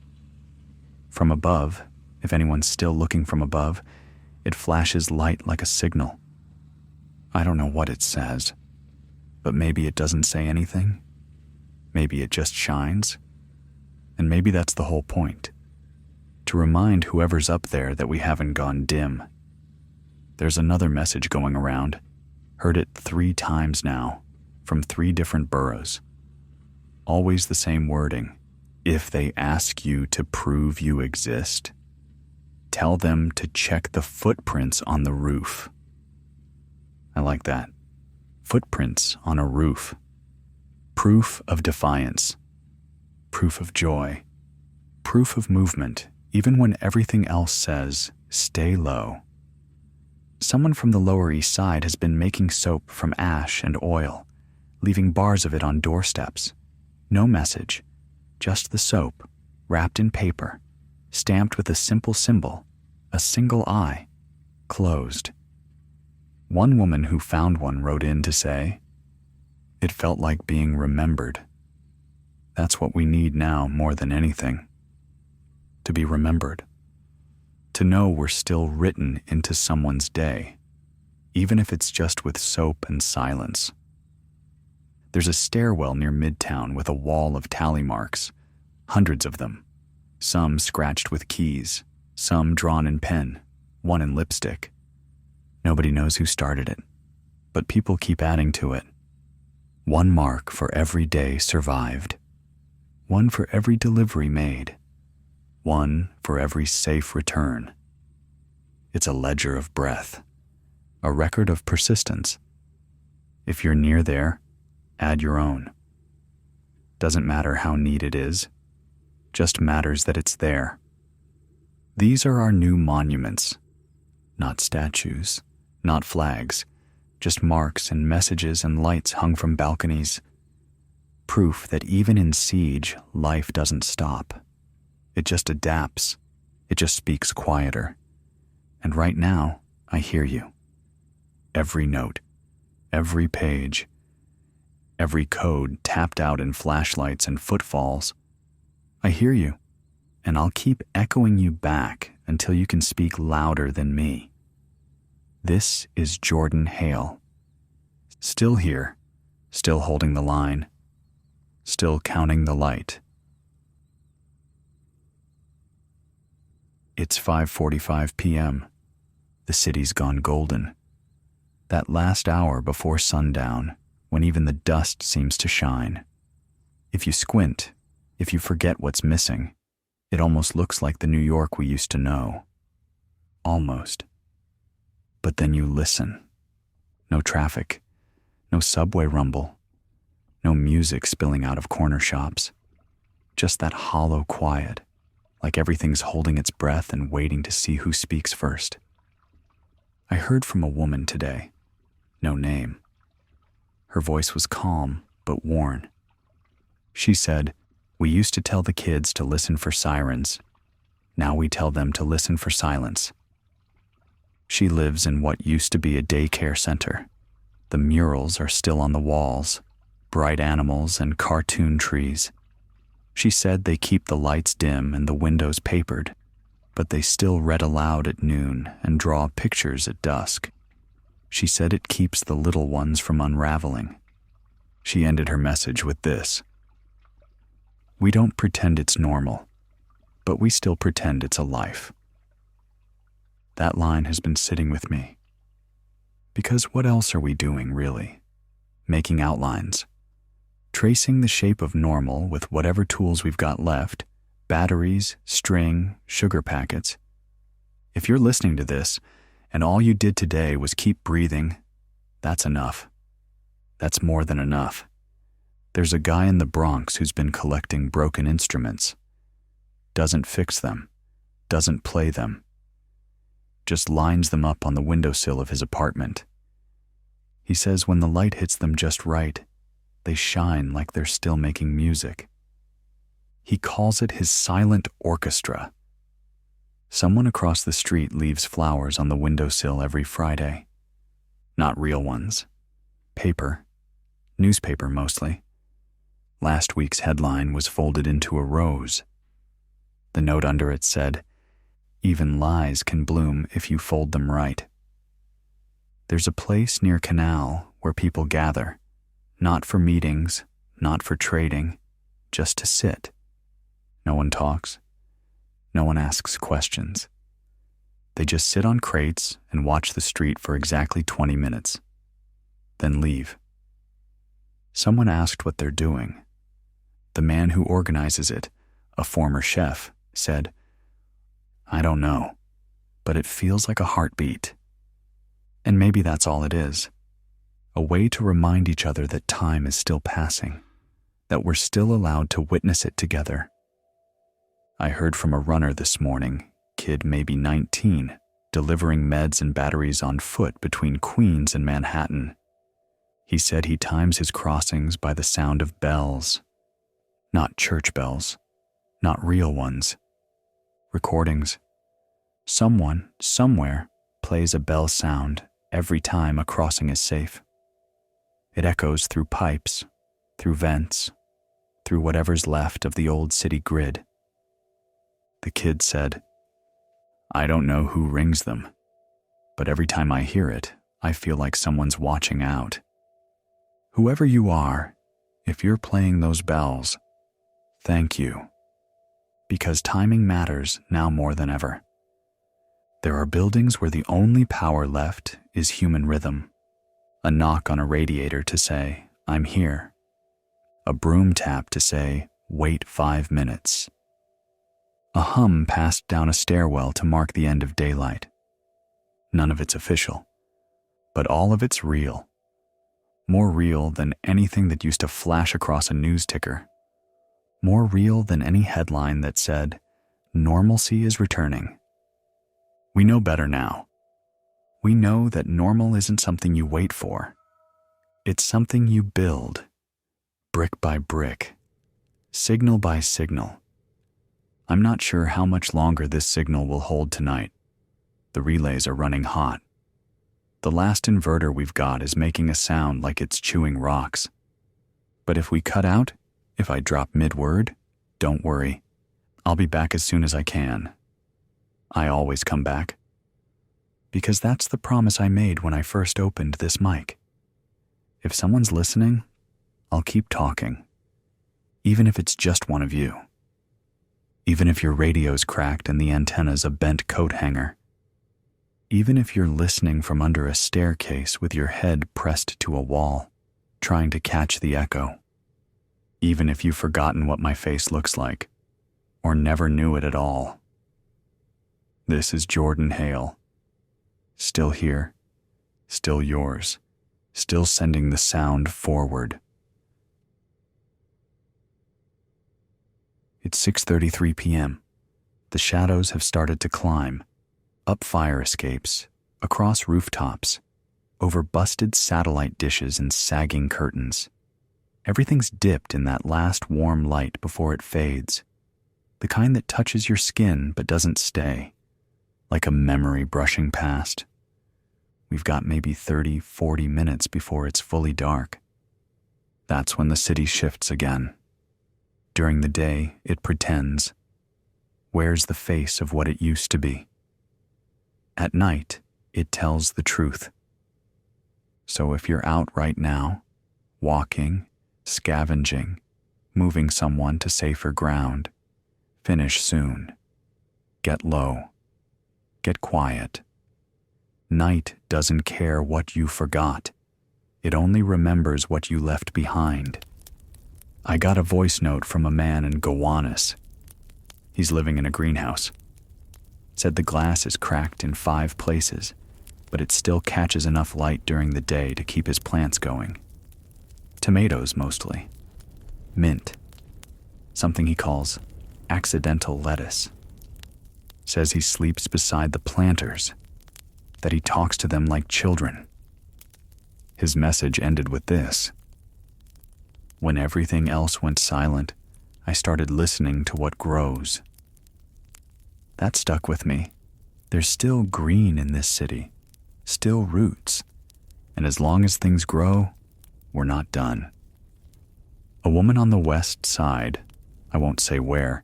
From above, if anyone's still looking from above, it flashes light like a signal. I don't know what it says, but maybe it doesn't say anything. Maybe it just shines. And maybe that's the whole point. To remind whoever's up there that we haven't gone dim. There's another message going around. Heard it 3 times now, from 3 different boroughs. Always the same wording. If they ask you to prove you exist, tell them to check the footprints on the roof. I like that. Footprints on a roof. Proof of defiance. Proof of joy. Proof of movement, even when everything else says, stay low. Someone from the Lower East Side has been making soap from ash and oil, leaving bars of it on doorsteps. No message, just the soap, wrapped in paper, stamped with a simple symbol, a single eye, closed. One woman who found one wrote in to say, "It felt like being remembered." That's what we need now more than anything. To be remembered. To know we're still written into someone's day, even if it's just with soap and silence. There's a stairwell near Midtown with a wall of tally marks, hundreds of them, some scratched with keys, some drawn in pen, one in lipstick. Nobody knows who started it, but people keep adding to it. One mark for every day survived, one for every delivery made, one for every safe return. It's a ledger of breath, a record of persistence. If you're near there, add your own. Doesn't matter how neat it is, just matters that it's there. These are our new monuments, not statues, not flags, just marks and messages and lights hung from balconies. Proof that even in siege, life doesn't stop. It just adapts. It just speaks quieter. And right now, I hear you. Every note, every page, every code tapped out in flashlights and footfalls. I hear you, and I'll keep echoing you back until you can speak louder than me. This is Jordan Hale. Still here, still holding the line, still counting the light. It's 5:45 p.m. The city's gone golden. That last hour before sundown, when even the dust seems to shine. If you squint, if you forget what's missing, it almost looks like the New York we used to know. Almost. But then you listen. No traffic, no subway rumble, no music spilling out of corner shops. Just that hollow quiet, like everything's holding its breath and waiting to see who speaks first. I heard from a woman today. No name. Her voice was calm but worn. She said, "We used to tell the kids to listen for sirens. Now we tell them to listen for silence." She lives in what used to be a daycare center. The murals are still on the walls, bright animals and cartoon trees. She said they keep the lights dim and the windows papered, but they still read aloud at noon and draw pictures at dusk. She said it keeps the little ones from unraveling. She ended her message with this: "We don't pretend it's normal, but we still pretend it's a life." That line has been sitting with me. Because what else are we doing, really? Making outlines, tracing the shape of normal with whatever tools we've got left, batteries, string, sugar packets. If you're listening to this and all you did today was keep breathing, that's enough. That's more than enough. There's a guy in the Bronx who's been collecting broken instruments. Doesn't fix them, doesn't play them, just lines them up on the windowsill of his apartment. He says when the light hits them just right, they shine like they're still making music. He calls it his silent orchestra. Someone across the street leaves flowers on the windowsill every Friday. Not real ones. Paper. Newspaper mostly. Last week's headline was folded into a rose. The note under it said, "Even lies can bloom if you fold them right." There's a place near Canal where people gather, not for meetings, not for trading, just to sit. No one talks. No one asks questions. They just sit on crates and watch the street for exactly 20 minutes, then leave. Someone asked what they're doing. The man who organizes it, a former chef, said, "I don't know, but it feels like a heartbeat." And maybe that's all it is. A way to remind each other that time is still passing, that we're still allowed to witness it together. I heard from a runner this morning, kid maybe 19, delivering meds and batteries on foot between Queens and Manhattan. He said he times his crossings by the sound of bells. Not church bells, not real ones. Recordings. Someone, somewhere, plays a bell sound every time a crossing is safe. It echoes through pipes, through vents, through whatever's left of the old city grid. The kid said, "I don't know who rings them, but every time I hear it, I feel like someone's watching out." Whoever you are, if you're playing those bells, thank you. Because timing matters now more than ever. There are buildings where the only power left is human rhythm. A knock on a radiator to say, "I'm here." A broom tap to say, "Wait 5 minutes." A hum passed down a stairwell to mark the end of daylight. None of it's official, but all of it's real. More real than anything that used to flash across a news ticker. More real than any headline that said, "Normalcy is returning." We know better now. We know that normal isn't something you wait for. It's something you build, brick by brick, signal by signal. I'm not sure how much longer this signal will hold tonight. The relays are running hot. The last inverter we've got is making a sound like it's chewing rocks. But if we cut out, if I drop mid-word, don't worry. I'll be back as soon as I can. I always come back. Because that's the promise I made when I first opened this mic. If someone's listening, I'll keep talking. Even if it's just one of you. Even if your radio's cracked and the antenna's a bent coat hanger. Even if you're listening from under a staircase with your head pressed to a wall, trying to catch the echo. Even if you've forgotten what my face looks like, or never knew it at all. This is Jordan Hale. Still here, still yours, still sending the sound forward. It's 6:33 p.m. The shadows have started to climb, up fire escapes, across rooftops, over busted satellite dishes and sagging curtains. Everything's dipped in that last warm light before it fades, the kind that touches your skin but doesn't stay, like a memory brushing past. We've got maybe 30, 40 minutes before it's fully dark. That's when the city shifts again. During the day, it pretends, wears the face of what it used to be. At night, it tells the truth. So if you're out right now, walking, scavenging, moving someone to safer ground, finish soon. Get low. Get quiet. Night doesn't care what you forgot. It only remembers what you left behind. I got a voice note from a man in Gowanus. He's living in a greenhouse. Said the glass is cracked in 5 places, but it still catches enough light during the day to keep his plants going. Tomatoes mostly. Mint. Something he calls accidental lettuce. Says he sleeps beside the planters, that he talks to them like children. His message ended with this: when everything else went silent, I started listening to what grows. That stuck with me. There's still green in this city, still roots, and as long as things grow, we're not done. A woman on the west side, I won't say where,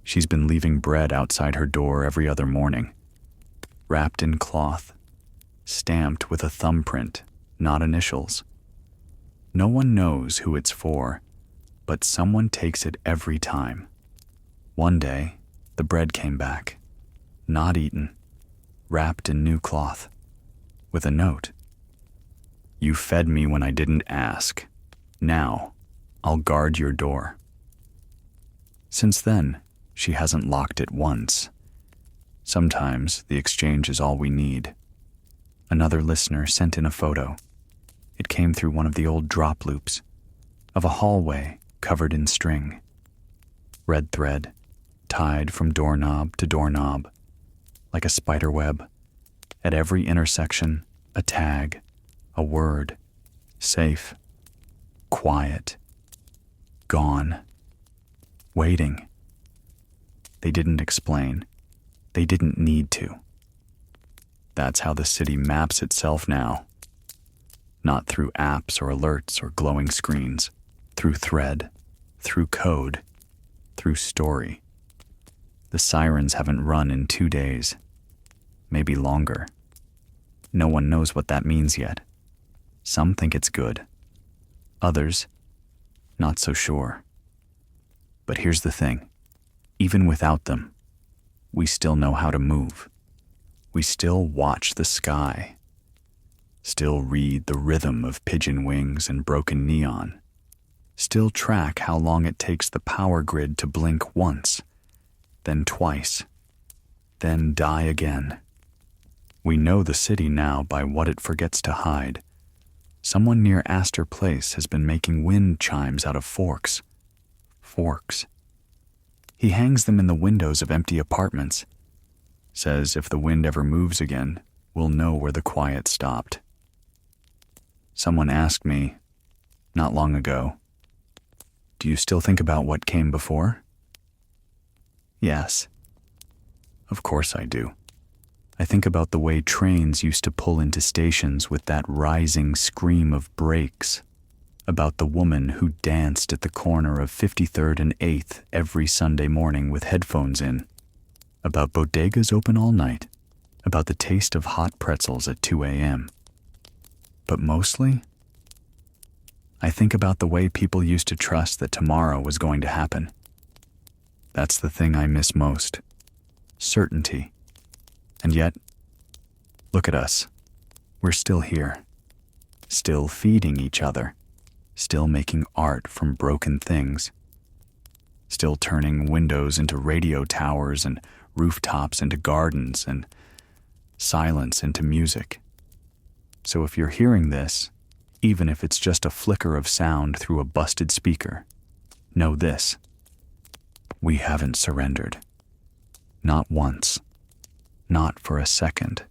she's been leaving bread outside her door every other morning, wrapped in cloth, stamped with a thumbprint, not initials. No one knows who it's for, but someone takes it every time. One day, the bread came back, not eaten, wrapped in new cloth, with a note. You fed me when I didn't ask. Now, I'll guard your door. Since then, she hasn't locked it once. Sometimes the exchange is all we need. Another listener sent in a photo. It came through one of the old drop loops of a hallway covered in string. Red thread, tied from doorknob to doorknob, like a spider web. At every intersection, a tag, a word, safe, quiet, gone, waiting. They didn't explain. They didn't need to. That's how the city maps itself now. Not through apps or alerts or glowing screens, through thread, through code, through story. The sirens haven't run in 2 days, maybe longer. No one knows what that means yet. Some think it's good. Others, not so sure. But here's the thing. Even without them, we still know how to move. We still watch the sky. Still read the rhythm of pigeon wings and broken neon. Still track how long it takes the power grid to blink once, then twice, then die again. We know the city now by what it forgets to hide. Someone near Astor Place has been making wind chimes out of forks. Forks. He hangs them in the windows of empty apartments. Says if the wind ever moves again, we'll know where the quiet stopped. Someone asked me, not long ago, do you still think about what came before? Yes. Of course I do. I think about the way trains used to pull into stations with that rising scream of brakes, about the woman who danced at the corner of 53rd and 8th every Sunday morning with headphones in, about bodegas open all night, about the taste of hot pretzels at 2 a.m. But mostly, I think about the way people used to trust that tomorrow was going to happen. That's the thing I miss most. Certainty. And yet, look at us. We're still here. Still feeding each other. Still making art from broken things. Still turning windows into radio towers and rooftops into gardens and silence into music. So if you're hearing this, even if it's just a flicker of sound through a busted speaker, know this. We haven't surrendered. Not once. Not for a second.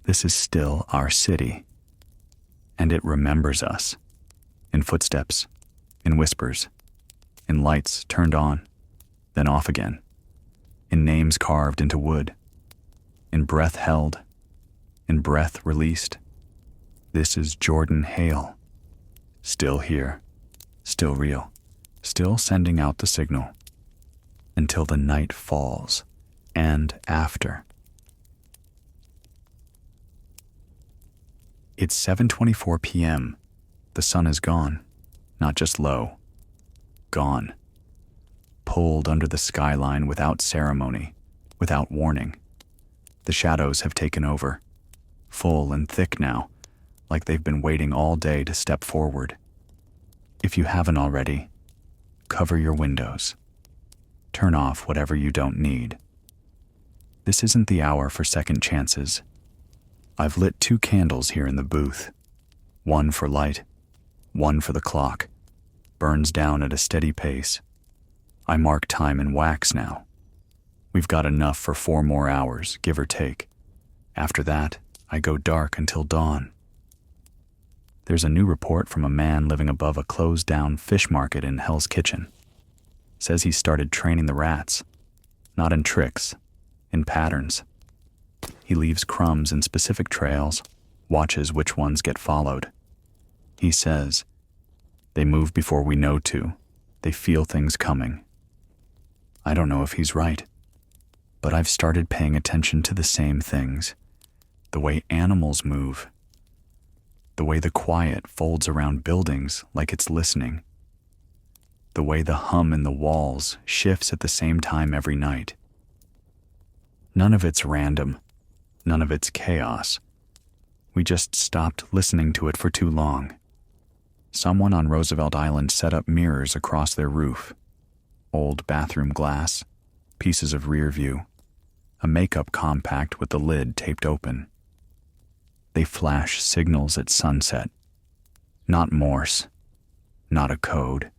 This is still our city. And it remembers us. In footsteps, in whispers, in lights turned on, then off again, in names carved into wood, in breath held, in breath released. This is Jordan Hale, still here, still real, still sending out the signal, until the night falls, and after. It's 7:24 p.m. The sun is gone, not just low, gone. Pulled under the skyline without ceremony, without warning. The shadows have taken over, full and thick now, like they've been waiting all day to step forward. If you haven't already, cover your windows. Turn off whatever you don't need. This isn't the hour for second chances. I've lit 2 candles here in the booth. One for light, one for the clock. Burns down at a steady pace. I mark time in wax now. We've got enough for 4 more hours, give or take. After that, I go dark until dawn. There's a new report from a man living above a closed-down fish market in Hell's Kitchen. Says he started training the rats. Not in tricks, in patterns. He leaves crumbs in specific trails, watches which ones get followed. He says, they move before we know to. They feel things coming. I don't know if he's right, but I've started paying attention to the same things. The way animals move. The way the quiet folds around buildings like it's listening. The way the hum in the walls shifts at the same time every night. None of it's random. None of it's chaos. We just stopped listening to it for too long. Someone on Roosevelt Island set up mirrors across their roof. Old bathroom glass, pieces of rear view, a makeup compact with the lid taped open. They flash signals at sunset. Not Morse, not a code,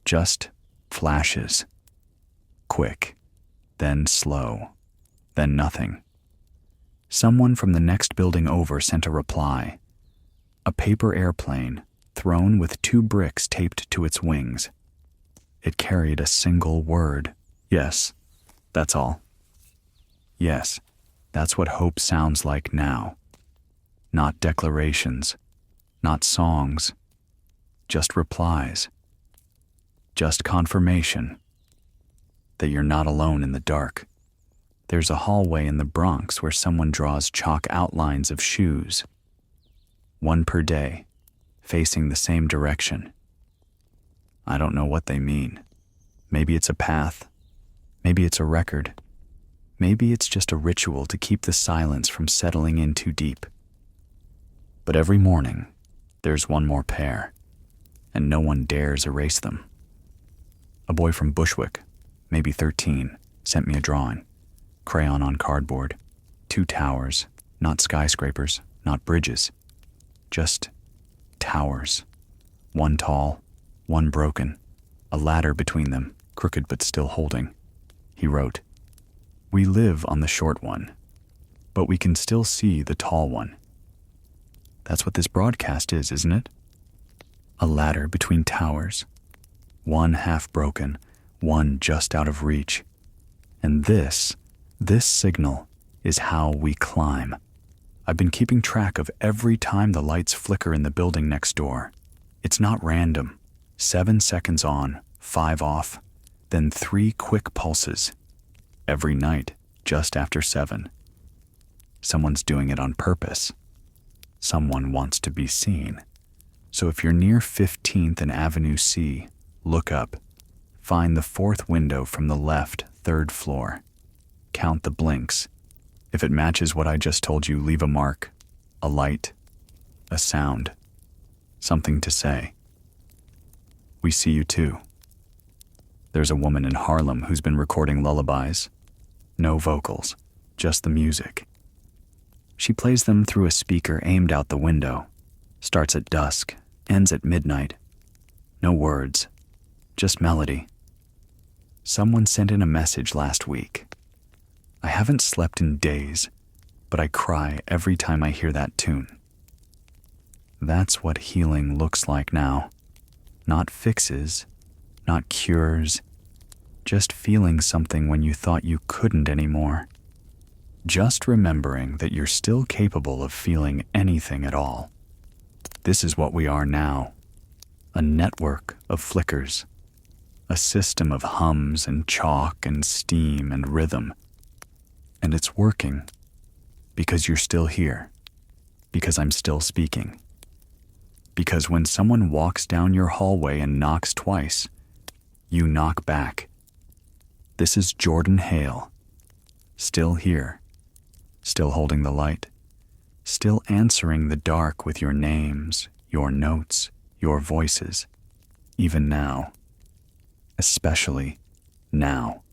just flashes. Quick, then slow, then nothing. Someone from the next building over sent a reply. A paper airplane thrown with 2 bricks taped to its wings. It carried a single word. Yes, that's all. Yes, that's what hope sounds like now. Not declarations, not songs, just replies. Just confirmation that you're not alone in the dark. There's a hallway in the Bronx where someone draws chalk outlines of shoes. 1 per day, facing the same direction. I don't know what they mean. Maybe it's a path. Maybe it's a record. Maybe it's just a ritual to keep the silence from settling in too deep. But every morning, there's 1 more pair, and no one dares erase them. A boy from Bushwick, maybe 13, sent me a drawing. Crayon on cardboard. 2 towers, not skyscrapers, not bridges. Just towers. 1 tall, 1 broken, a ladder between them, crooked but still holding. He wrote, "We live on the short one, but we can still see the tall one." That's what this broadcast is, isn't it? A ladder between towers. 1 half broken, 1 just out of reach. And this signal is how we climb. I've been keeping track of every time the lights flicker in the building next door. It's not random. 7 seconds on, 5 off, then 3 quick pulses. Every night, just after 7. Someone's doing it on purpose. Someone wants to be seen. So if you're near 15th and Avenue C, look up. Find the 4th window from the left, 3rd floor. Count the blinks. If it matches what I just told you, leave a mark, a light, a sound, something to say. We see you too. There's a woman in Harlem who's been recording lullabies. No vocals, just the music. She plays them through a speaker aimed out the window. Starts at dusk, ends at midnight. No words, just melody. Someone sent in a message last week. I haven't slept in days, but I cry every time I hear that tune. That's what healing looks like now. Not fixes, not cures, just feeling something when you thought you couldn't anymore. Just remembering that you're still capable of feeling anything at all. This is what we are now. A network of flickers. A system of hums and chalk and steam and rhythm. And it's working. Because you're still here. Because I'm still speaking. Because when someone walks down your hallway and knocks twice, you knock back. This is Jordan Hale. Still here. Still holding the light. Still answering the dark with your names, your notes, your voices. Even now. Especially now.